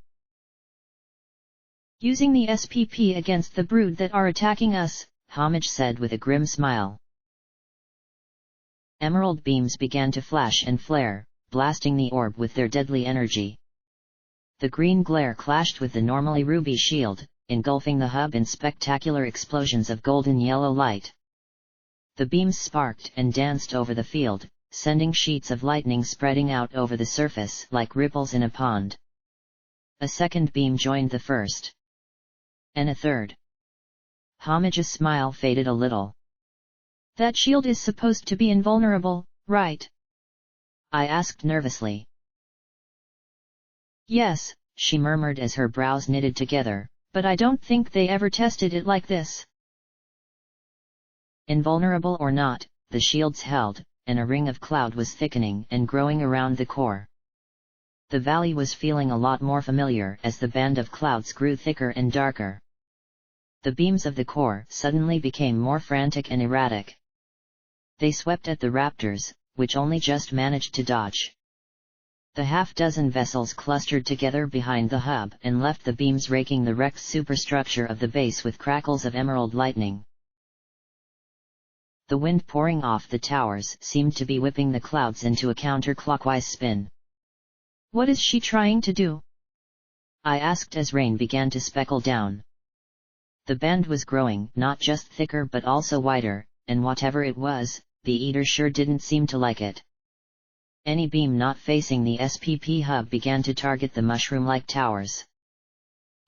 Using the SPP against the brood that are attacking us, Homage said with a grim smile. Emerald beams began to flash and flare, blasting the orb with their deadly energy. The green glare clashed with the normally ruby shield, engulfing the hub in spectacular explosions of golden yellow light. The beams sparked and danced over the field, sending sheets of lightning spreading out over the surface like ripples in a pond. A second beam joined the first. And a third. Homage's smile faded a little. That shield is supposed to be invulnerable, right? I asked nervously. Yes, she murmured as her brows knitted together. But I don't think they ever tested it like this. Invulnerable or not, the shields held, and a ring of cloud was thickening and growing around the core. The valley was feeling a lot more familiar as the band of clouds grew thicker and darker. The beams of the core suddenly became more frantic and erratic. They swept at the raptors, which only just managed to dodge. The half-dozen vessels clustered together behind the hub and left the beams raking the wrecked superstructure of the base with crackles of emerald lightning. The wind pouring off the towers seemed to be whipping the clouds into a counterclockwise spin. What is she trying to do? I asked as rain began to speckle down. The band was growing, not just thicker but also wider, and whatever it was, the Eater sure didn't seem to like it. Any beam not facing the SPP hub began to target the mushroom-like towers.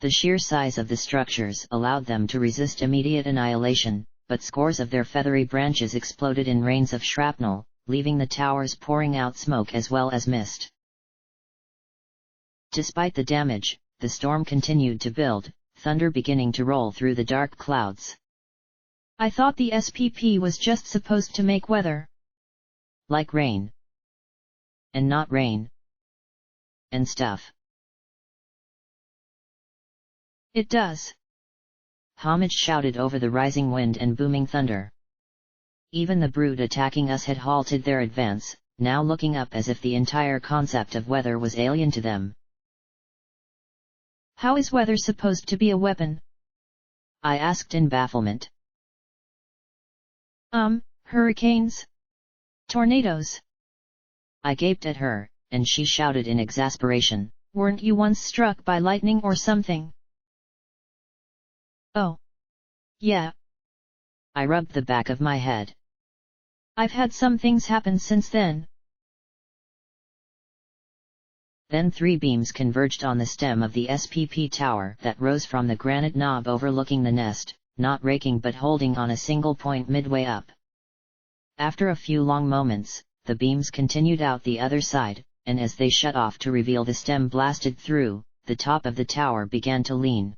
The sheer size of the structures allowed them to resist immediate annihilation, but scores of their feathery branches exploded in rains of shrapnel, leaving the towers pouring out smoke as well as mist. Despite the damage, the storm continued to build, thunder beginning to roll through the dark clouds. I thought the SPP was just supposed to make weather. Like rain. And not rain. And stuff. It does. Homage shouted over the rising wind and booming thunder. Even the brood attacking us had halted their advance, now looking up as if the entire concept of weather was alien to them. How is weather supposed to be a weapon? I asked in bafflement. Hurricanes? Tornadoes? I gaped at her, and she shouted in exasperation. Weren't you once struck by lightning or something? Oh. Yeah. I rubbed the back of my head. I've had some things happen since then. Then 3 beams converged on the stem of the SPP tower that rose from the granite knob overlooking the nest, not raking but holding on a single point midway up. After a few long moments, the beams continued out the other side, and as they shut off to reveal the stem blasted through, the top of the tower began to lean.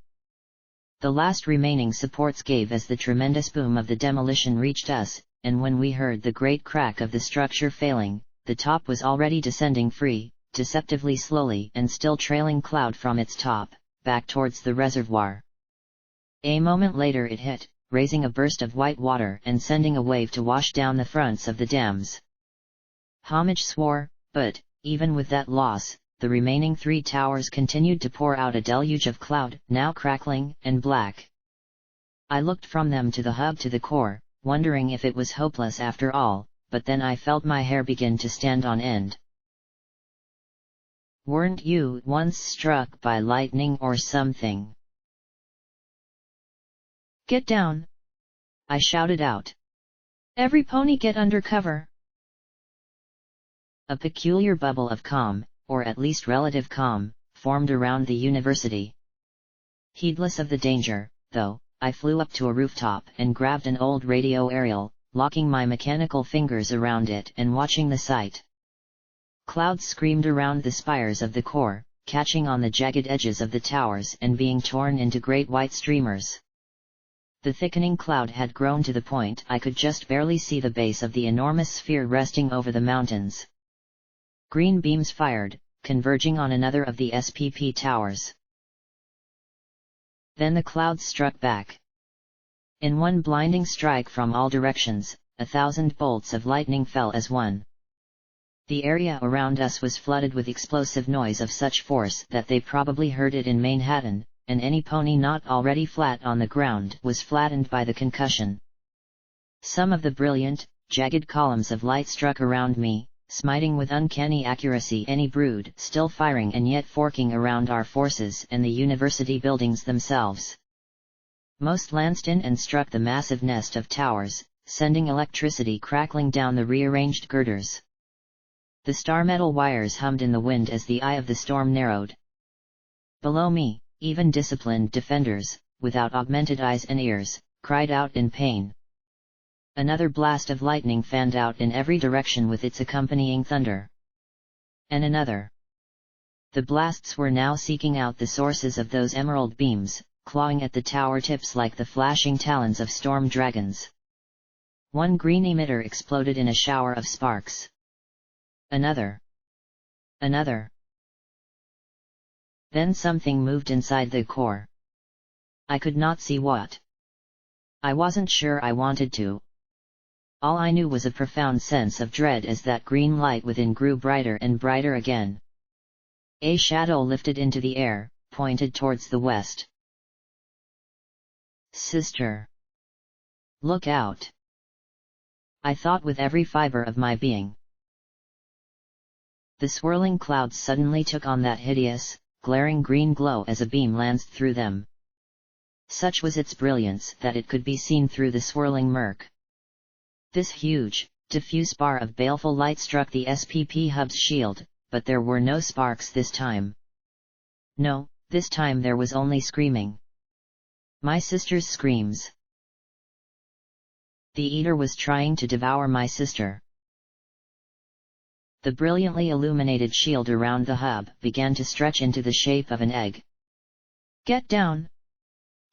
The last remaining supports gave as the tremendous boom of the demolition reached us, and when we heard the great crack of the structure failing, the top was already descending free, deceptively slowly and still trailing cloud from its top, back towards the reservoir. A moment later it hit, raising a burst of white water and sending a wave to wash down the fronts of the dams. Homage swore, but, even with that loss, the remaining 3 towers continued to pour out a deluge of cloud, now crackling and black. I looked from them to the hub to the core, wondering if it was hopeless after all, but then I felt my hair begin to stand on end. "Weren't you once struck by lightning or something?" "Get down!" I shouted out. "Every pony get under cover!" A peculiar bubble of calm, or at least relative calm, formed around the university. Heedless of the danger, though, I flew up to a rooftop and grabbed an old radio aerial, locking my mechanical fingers around it and watching the sight. Clouds screamed around the spires of the core, catching on the jagged edges of the towers and being torn into great white streamers. The thickening cloud had grown to the point I could just barely see the base of the enormous sphere resting over the mountains. Green beams fired, converging on another of the SPP towers. Then the clouds struck back. In one blinding strike from all directions, 1,000 bolts of lightning fell as one. The area around us was flooded with explosive noise of such force that they probably heard it in Manhattan, and any pony not already flat on the ground was flattened by the concussion. Some of the brilliant, jagged columns of light struck around me, smiting with uncanny accuracy any brood still firing and yet forking around our forces and the university buildings themselves. Most lanced in and struck the massive nest of towers, sending electricity crackling down the rearranged girders. The star metal wires hummed in the wind as the eye of the storm narrowed. Below me, even disciplined defenders, without augmented eyes and ears, cried out in pain. Another blast of lightning fanned out in every direction with its accompanying thunder. And another. The blasts were now seeking out the sources of those emerald beams, clawing at the tower tips like the flashing talons of storm dragons. One green emitter exploded in a shower of sparks. Another. Another. Then something moved inside the core. I could not see what. I wasn't sure I wanted to. All I knew was a profound sense of dread as that green light within grew brighter and brighter again. A shadow lifted into the air, pointed towards the west. "Sister! Look out!" I thought with every fiber of my being. The swirling clouds suddenly took on that hideous, glaring green glow as a beam lanced through them. Such was its brilliance that it could be seen through the swirling murk. This huge, diffuse bar of baleful light struck the SPP hub's shield, but there were no sparks this time. No, this time there was only screaming. My sister's screams. The eater was trying to devour my sister. The brilliantly illuminated shield around the hub began to stretch into the shape of an egg. "Get down!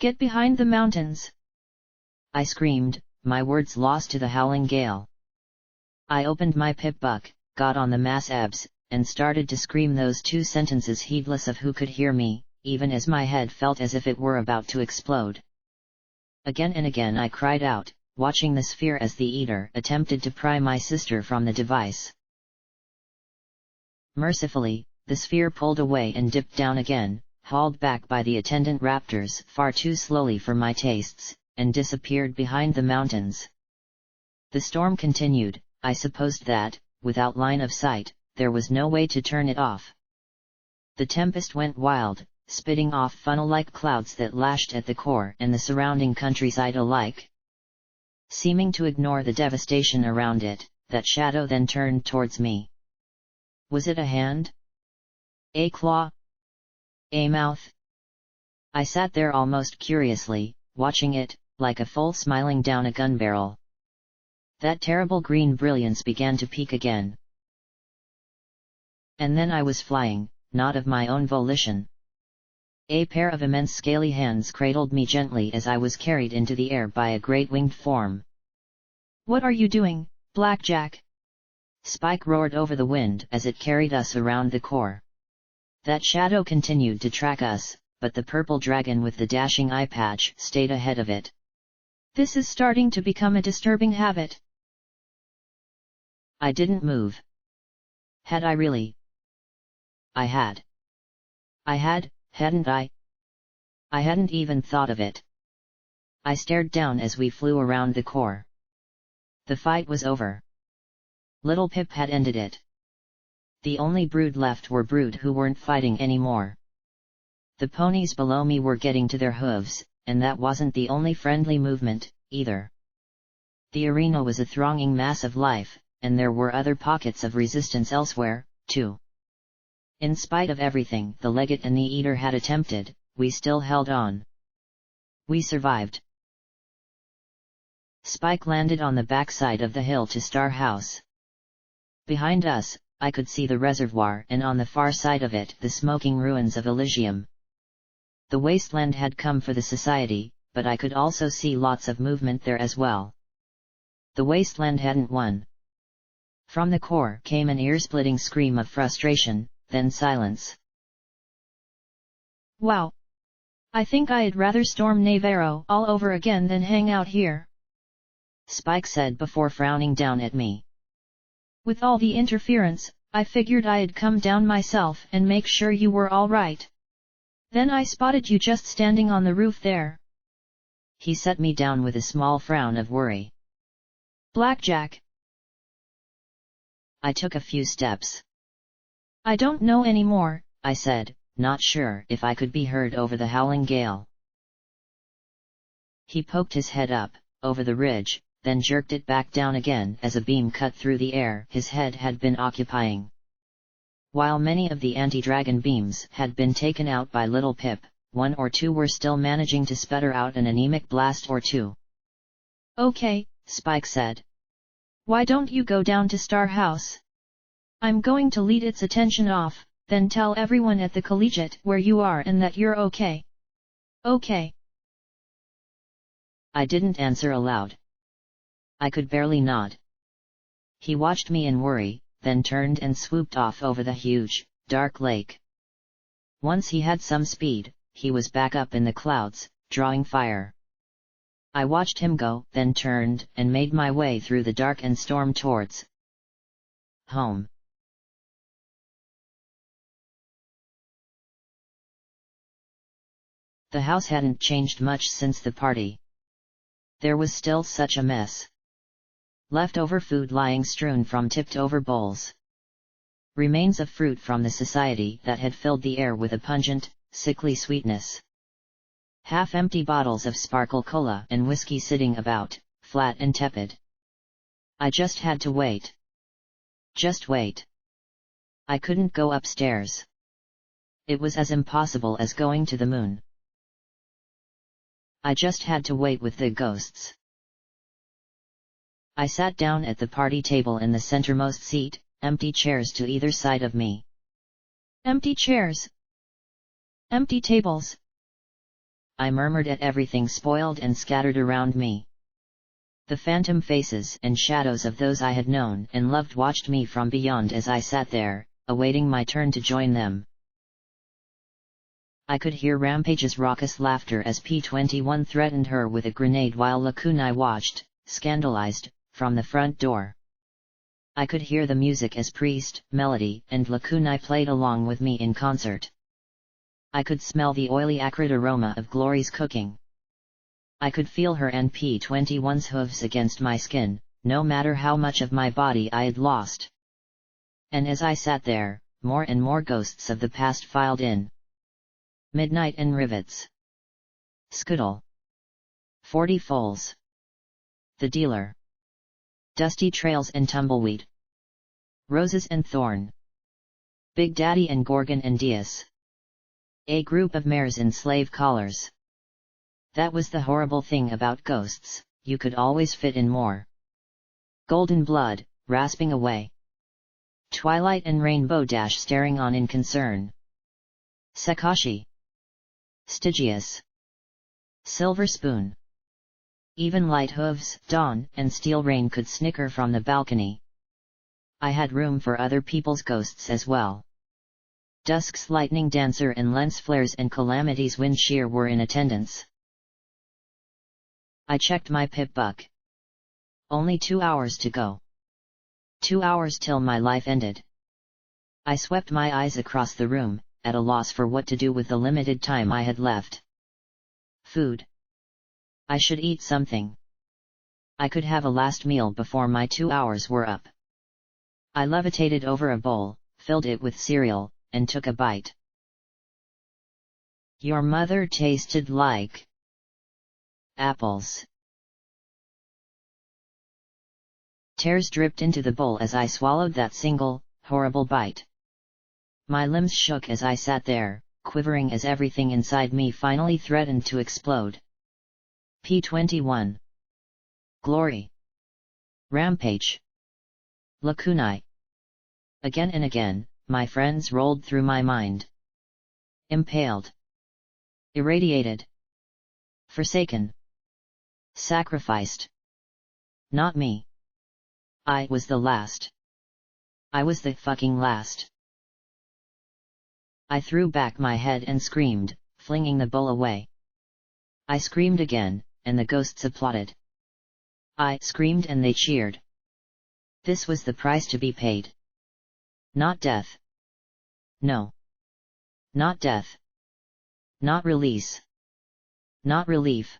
Get behind the mountains!" I screamed, my words lost to the howling gale. I opened my pip buck, got on the mass abs, and started to scream those 2 sentences heedless of who could hear me, even as my head felt as if it were about to explode. Again and again I cried out, watching the sphere as the eater attempted to pry my sister from the device. Mercifully, the sphere pulled away and dipped down again, hauled back by the attendant raptors far too slowly for my tastes, and disappeared behind the mountains. The storm continued. I supposed that, without line of sight, there was no way to turn it off. The tempest went wild, spitting off funnel-like clouds that lashed at the core and the surrounding countryside alike. Seeming to ignore the devastation around it, that shadow then turned towards me. Was it a hand? A claw? A mouth? I sat there almost curiously, watching it, like a foal smiling down a gun barrel. That terrible green brilliance began to peak again. And then I was flying, not of my own volition. A pair of immense scaly hands cradled me gently as I was carried into the air by a great winged form. "What are you doing, Blackjack?" Spike roared over the wind as it carried us around the core. That shadow continued to track us, but the purple dragon with the dashing eye patch stayed ahead of it. "This is starting to become a disturbing habit." I didn't move. Had I really? I had. Hadn't I? I hadn't even thought of it. I stared down as we flew around the core. The fight was over. Little Pip had ended it. The only brood left were brood who weren't fighting anymore. The ponies below me were getting to their hooves, and that wasn't the only friendly movement, either. The arena was a thronging mass of life, and there were other pockets of resistance elsewhere, too. In spite of everything the Legate and the Eater had attempted, we still held on. We survived. Spike landed on the backside of the hill to Star House. Behind us, I could see the reservoir, and on the far side of it the smoking ruins of Elysium. The wasteland had come for the society, but I could also see lots of movement there as well. The wasteland hadn't won. From the core came an ear-splitting scream of frustration, then silence. "Wow! I think I'd rather storm Navarro all over again than hang out here," Spike said before frowning down at me. "With all the interference, I figured I'd come down myself and make sure you were all right. Then I spotted you just standing on the roof there." He set me down with a small frown of worry. "Blackjack." I took a few steps. "I don't know anymore," I said, not sure if I could be heard over the howling gale. He poked his head up, over the ridge, then jerked it back down again as a beam cut through the air his head had been occupying. While many of the anti-dragon beams had been taken out by Little Pip, one or two were still managing to sputter out an anemic blast or two. "Okay," Spike said. "Why don't you go down to Star House? I'm going to lead its attention off, then tell everyone at the collegiate where you are and that you're okay." "Okay." I didn't answer aloud. I could barely nod. He watched me in worry, then turned and swooped off over the huge, dark lake. Once he had some speed, he was back up in the clouds, drawing fire. I watched him go, then turned and made my way through the dark and storm towards home. The house hadn't changed much since the party. There was still such a mess. Leftover food lying strewn from tipped-over bowls. Remains of fruit from the society that had filled the air with a pungent, sickly sweetness. Half-empty bottles of sparkle cola and whiskey sitting about, flat and tepid. I just had to wait. Just wait. I couldn't go upstairs. It was as impossible as going to the moon. I just had to wait with the ghosts. I sat down at the party table in the centermost seat, empty chairs to either side of me. "Empty chairs. Empty tables." I murmured at everything spoiled and scattered around me. The phantom faces and shadows of those I had known and loved watched me from beyond as I sat there, awaiting my turn to join them. I could hear Rampage's raucous laughter as P-21 threatened her with a grenade while Lakunai watched, scandalized, from the front door. I could hear the music as Priest, Melody, and Lakunai played along with me in concert. I could smell the oily acrid aroma of Glory's cooking. I could feel her and P-21's hooves against my skin, no matter how much of my body I had lost. And as I sat there, more and more ghosts of the past filed in. Midnight and Rivets. Scoodle. 40 Foals. The Dealer. Dusty Trails and Tumbleweed. Roses and Thorn. Big Daddy and Gorgon and Diaz. A group of mares in slave collars. That was the horrible thing about ghosts, you could always fit in more. Golden blood, rasping away. Twilight and rainbow dash staring on in concern. Sakashi. Stygius. Silver spoon. Even light hooves, dawn, and steel rain could snicker from the balcony. I had room for other people's ghosts as well. Dusk's lightning dancer and lens flares and Calamity's wind shear were in attendance. I checked my pip book. Only 2 hours to go. 2 hours till my life ended. I swept my eyes across the room, at a loss for what to do with the limited time I had left. Food. I should eat something. I could have a last meal before my 2 hours were up. I levitated over a bowl, filled it with cereal, and took a bite. Your mother tasted like apples. Tears dripped into the bowl as I swallowed that single, horrible bite. My limbs shook as I sat there, quivering as everything inside me finally threatened to explode. P21. Glory. Rampage. Lacunae. Again and again, my friends rolled through my mind. Impaled. Irradiated. Forsaken. Sacrificed. Not me. I was the last. I was the fucking last. I threw back my head and screamed, flinging the bowl away. I screamed again, and the ghosts applauded. I screamed and they cheered. This was the price to be paid. Not death. No. Not death. Not release. Not relief.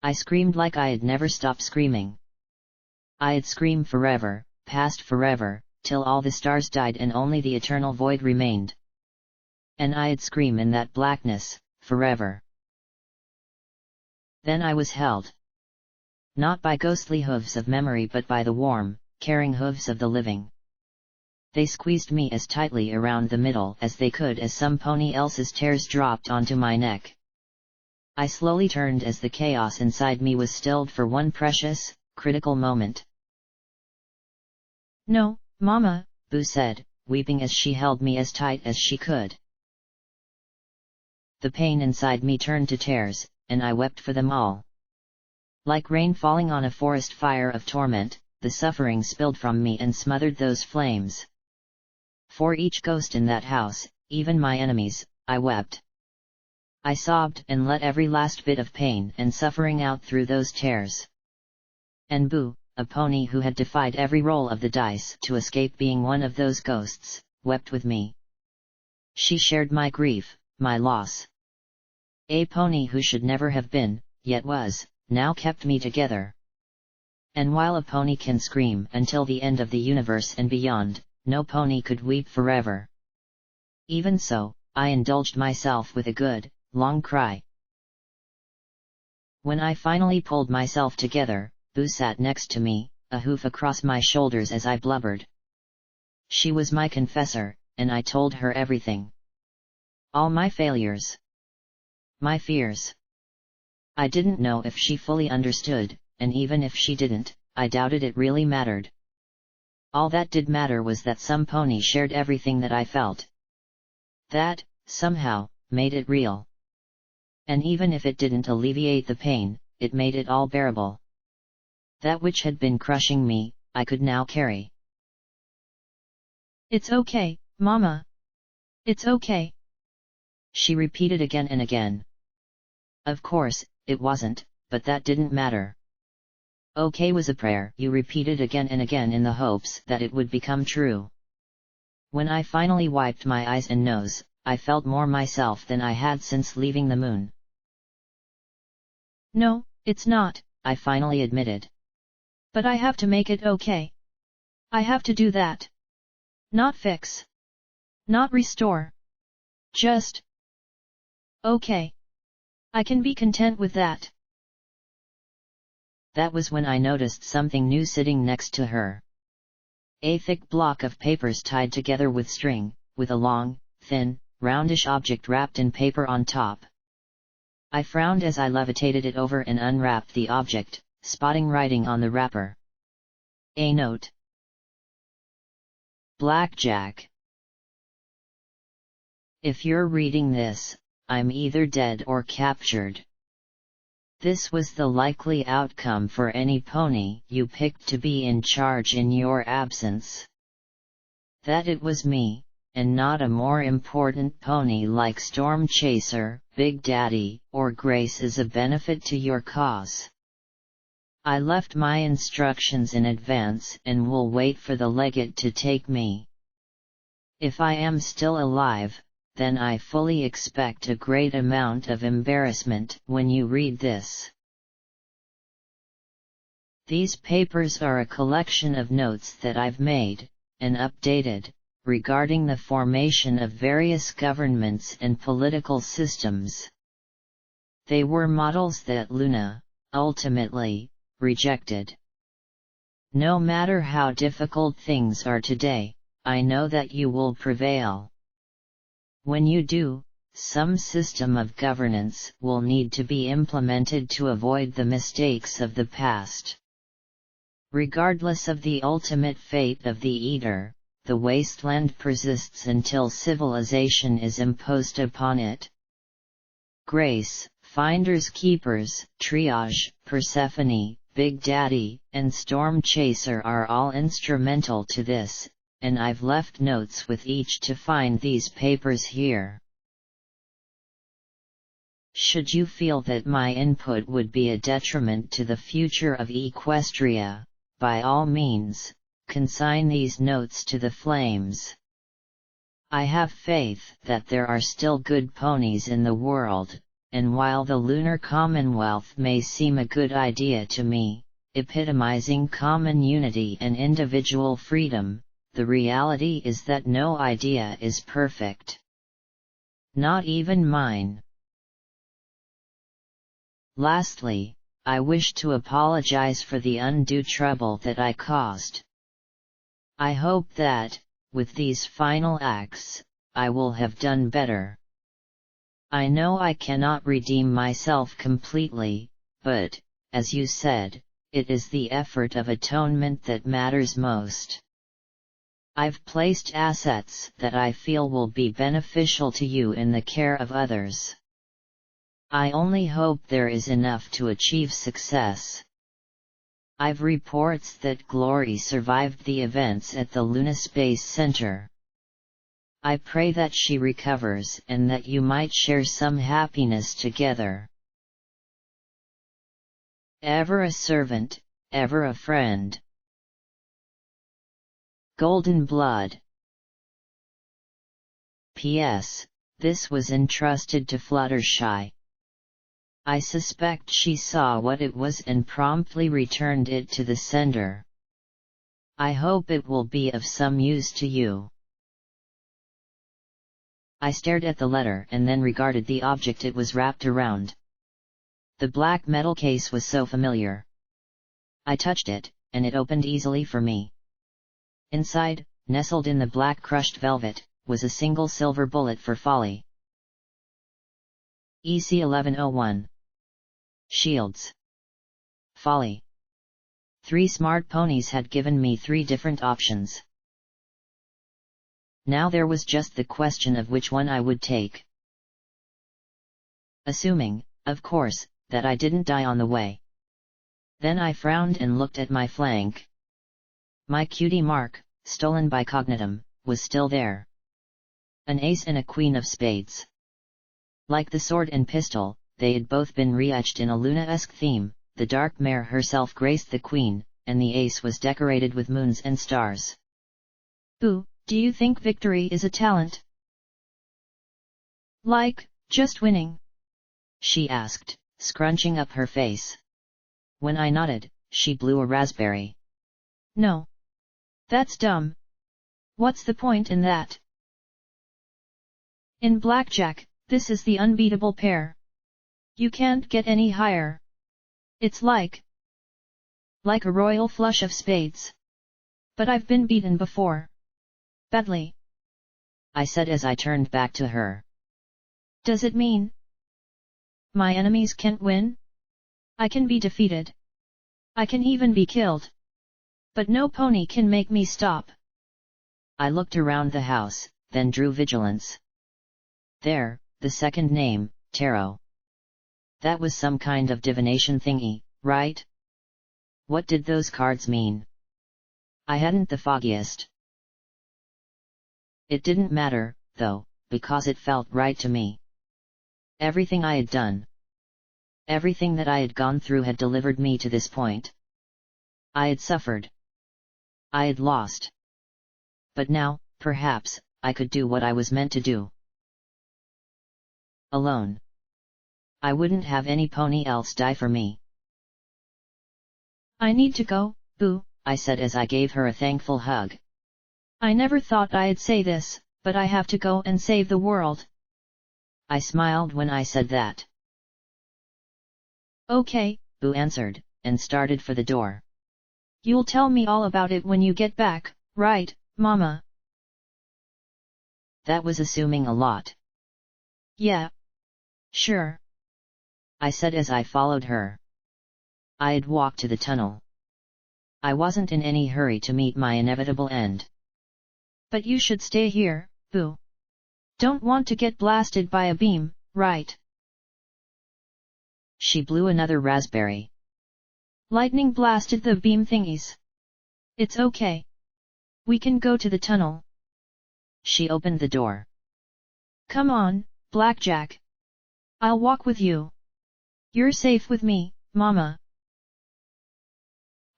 I screamed like I had never stopped screaming. I'd scream forever, past forever, till all the stars died and only the eternal void remained. And I'd scream in that blackness, forever. Then I was held. Not by ghostly hooves of memory but by the warm, caring hooves of the living. They squeezed me as tightly around the middle as they could as some pony else's tears dropped onto my neck. I slowly turned as the chaos inside me was stilled for one precious, critical moment. No, Mama, Boo said, weeping as she held me as tight as she could. The pain inside me turned to tears, and I wept for them all. Like rain falling on a forest fire of torment, the suffering spilled from me and smothered those flames. For each ghost in that house, even my enemies, I wept. I sobbed and let every last bit of pain and suffering out through those tears. And Boo, a pony who had defied every roll of the dice to escape being one of those ghosts, wept with me. She shared my grief, my loss. A pony who should never have been, yet was, now kept me together. And while a pony can scream until the end of the universe and beyond, no pony could weep forever. Even so, I indulged myself with a good, long cry. When I finally pulled myself together, Boo sat next to me, a hoof across my shoulders as I blubbered. She was my confessor, and I told her everything. All my failures. My fears. I didn't know if she fully understood, and even if she didn't, I doubted it really mattered. All that did matter was that some pony shared everything that I felt. That, somehow, made it real. And even if it didn't alleviate the pain, it made it all bearable. That which had been crushing me, I could now carry. It's okay, Mama. It's okay. She repeated again and again. Of course, it wasn't, but that didn't matter. Okay was a prayer you repeated again and again in the hopes that it would become true. When I finally wiped my eyes and nose, I felt more myself than I had since leaving the moon. No, it's not, I finally admitted. But I have to make it okay. I have to do that. Not fix. Not restore. Just. Okay. I can be content with that. That was when I noticed something new sitting next to her. A thick block of papers tied together with string, with a long, thin, roundish object wrapped in paper on top. I frowned as I levitated it over and unwrapped the object, spotting writing on the wrapper. A note. Blackjack. If you're reading this, I'm either dead or captured. This was the likely outcome for any pony you picked to be in charge in your absence. That it was me, and not a more important pony like Storm Chaser, Big Daddy, or Grace is a benefit to your cause. I left my instructions in advance and will wait for the legate to take me. If I am still alive, then I fully expect a great amount of embarrassment when you read this. These papers are a collection of notes that I've made, and updated, regarding the formation of various governments and political systems. They were models that Luna, ultimately, rejected. No matter how difficult things are today, I know that you will prevail. When you do, some system of governance will need to be implemented to avoid the mistakes of the past. Regardless of the ultimate fate of the Eater, the wasteland persists until civilization is imposed upon it. Grace, Finders Keepers, Triage, Persephone, Big Daddy, and Storm Chaser are all instrumental to this, and I've left notes with each to find these papers here. Should you feel that my input would be a detriment to the future of Equestria, by all means, consign these notes to the flames. I have faith that there are still good ponies in the world, and while the Lunar Commonwealth may seem a good idea to me, epitomizing common unity and individual freedom, the reality is that no idea is perfect. Not even mine. Lastly, I wish to apologize for the undue trouble that I caused. I hope that, with these final acts, I will have done better. I know I cannot redeem myself completely, but, as you said, it is the effort of atonement that matters most. I've placed assets that I feel will be beneficial to you in the care of others. I only hope there is enough to achieve success. I've reports that Glory survived the events at the Luna Space Center. I pray that she recovers and that you might share some happiness together. Ever a servant, ever a friend. Golden Blood. P.S. This was entrusted to Fluttershy. I suspect she saw what it was and promptly returned it to the sender. I hope it will be of some use to you. I stared at the letter and then regarded the object it was wrapped around. The black metal case was so familiar. I touched it, and it opened easily for me. Inside, nestled in the black crushed velvet, was a single silver bullet for folly. EC 1101. Shields. Folly. 3 smart ponies had given me 3 different options. Now there was just the question of which one I would take. Assuming, of course, that I didn't die on the way. Then I frowned and looked at my flank. My cutie mark, stolen by Cognitum, was still there. An ace and a queen of spades. Like the sword and pistol, they had both been re-etched in a Luna-esque theme. The dark mare herself graced the queen, and the ace was decorated with moons and stars. Boo, do you think victory is a talent? Like, just winning? She asked, scrunching up her face. When I nodded, she blew a raspberry. No. That's dumb. What's the point in that? In blackjack, this is the unbeatable pair. You can't get any higher. It's like a royal flush of spades. But I've been beaten before. Badly. I said as I turned back to her. Does it mean? my enemies can't win? I can be defeated. I can even be killed. But no pony can make me stop. I looked around the house, then drew vigilance. There, the second name, tarot. That was some kind of divination thingy, right? What did those cards mean? I hadn't the foggiest. It didn't matter, though, because it felt right to me. Everything I had done, everything that I had gone through had delivered me to this point. I had suffered. I had lost. But now, perhaps, I could do what I was meant to do. Alone. I wouldn't have any pony else die for me. I need to go, Boo, I said as I gave her a thankful hug. I never thought I'd say this, but I have to go and save the world. I smiled when I said that. Okay, Boo answered, and started for the door. You'll tell me all about it when you get back, right, Mama? That was assuming a lot. Yeah. Sure. I said as I followed her. I had walked to the tunnel. I wasn't in any hurry to meet my inevitable end. But you should stay here, Boo. Don't want to get blasted by a beam, right? She blew another raspberry. Lightning blasted the beam thingies. It's okay. We can go to the tunnel. She opened the door. Come on, Blackjack. I'll walk with you. You're safe with me, Mama.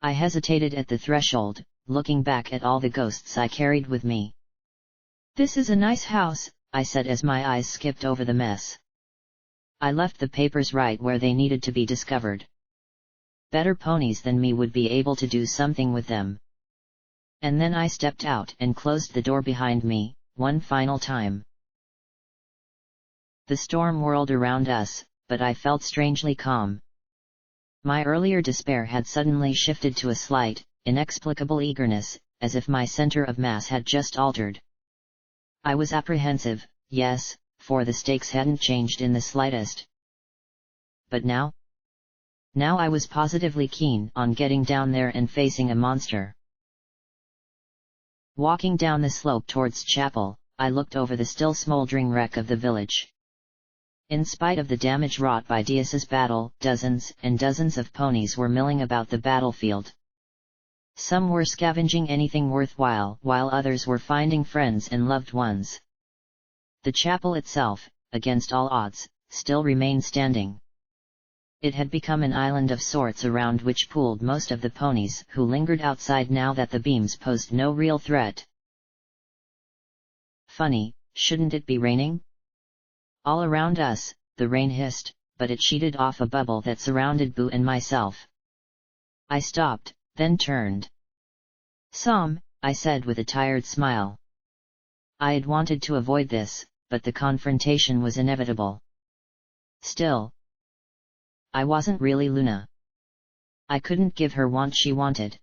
I hesitated at the threshold, looking back at all the ghosts I carried with me. This is a nice house, I said as my eyes skipped over the mess. I left the papers right where they needed to be discovered. Better ponies than me would be able to do something with them. And then I stepped out and closed the door behind me, one final time. The storm whirled around us, but I felt strangely calm. My earlier despair had suddenly shifted to a slight, inexplicable eagerness, as if my center of mass had just altered. I was apprehensive, yes, for the stakes hadn't changed in the slightest. But now? Now I was positively keen on getting down there and facing a monster. Walking down the slope towards Chapel, I looked over the still smoldering wreck of the village. In spite of the damage wrought by Dias's battle, dozens and dozens of ponies were milling about the battlefield. Some were scavenging anything worthwhile, while others were finding friends and loved ones. The chapel itself, against all odds, still remained standing. It had become an island of sorts around which pooled most of the ponies who lingered outside now that the beams posed no real threat. Funny, shouldn't it be raining? All around us, the rain hissed, but it sheeted off a bubble that surrounded Boo and myself. I stopped, then turned. "Sam," I said with a tired smile. I had wanted to avoid this, but the confrontation was inevitable. Still, I wasn't really Luna. I couldn't give her what she wanted.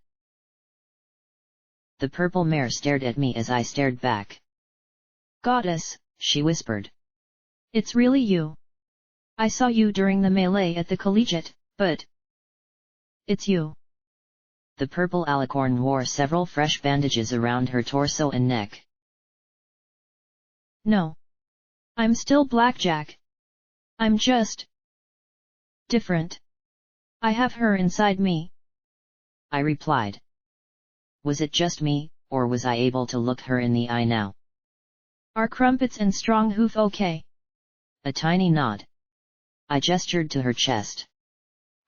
The purple mare stared at me as I stared back. "Goddess," she whispered. "It's really you. I saw you during the melee at the collegiate, but it's you." The purple alicorn wore several fresh bandages around her torso and neck. "No. I'm still Blackjack. I'm just different. I have her inside me," I replied. Was it just me, or was I able to look her in the eye now? "Are crumpets and strong hoof okay?" A tiny nod. I gestured to her chest.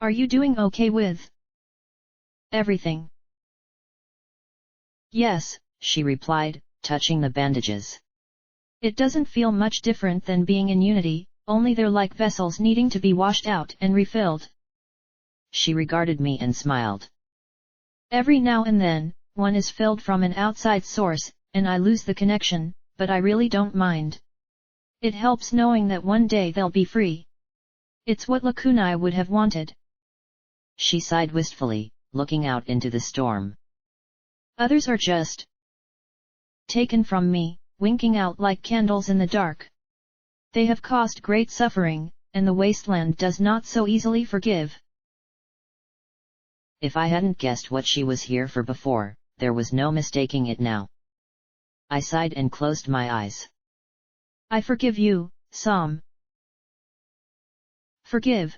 "Are you doing okay with everything?" "Yes," she replied, touching the bandages. "It doesn't feel much different than being in Unity, only they're like vessels needing to be washed out and refilled." She regarded me and smiled. "Every now and then, one is filled from an outside source, and I lose the connection, but I really don't mind. It helps knowing that one day they'll be free. It's what Lakunai would have wanted." She sighed wistfully, looking out into the storm. "Others are just taken from me, winking out like candles in the dark. They have caused great suffering, and the wasteland does not so easily forgive. If I hadn't guessed what she was here for before, there was no mistaking it now. I sighed and closed my eyes. I forgive you, Sam. Forgive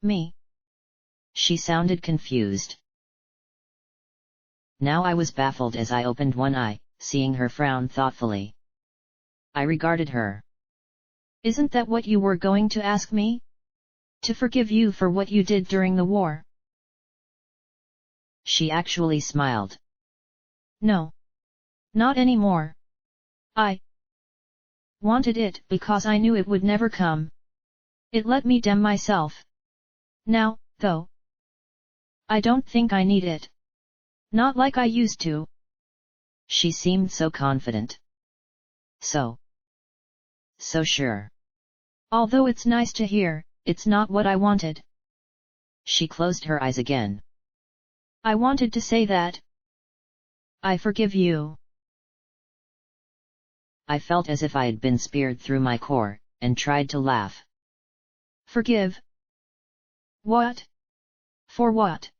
me. She sounded confused. Now I was baffled as I opened one eye, seeing her frown thoughtfully. I regarded her. Isn't that what you were going to ask me? To forgive you for what you did during the war? She actually smiled. No. Not anymore. I wanted it because I knew it would never come. It let me damn myself. Now, though, I don't think I need it. Not like I used to. She seemed so confident. So sure. Although it's nice to hear, it's not what I wanted. She closed her eyes again. I wanted to say that I forgive you. I felt as if I had been speared through my core, and tried to laugh. Forgive? What? For what?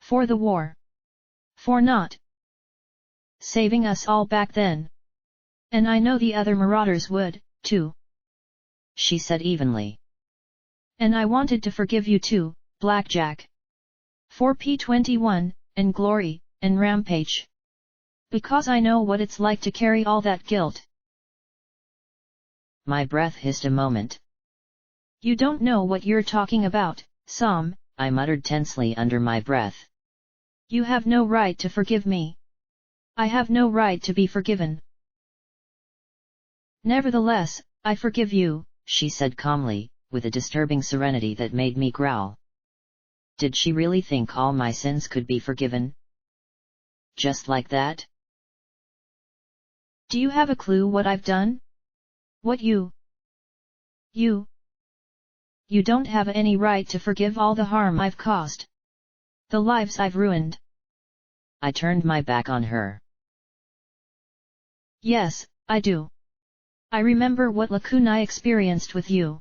For the war. For not saving us all back then. And I know the other marauders would, too. She said evenly. And I wanted to forgive you too, Blackjack. For P21, and Glory, and Rampage. Because I know what it's like to carry all that guilt. My breath hissed a moment. You don't know what you're talking about, Sam, I muttered tensely under my breath. You have no right to forgive me. I have no right to be forgiven. Nevertheless, I forgive you, she said calmly, with a disturbing serenity that made me growl. Did she really think all my sins could be forgiven? Just like that? Do you have a clue what I've done? What you don't have any right to forgive all the harm I've caused. The lives I've ruined. I turned my back on her. Yes, I do. I remember what Lacuna experienced with you.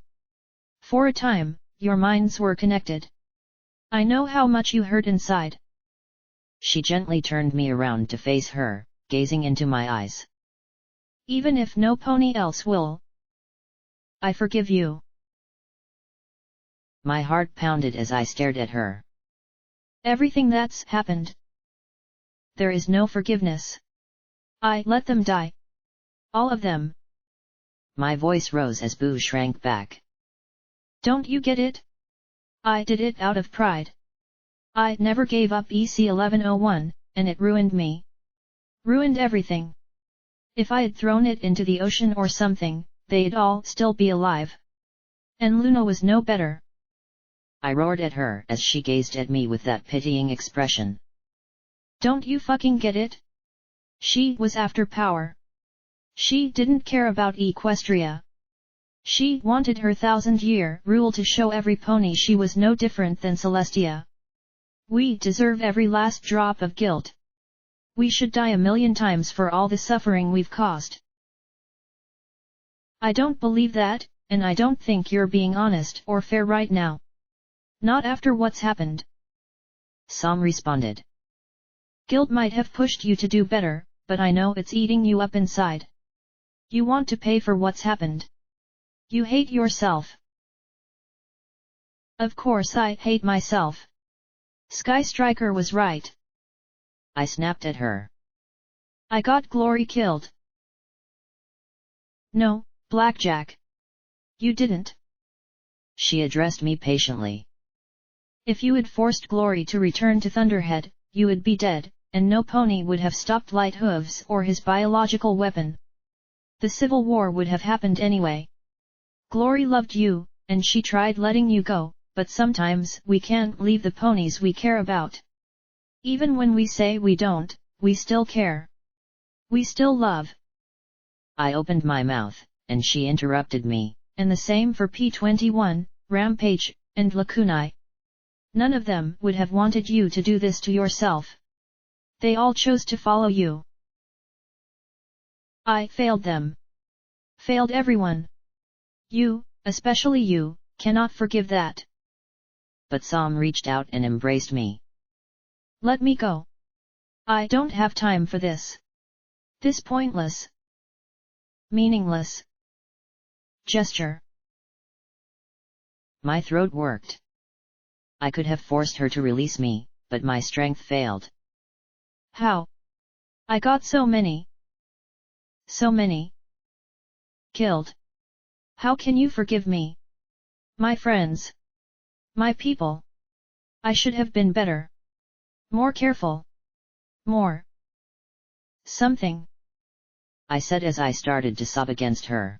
For a time, your minds were connected. I know how much you hurt inside. She gently turned me around to face her, gazing into my eyes. Even if no pony else will, I forgive you. My heart pounded as I stared at her. Everything that's happened. There is no forgiveness. I let them die. All of them. My voice rose as Boo shrank back. Don't you get it? I did it out of pride. I never gave up EC-1101, and it ruined me. Ruined everything. If I had thrown it into the ocean or something, they'd all still be alive. And Luna was no better. I roared at her as she gazed at me with that pitying expression. Don't you fucking get it? She was after power. She didn't care about Equestria. She wanted her 1,000-year rule to show every pony she was no different than Celestia. We deserve every last drop of guilt. We should die 1,000,000 times for all the suffering we've caused. I don't believe that, and I don't think you're being honest or fair right now. Not after what's happened. Sam responded. Guilt might have pushed you to do better, but I know it's eating you up inside. You want to pay for what's happened. You hate yourself. Of course I hate myself. Sky Striker was right. I snapped at her. I got Glory killed. No, Blackjack. You didn't. She addressed me patiently. If you had forced Glory to return to Thunderhead, you would be dead, and no pony would have stopped Light Hooves or his biological weapon. The Civil War would have happened anyway. Glory loved you, and she tried letting you go, but sometimes we can't leave the ponies we care about. Even when we say we don't, we still care. We still love. I opened my mouth, and she interrupted me. And the same for P21, Rampage, and Lacuna. None of them would have wanted you to do this to yourself. They all chose to follow you. I failed them. Failed everyone. You, especially you, cannot forgive that. But Sam reached out and embraced me. Let me go. I don't have time for this. This pointless, meaningless gesture. My throat worked. I could have forced her to release me, but my strength failed. How? I got so many. So many. Killed. How can you forgive me? My friends. My people. I should have been better. More careful. More. Something. I said as I started to sob against her.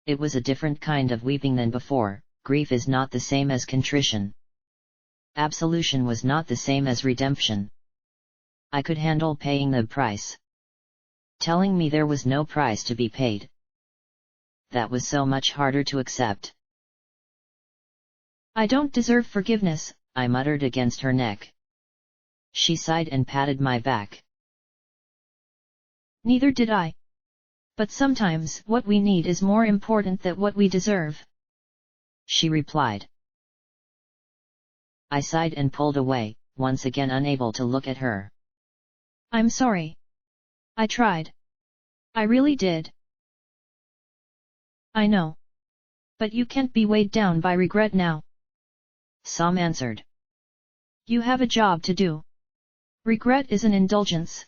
It was a different kind of weeping than before. Grief is not the same as contrition. Absolution was not the same as redemption. I could handle paying the price. Telling me there was no price to be paid. That was so much harder to accept. I don't deserve forgiveness, I muttered against her neck. She sighed and patted my back. Neither did I. But sometimes what we need is more important than what we deserve, she replied. I sighed and pulled away, once again unable to look at her. I'm sorry. I tried. I really did. I know. But you can't be weighed down by regret now, Sam answered. You have a job to do. Regret is an indulgence.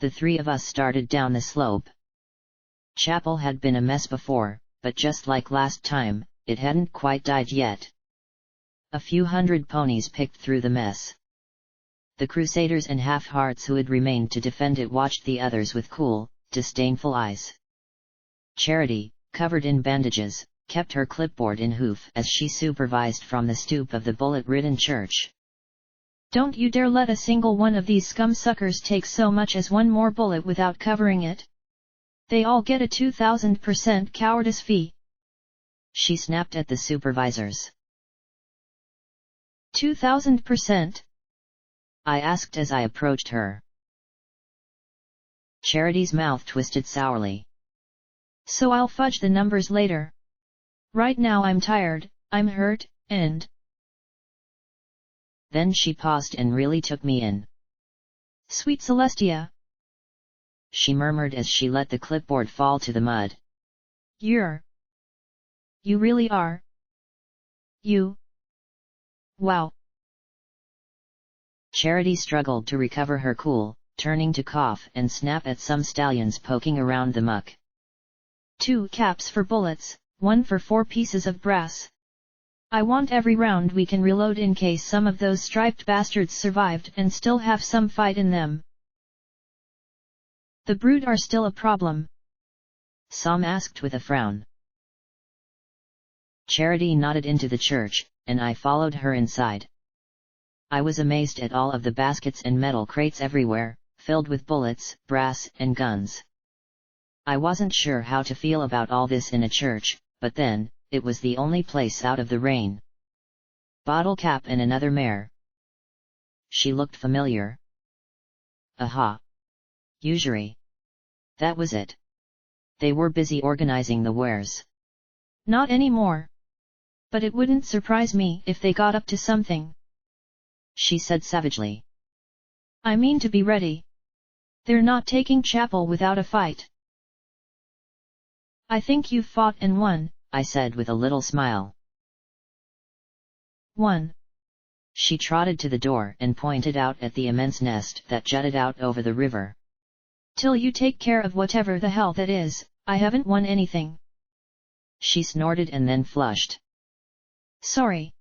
The three of us started down the slope. Chapel had been a mess before, but just like last time, it hadn't quite died yet. A few hundred ponies picked through the mess. The crusaders and half-hearts who had remained to defend it watched the others with cool, disdainful eyes. Charity, covered in bandages, kept her clipboard in hoof as she supervised from the stoop of the bullet-ridden church. Don't you dare let a single one of these scum-suckers take so much as one more bullet without covering it. They all get a 2000% cowardice fee, she snapped at the supervisors. 2000%? I asked as I approached her. Charity's mouth twisted sourly. So I'll fudge the numbers later. Right now I'm tired, I'm hurt, and... Then she paused and really took me in. Sweet Celestia, she murmured as she let the clipboard fall to the mud. You really are. You. Wow. Charity struggled to recover her cool, turning to cough and snap at some stallions poking around the muck. 2 caps for bullets, 1 for 4 pieces of brass. I want every round we can reload in case some of those striped bastards survived and still have some fight in them. The brood are still a problem, Sam asked with a frown. Charity nodded into the church, and I followed her inside. I was amazed at all of the baskets and metal crates everywhere, filled with bullets, brass, and guns. I wasn't sure how to feel about all this in a church, but then, it was the only place out of the rain. Bottle cap and another mare. She looked familiar. Aha! Usury. That was it. They were busy organizing the wares. Not anymore. But it wouldn't surprise me if they got up to something, she said savagely. I mean to be ready. They're not taking Chapel without a fight. I think you've fought and won, I said with a little smile. Won. She trotted to the door and pointed out at the immense nest that jutted out over the river. Till you take care of whatever the hell that is, I haven't won anything. She snorted and then flushed. Sorry.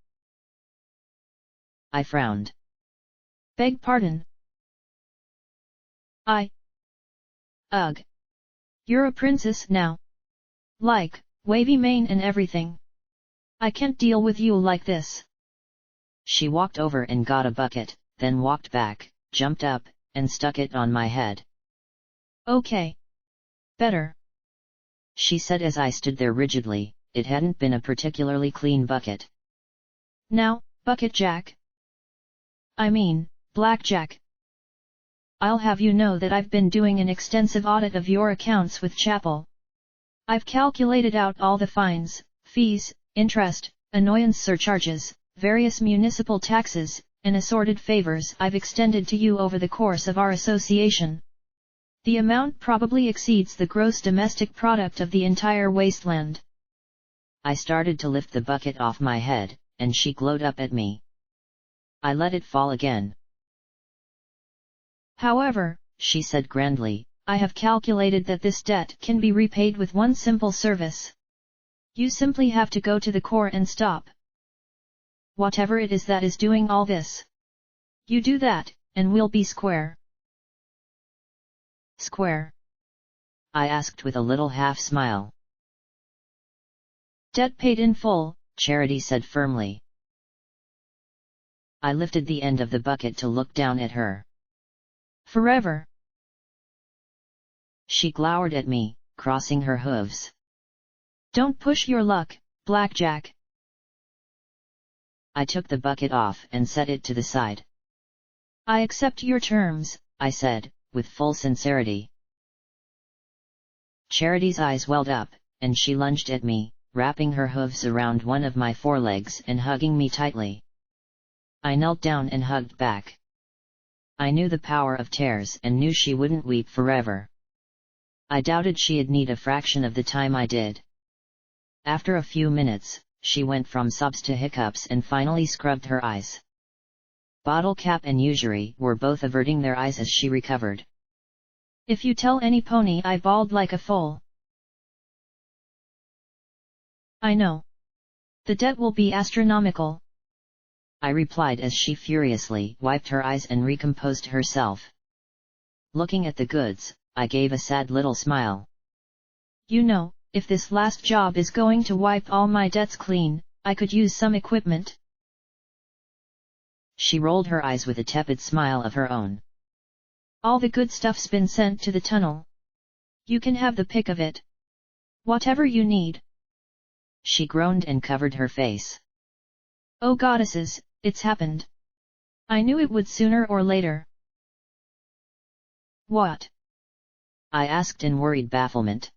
I frowned. Beg pardon. Ugh. You're a princess now. Like, wavy mane and everything. I can't deal with you like this. She walked over and got a bucket, then walked back, jumped up, and stuck it on my head. Okay. Better, she said as I stood there rigidly. It hadn't been a particularly clean bucket. Now, Bucket Jack. I mean, Blackjack. I'll have you know that I've been doing an extensive audit of your accounts with Chapel. I've calculated out all the fines, fees, interest, annoyance surcharges, various municipal taxes, and assorted favors I've extended to you over the course of our association. The amount probably exceeds the gross domestic product of the entire wasteland. I started to lift the bucket off my head, and she glowed up at me. I let it fall again. However, she said grandly, I have calculated that this debt can be repaid with one simple service. You simply have to go to the core and stop whatever it is that is doing all this. You do that, and we'll be square. Square? I asked with a little half-smile. Debt paid in full, Charity said firmly. I lifted the end of the bucket to look down at her. Forever. She glowered at me, crossing her hooves. Don't push your luck, Blackjack. I took the bucket off and set it to the side. I accept your terms, I said, with full sincerity. Charity's eyes welled up, and she lunged at me, wrapping her hooves around one of my forelegs and hugging me tightly. I knelt down and hugged back. I knew the power of tears and knew she wouldn't weep forever. I doubted she'd need a fraction of the time I did. After a few minutes, she went from sobs to hiccups and finally scrubbed her eyes. Bottle Cap and Usury were both averting their eyes as she recovered. If you tell any pony I bawled like a foal. I know. The debt will be astronomical, I replied as she furiously wiped her eyes and recomposed herself. Looking at the goods, I gave a sad little smile. You know, if this last job is going to wipe all my debts clean, I could use some equipment. She rolled her eyes with a tepid smile of her own. All the good stuff's been sent to the tunnel. You can have the pick of it. Whatever you need. She groaned and covered her face. Oh goddesses, it's happened. I knew it would sooner or later. What? I asked in worried bafflement.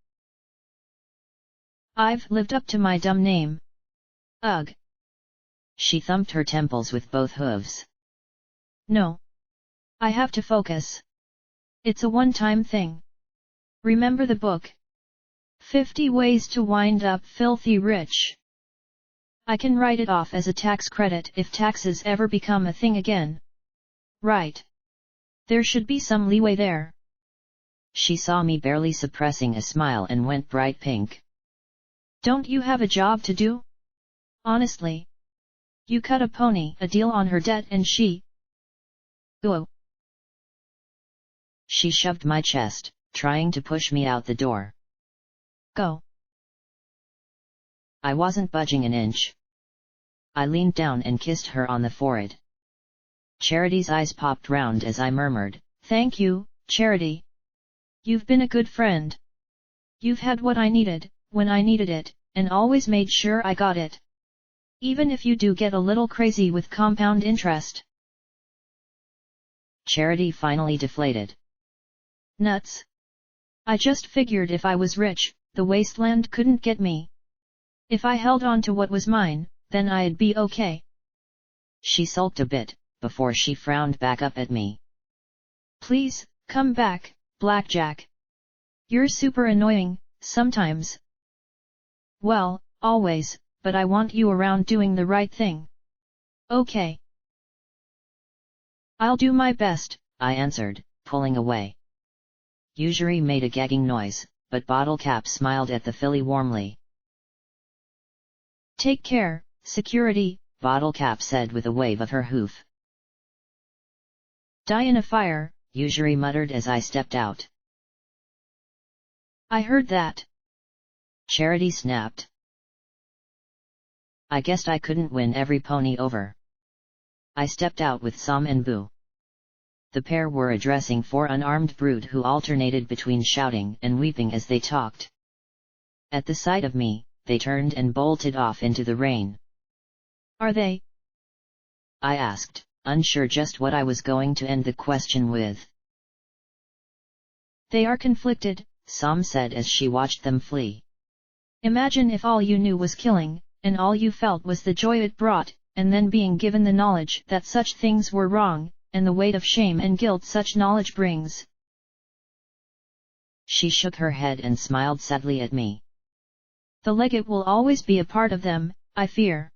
I've lived up to my dumb name. Ugh. She thumped her temples with both hooves. No. I have to focus. It's a one-time thing. Remember the book? 50 Ways to Wind Up Filthy Rich. I can write it off as a tax credit if taxes ever become a thing again. Right. There should be some leeway there. She saw me barely suppressing a smile and went bright pink. Don't you have a job to do? Honestly. You cut a pony a deal on her debt and she... Oh. She shoved my chest, trying to push me out the door. Go. I wasn't budging an inch. I leaned down and kissed her on the forehead. Charity's eyes popped round as I murmured, "Thank you, Charity. You've been a good friend. You've had what I needed, when I needed it, and always made sure I got it. Even if you do get a little crazy with compound interest." Charity finally deflated. Nuts. I just figured if I was rich, the wasteland couldn't get me. If I held on to what was mine, then I'd be okay. She sulked a bit, before she frowned back up at me. Please, come back, Blackjack. You're super annoying, sometimes. Well, always, but I want you around doing the right thing. Okay. I'll do my best, I answered, pulling away. Usury made a gagging noise, but Bottle Cap smiled at the filly warmly. Take care, security, Bottle Cap said with a wave of her hoof. Die in a fire, Usury muttered as I stepped out. I heard that. Charity snapped. I guessed I couldn't win every pony over. I stepped out with Sam and Boo. The pair were addressing four unarmed brood who alternated between shouting and weeping as they talked. At the sight of me, they turned and bolted off into the rain. Are they? I asked, unsure just what I was going to end the question with. They are conflicted, Sam said as she watched them flee. Imagine if all you knew was killing, and all you felt was the joy it brought, and then being given the knowledge that such things were wrong, and the weight of shame and guilt such knowledge brings. She shook her head and smiled sadly at me. The legate will always be a part of them, I fear.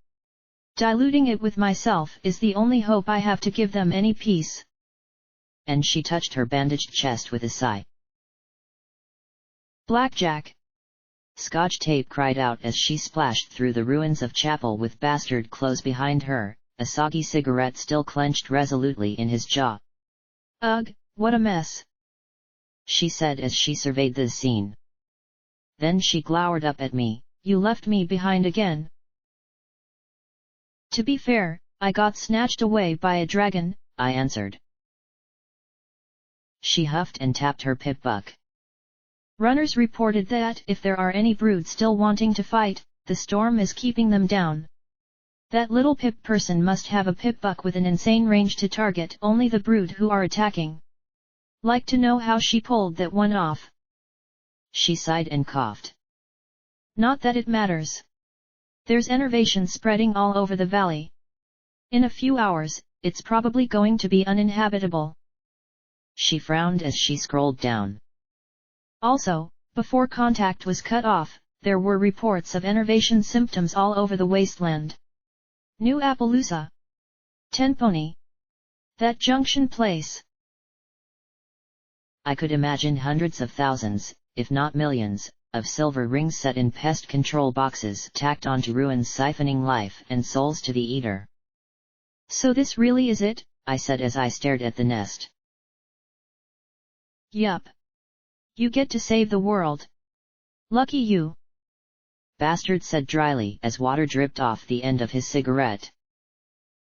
Diluting it with myself is the only hope I have to give them any peace. And she touched her bandaged chest with a sigh. Blackjack! Scotch Tape cried out as she splashed through the ruins of chapel with bastard close behind her, a soggy cigarette still clenched resolutely in his jaw. Ugh, what a mess! She said as she surveyed the scene. Then she glowered up at me. You left me behind again. To be fair, I got snatched away by a dragon, I answered. She huffed and tapped her pip-buck. Runners reported that if there are any brood still wanting to fight, the storm is keeping them down. That little pip person must have a pip-buck with an insane range to target only the brood who are attacking. Like to know how she pulled that one off. She sighed and coughed. Not that it matters. There's enervation spreading all over the valley. In a few hours, it's probably going to be uninhabitable. She frowned as she scrolled down. Also, before contact was cut off, there were reports of enervation symptoms all over the wasteland. New Appaloosa. Tenpony. That junction place. I could imagine hundreds of thousands, if not millions, of silver rings set in pest control boxes tacked onto ruins siphoning life and souls to the eater. So this really is it? I said as I stared at the nest. Yup. You get to save the world. Lucky you. Bastard said dryly as water dripped off the end of his cigarette.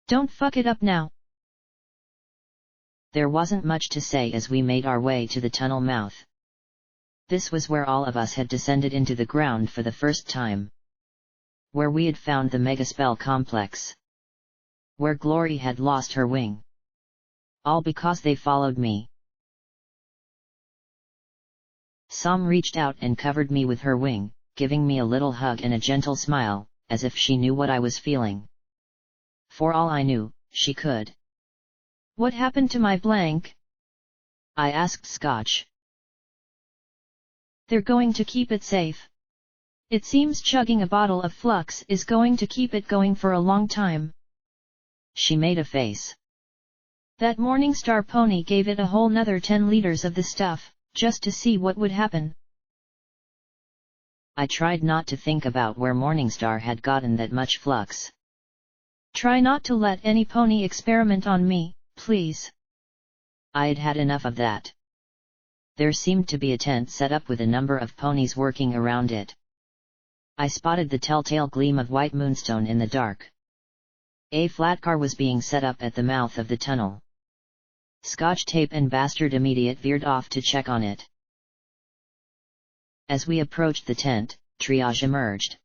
Don't fuck it up now. There wasn't much to say as we made our way to the tunnel mouth. This was where all of us had descended into the ground for the first time. Where we had found the megaspell complex. Where Glory had lost her wing. All because they followed me. Som reached out and covered me with her wing, giving me a little hug and a gentle smile, as if she knew what I was feeling. For all I knew, she could. What happened to my blank? I asked Scotch. They're going to keep it safe. It seems chugging a bottle of flux is going to keep it going for a long time. She made a face. That Morningstar pony gave it a whole nother 10 liters of the stuff, just to see what would happen. I tried not to think about where Morningstar had gotten that much flux. Try not to let any pony experiment on me, please. I'd had enough of that. There seemed to be a tent set up with a number of ponies working around it. I spotted the telltale gleam of white moonstone in the dark. A flat car was being set up at the mouth of the tunnel. Scotch Tape and Bastard Immediate veered off to check on it. As we approached the tent, Triage emerged.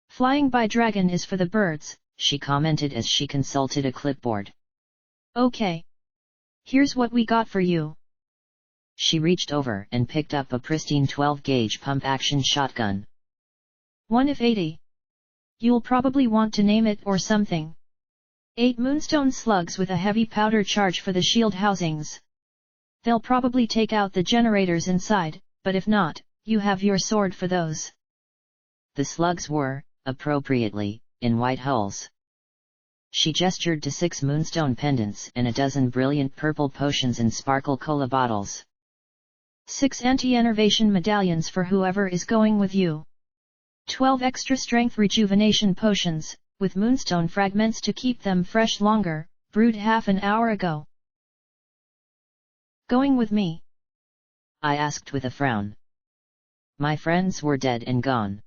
Flying by dragon is for the birds, she commented as she consulted a clipboard. Okay. Here's what we got for you. She reached over and picked up a pristine 12-gauge pump-action shotgun. 1 if 80. You'll probably want to name it or something. 8 moonstone slugs with a heavy powder charge for the shield housings. They'll probably take out the generators inside, but if not, you have your sword for those. The slugs were, appropriately, in white hulls. She gestured to 6 moonstone pendants and a dozen brilliant purple potions in sparkle cola bottles. 6 anti-enervation medallions for whoever is going with you. 12 extra strength rejuvenation potions, with moonstone fragments to keep them fresh longer, brewed half an hour ago. Going with me? I asked with a frown. My friends were dead and gone.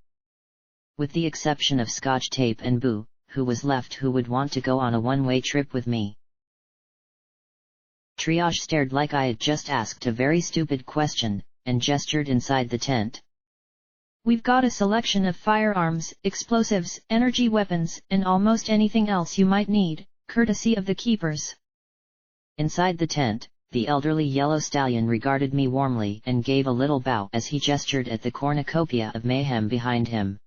With the exception of Scotch Tape and Boo, who was left who would want to go on a one-way trip with me. Triage stared like I had just asked a very stupid question, and gestured inside the tent. We've got a selection of firearms, explosives, energy weapons, and almost anything else you might need, courtesy of the keepers. Inside the tent, the elderly yellow stallion regarded me warmly and gave a little bow as he gestured at the cornucopia of mayhem behind him.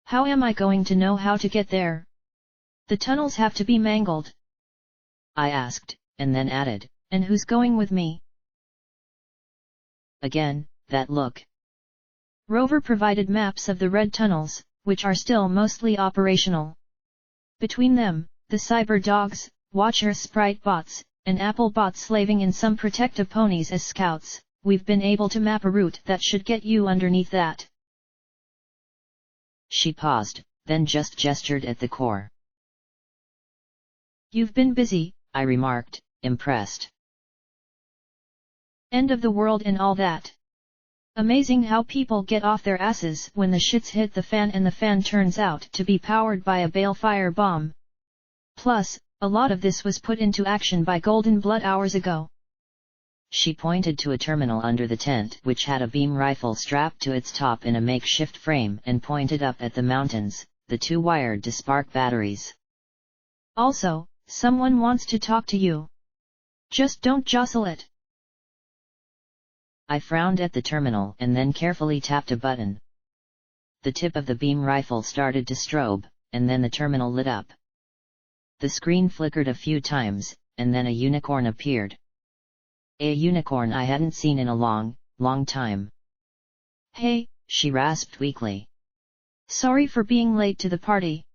How am I going to know how to get there? The tunnels have to be mangled. I asked, and then added, and who's going with me? Again, that look. Rover provided maps of the red tunnels, which are still mostly operational. Between them, the cyber dogs, Watcher sprite bots, and Apple bots slaving in some protective ponies as scouts, we've been able to map a route that should get you underneath that. She paused, then just gestured at the core. You've been busy, I remarked, impressed. End of the world and all that. Amazing how people get off their asses when the shits hit the fan, and the fan turns out to be powered by a balefire bomb. Plus, a lot of this was put into action by Golden Blood hours ago. She pointed to a terminal under the tent which had a beam rifle strapped to its top in a makeshift frame and pointed up at the mountains, the two wired to spark batteries. Also, someone wants to talk to you. Just don't jostle it. I frowned at the terminal and then carefully tapped a button. The tip of the beam rifle started to strobe, and then the terminal lit up. The screen flickered a few times, and then a unicorn appeared. A unicorn I hadn't seen in a long time. Hey, she rasped weakly. Sorry for being late to the party.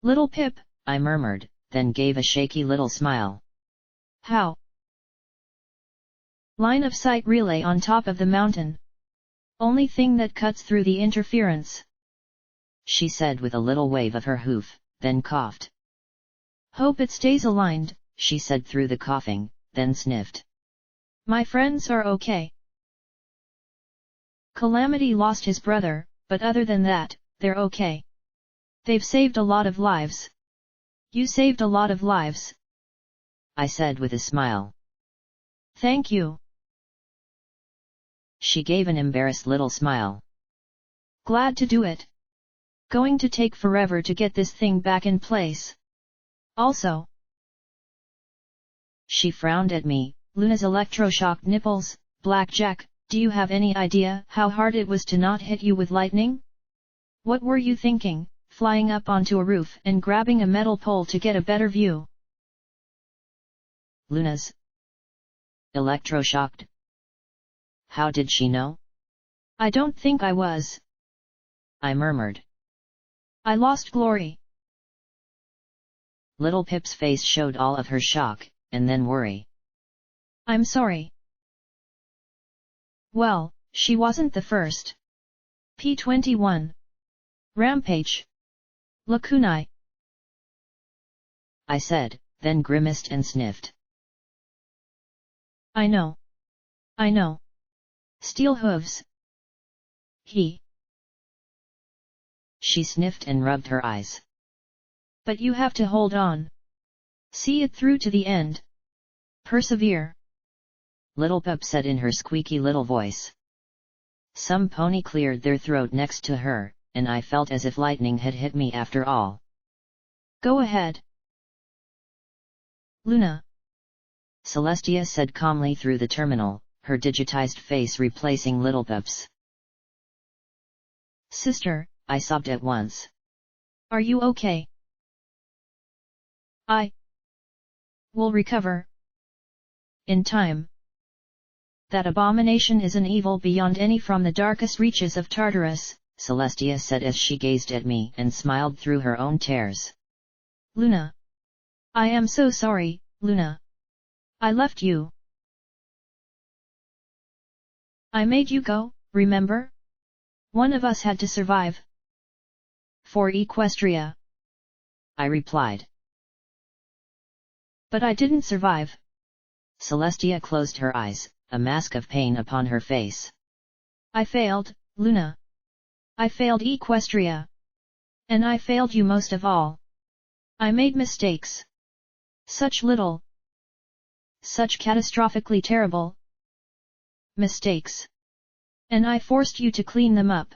Little Pip, I murmured, then gave a shaky little smile. How? Line of sight relay on top of the mountain. Only thing that cuts through the interference. She said with a little wave of her hoof, then coughed. Hope it stays aligned, she said through the coughing, then sniffed. My friends are okay. Calamity lost his brother, but other than that, they're okay. They've saved a lot of lives. You saved a lot of lives, I said with a smile. Thank you. She gave an embarrassed little smile. Glad to do it. Going to take forever to get this thing back in place. Also. She frowned at me. Luna's electroshock nipples. Blackjack, do you have any idea how hard it was to not hit you with lightning? What were you thinking, flying up onto a roof and grabbing a metal pole to get a better view? Luna's electroshocked? How did she know? I don't think I was. I murmured. I lost glory. Little Pip's face showed all of her shock, and then worry. I'm sorry. Well, she wasn't the first. P21. Rampage. Lacunae. I said, then grimaced and sniffed. I know. Steel hooves. She sniffed and rubbed her eyes. But you have to hold on. See it through to the end. Persevere. Little Pup said in her squeaky little voice. Some pony cleared their throat next to her, and I felt as if lightning had hit me after all. Go ahead. Luna. Celestia said calmly through the terminal, her digitized face replacing Little Pup's. Sister, I sobbed at once. Are you okay? I will recover. In time. That abomination is an evil beyond any from the darkest reaches of Tartarus, Celestia said as she gazed at me and smiled through her own tears. Luna. I am so sorry, Luna. I left you. I made you go, remember? One of us had to survive. For Equestria. I replied. But I didn't survive. Celestia closed her eyes, a mask of pain upon her face. I failed, Luna. I failed Equestria. And I failed you most of all. I made mistakes. Such catastrophically terrible mistakes. And I forced you to clean them up.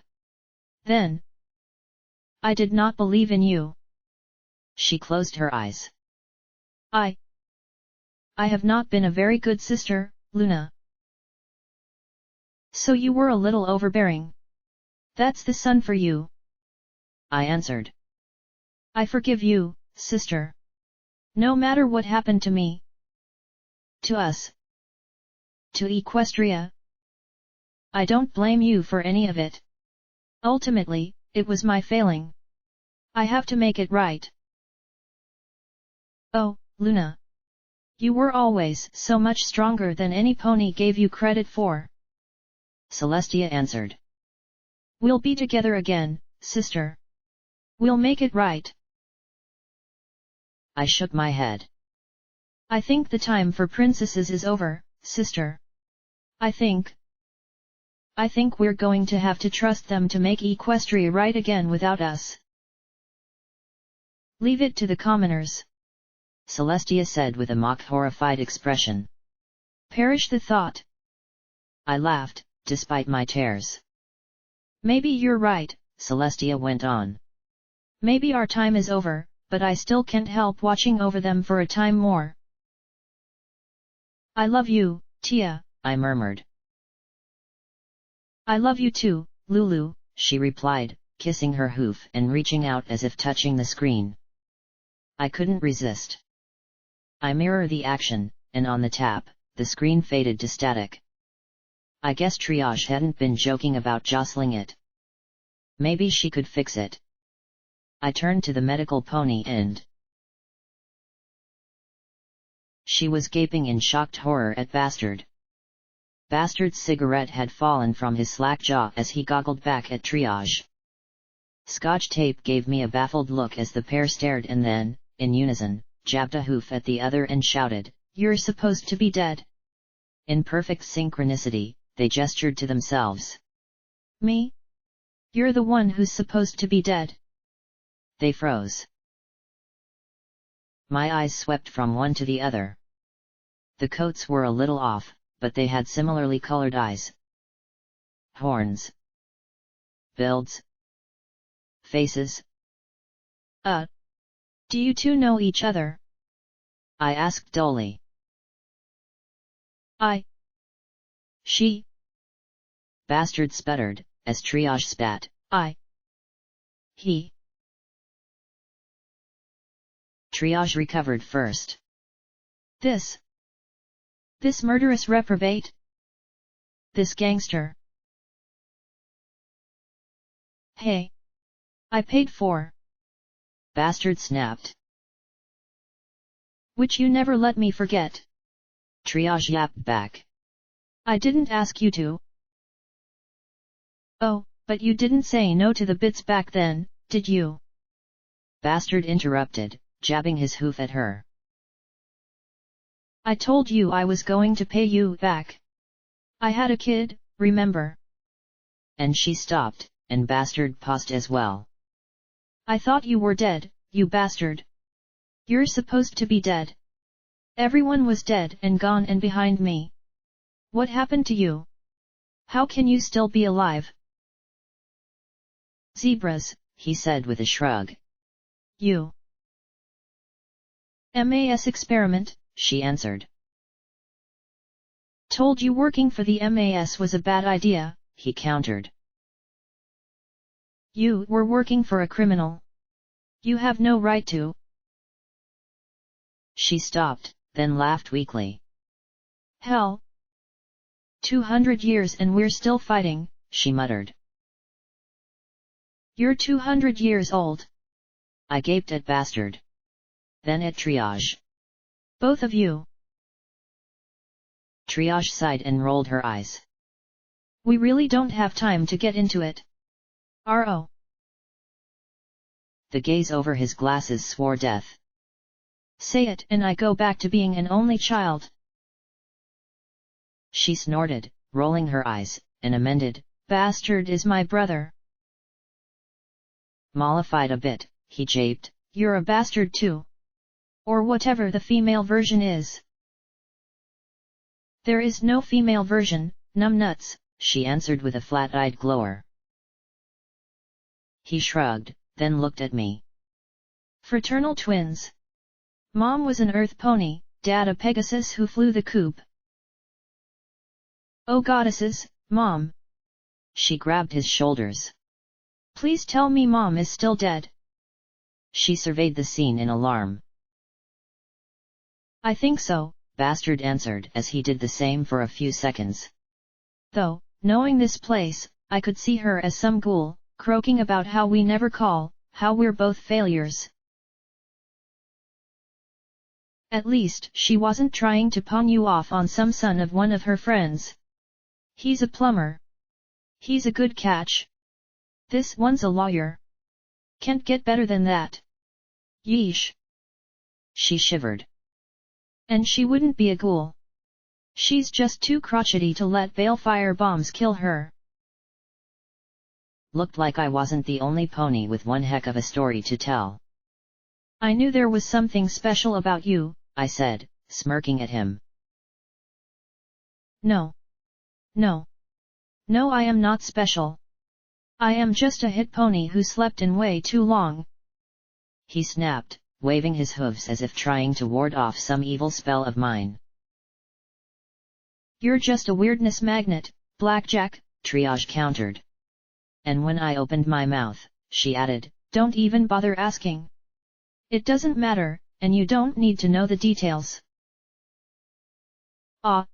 Then. I did not believe in you. She closed her eyes. I have not been a very good sister, Luna. So you were a little overbearing. That's the son for you. I answered. I forgive you, sister. No matter what happened to me. To us. To Equestria. I don't blame you for any of it. Ultimately, it was my failing. I have to make it right. Oh, Luna. You were always so much stronger than any pony gave you credit for. Celestia answered. We'll be together again, sister. We'll make it right. I shook my head. I think the time for princesses is over, sister. I think we're going to have to trust them to make Equestria right again without us. Leave it to the commoners. Celestia said with a mock horrified expression. Perish the thought. I laughed, despite my tears. Maybe you're right, Celestia went on. Maybe our time is over, but I still can't help watching over them for a time more. I love you, Tia, I murmured. I love you too, Lulu, she replied, kissing her hoof and reaching out as if touching the screen. I couldn't resist. I mirror the action, and on the tap, the screen faded to static. I guess Triage hadn't been joking about jostling it. Maybe she could fix it. I turned to the medical pony and she was gaping in shocked horror at Bastard. Bastard's cigarette had fallen from his slack jaw as he goggled back at Triage. Scotch Tape gave me a baffled look as the pair stared and then, in unison, jabbed a hoof at the other and shouted, "You're supposed to be dead." In perfect synchronicity, they gestured to themselves. Me? You're the one who's supposed to be dead. They froze. My eyes swept from one to the other. The coats were a little off, but they had similarly colored eyes. Horns. Builds. Faces. Do you two know each other? I asked dully. She. Bastard sputtered, as Triage spat. He. Triage recovered first. This murderous reprobate? This gangster? Hey! I paid for. Bastard snapped. Which you never let me forget. Triage yapped back. I didn't ask you to. Oh, but you didn't say no to the bits back then, did you? Bastard interrupted, jabbing his hoof at her. I told you I was going to pay you back. I had a kid, remember? And she stopped, and Bastard paused as well. I thought you were dead, you bastard. You're supposed to be dead. Everyone was dead and gone and behind me. What happened to you? How can you still be alive? Zebras, he said with a shrug. You. MAS experiment, she answered. Told you working for the MAS was a bad idea, he countered. You were working for a criminal. You have no right to. She stopped, then laughed weakly. Hell. 200 years and we're still fighting, she muttered. You're 200 years old. I gaped at Bastard. Then at Triage. Both of you. Triage sighed and rolled her eyes. We really don't have time to get into it. R.O. The gaze over his glasses swore death. Say it and I go back to being an only child. She snorted, rolling her eyes, and amended, Bastard is my brother. Mollified a bit, he japed, You're a bastard too. Or whatever the female version is. There is no female version, numbnuts, she answered with a flat-eyed glower. He shrugged, then looked at me. Fraternal twins. Mom was an earth pony, Dad a Pegasus who flew the coop. Oh goddesses, Mom! She grabbed his shoulders. Please tell me Mom is still dead. She surveyed the scene in alarm. I think so, Bastard answered as he did the same for a few seconds. Though, knowing this place, I could see her as some ghoul, croaking about how we never call, how we're both failures. At least she wasn't trying to pawn you off on some son of one of her friends. He's a plumber. He's a good catch. This one's a lawyer. Can't get better than that. Yeesh. She shivered. And she wouldn't be a ghoul. She's just too crotchety to let balefire bombs kill her. Looked like I wasn't the only pony with one heck of a story to tell. I knew there was something special about you, I said, smirking at him. No. No. No, I am not special. I am just a hit pony who slept in way too long. He snapped, waving his hooves as if trying to ward off some evil spell of mine. You're just a weirdness magnet, Blackjack, Triage countered. And when I opened my mouth, she added, don't even bother asking. It doesn't matter, and you don't need to know the details. Ah.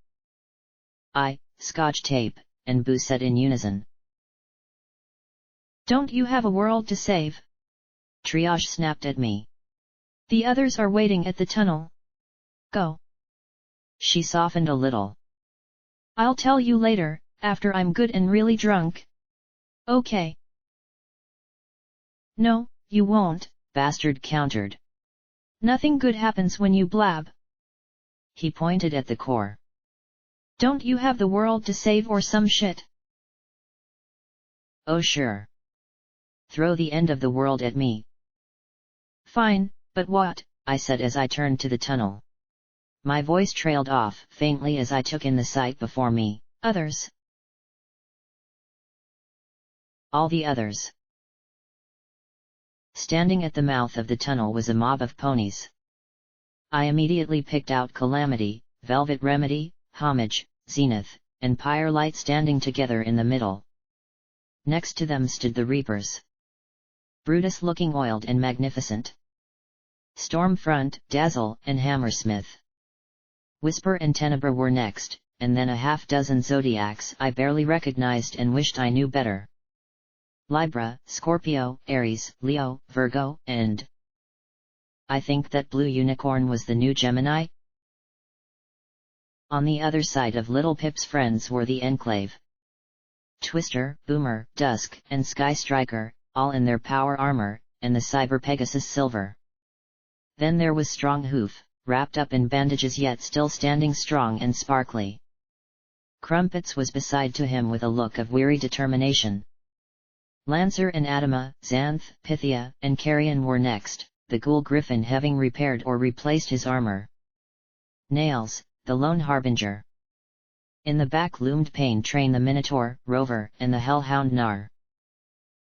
I, Scotch tape, and Boo said in unison. Don't you have a world to save? Triage snapped at me. The others are waiting at the tunnel. Go. She softened a little. I'll tell you later, after I'm good and really drunk. Okay. No, you won't, Bastard countered. Nothing good happens when you blab. He pointed at the core. Don't you have the world to save or some shit? Oh sure. Throw the end of the world at me. Fine, but what? I said as I turned to the tunnel. My voice trailed off faintly as I took in the sight before me. Others. All the others. Standing at the mouth of the tunnel was a mob of ponies. I immediately picked out Calamity, Velvet Remedy, Homage, Zenith, and Pyrelight standing together in the middle. Next to them stood the Reapers. Brutus looking oiled and magnificent. Stormfront, Dazzle, and Hammersmith. Whisper and Tenebra were next, and then a half-dozen zodiacs I barely recognized and wished I knew better. Libra, Scorpio, Aries, Leo, Virgo, and... I think that Blue Unicorn was the new Gemini? On the other side of Little Pip's friends were the Enclave. Twister, Boomer, Dusk, and Sky Striker, all in their power armor, and the Cyber Pegasus Silver. Then there was Strong Hoof, wrapped up in bandages yet still standing strong and sparkly. Crumpets was beside to him with a look of weary determination. Lancer and Adama, Xanth, Pythia, and Carrion were next, the Ghoul Griffin having repaired or replaced his armor. Nails, the Lone Harbinger. In the back loomed Pain Train the Minotaur, Rover, and the Hellhound Gnar.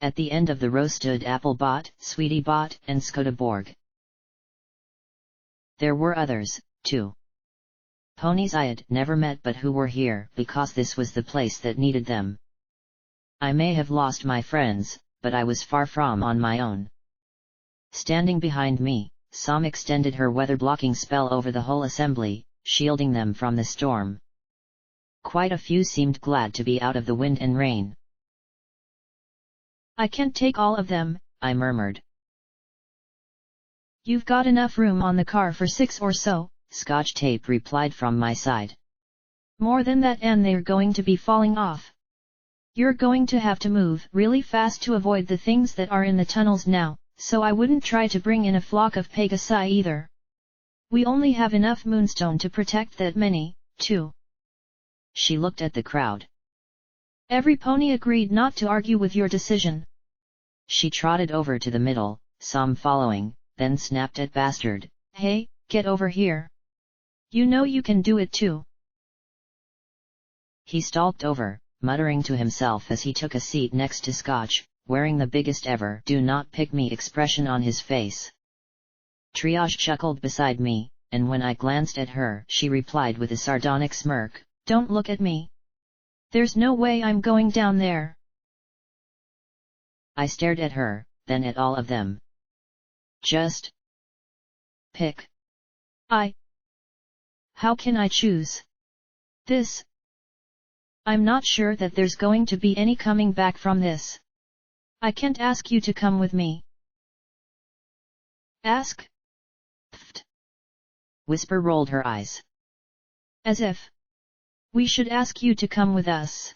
At the end of the row stood Applebot, Sweetiebot, and Skodaborg. There were others, too. Ponies I had never met but who were here because this was the place that needed them. I may have lost my friends, but I was far from on my own. Standing behind me, Som extended her weather-blocking spell over the whole assembly, shielding them from the storm. Quite a few seemed glad to be out of the wind and rain. I can't take all of them, I murmured. You've got enough room on the car for 6 or so, Scotch Tape replied from my side. More than that and they're going to be falling off. You're going to have to move really fast to avoid the things that are in the tunnels now, so I wouldn't try to bring in a flock of Pegasi either. We only have enough moonstone to protect that many, too. She looked at the crowd. Every pony agreed not to argue with your decision. She trotted over to the middle, Som following, then snapped at Bastard. Hey, get over here. You know you can do it too. He stalked over, muttering to himself as he took a seat next to Scotch, wearing the biggest ever "do not pick me" expression on his face. Triage chuckled beside me, and when I glanced at her, she replied with a sardonic smirk, "Don't look at me. There's no way I'm going down there." I stared at her, then at all of them. Just pick. How can I choose this? I'm not sure that there's going to be any coming back from this. I can't ask you to come with me. Ask? Pfft. Whisper rolled her eyes. As if we should ask you to come with us.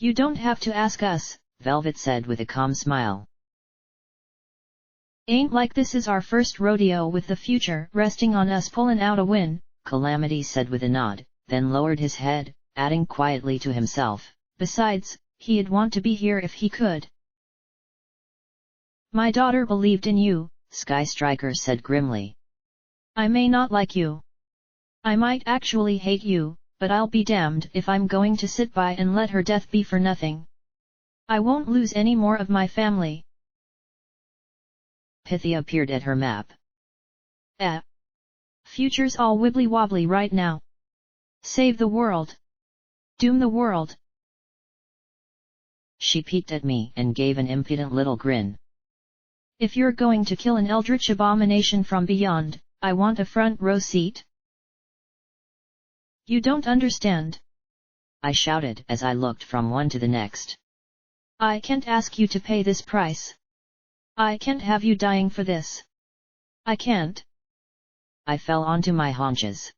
You don't have to ask us, Velvet said with a calm smile. Ain't like this is our first rodeo with the future resting on us pullin' out a win, Calamity said with a nod, then lowered his head, adding quietly to himself, besides, he'd want to be here if he could. My daughter believed in you, Sky Striker said grimly. I may not like you. I might actually hate you, but I'll be damned if I'm going to sit by and let her death be for nothing. I won't lose any more of my family. Pythia peered at her map. Future's all wibbly-wobbly right now. Save the world. Doom the world. She peeked at me and gave an impudent little grin. If you're going to kill an eldritch abomination from beyond, I want a front row seat. You don't understand, I shouted as I looked from one to the next. I can't ask you to pay this price. I can't have you dying for this. I can't. I fell onto my haunches.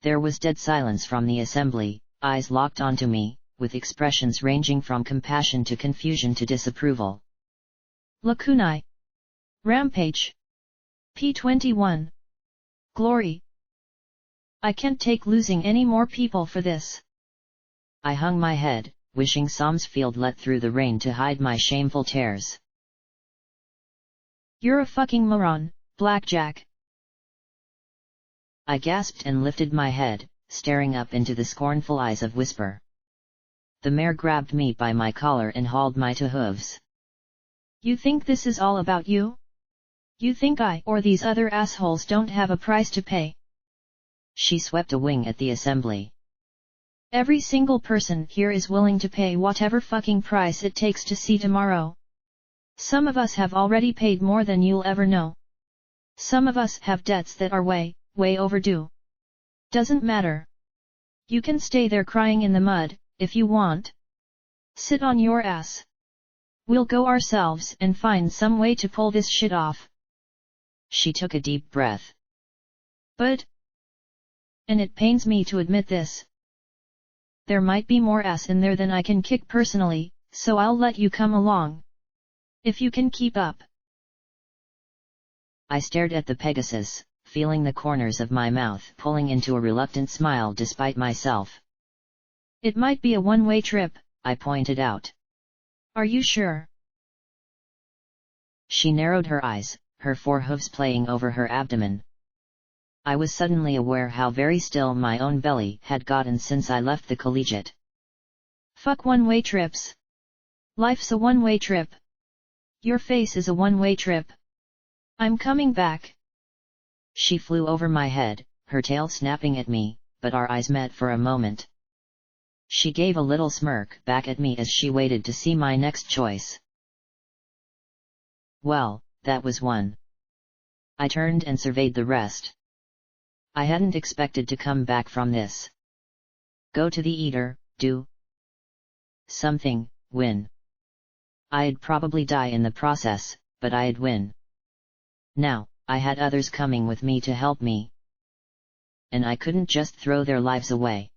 There was dead silence from the assembly, eyes locked onto me, with expressions ranging from compassion to confusion to disapproval. Lakunai. Rampage. P21. Glory. I can't take losing any more people for this. I hung my head, wishing Somsfield let through the rain to hide my shameful tears. You're a fucking moron, Blackjack. I gasped and lifted my head, staring up into the scornful eyes of Whisper. The mare grabbed me by my collar and hauled my to hooves. You think this is all about you? You think I or these other assholes don't have a price to pay? She swept a wing at the assembly. Every single person here is willing to pay whatever fucking price it takes to see tomorrow. Some of us have already paid more than you'll ever know. Some of us have debts that are way overdue. Doesn't matter. You can stay there crying in the mud, if you want. Sit on your ass. We'll go ourselves and find some way to pull this shit off. She took a deep breath. But, and it pains me to admit this, there might be more ass in there than I can kick personally, so I'll let you come along. If you can keep up. I stared at the Pegasus, feeling the corners of my mouth pulling into a reluctant smile despite myself. It might be a one-way trip, I pointed out. Are you sure? She narrowed her eyes, her forehooves playing over her abdomen. I was suddenly aware how very still my own belly had gotten since I left the collegiate. Fuck one-way trips. Life's a one-way trip. Your face is a one-way trip. I'm coming back. She flew over my head, her tail snapping at me, but our eyes met for a moment. She gave a little smirk back at me as she waited to see my next choice. Well, that was one. I turned and surveyed the rest. I hadn't expected to come back from this. Go to the eater, do something, win. I'd probably die in the process, but I'd win. Now, I had others coming with me to help me. And I couldn't just throw their lives away.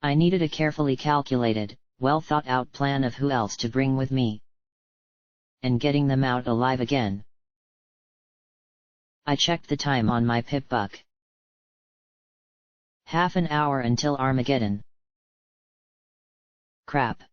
I needed a carefully calculated, well-thought-out plan of who else to bring with me. And getting them out alive again. I checked the time on my pip-buck. Half an hour until Armageddon. Crap.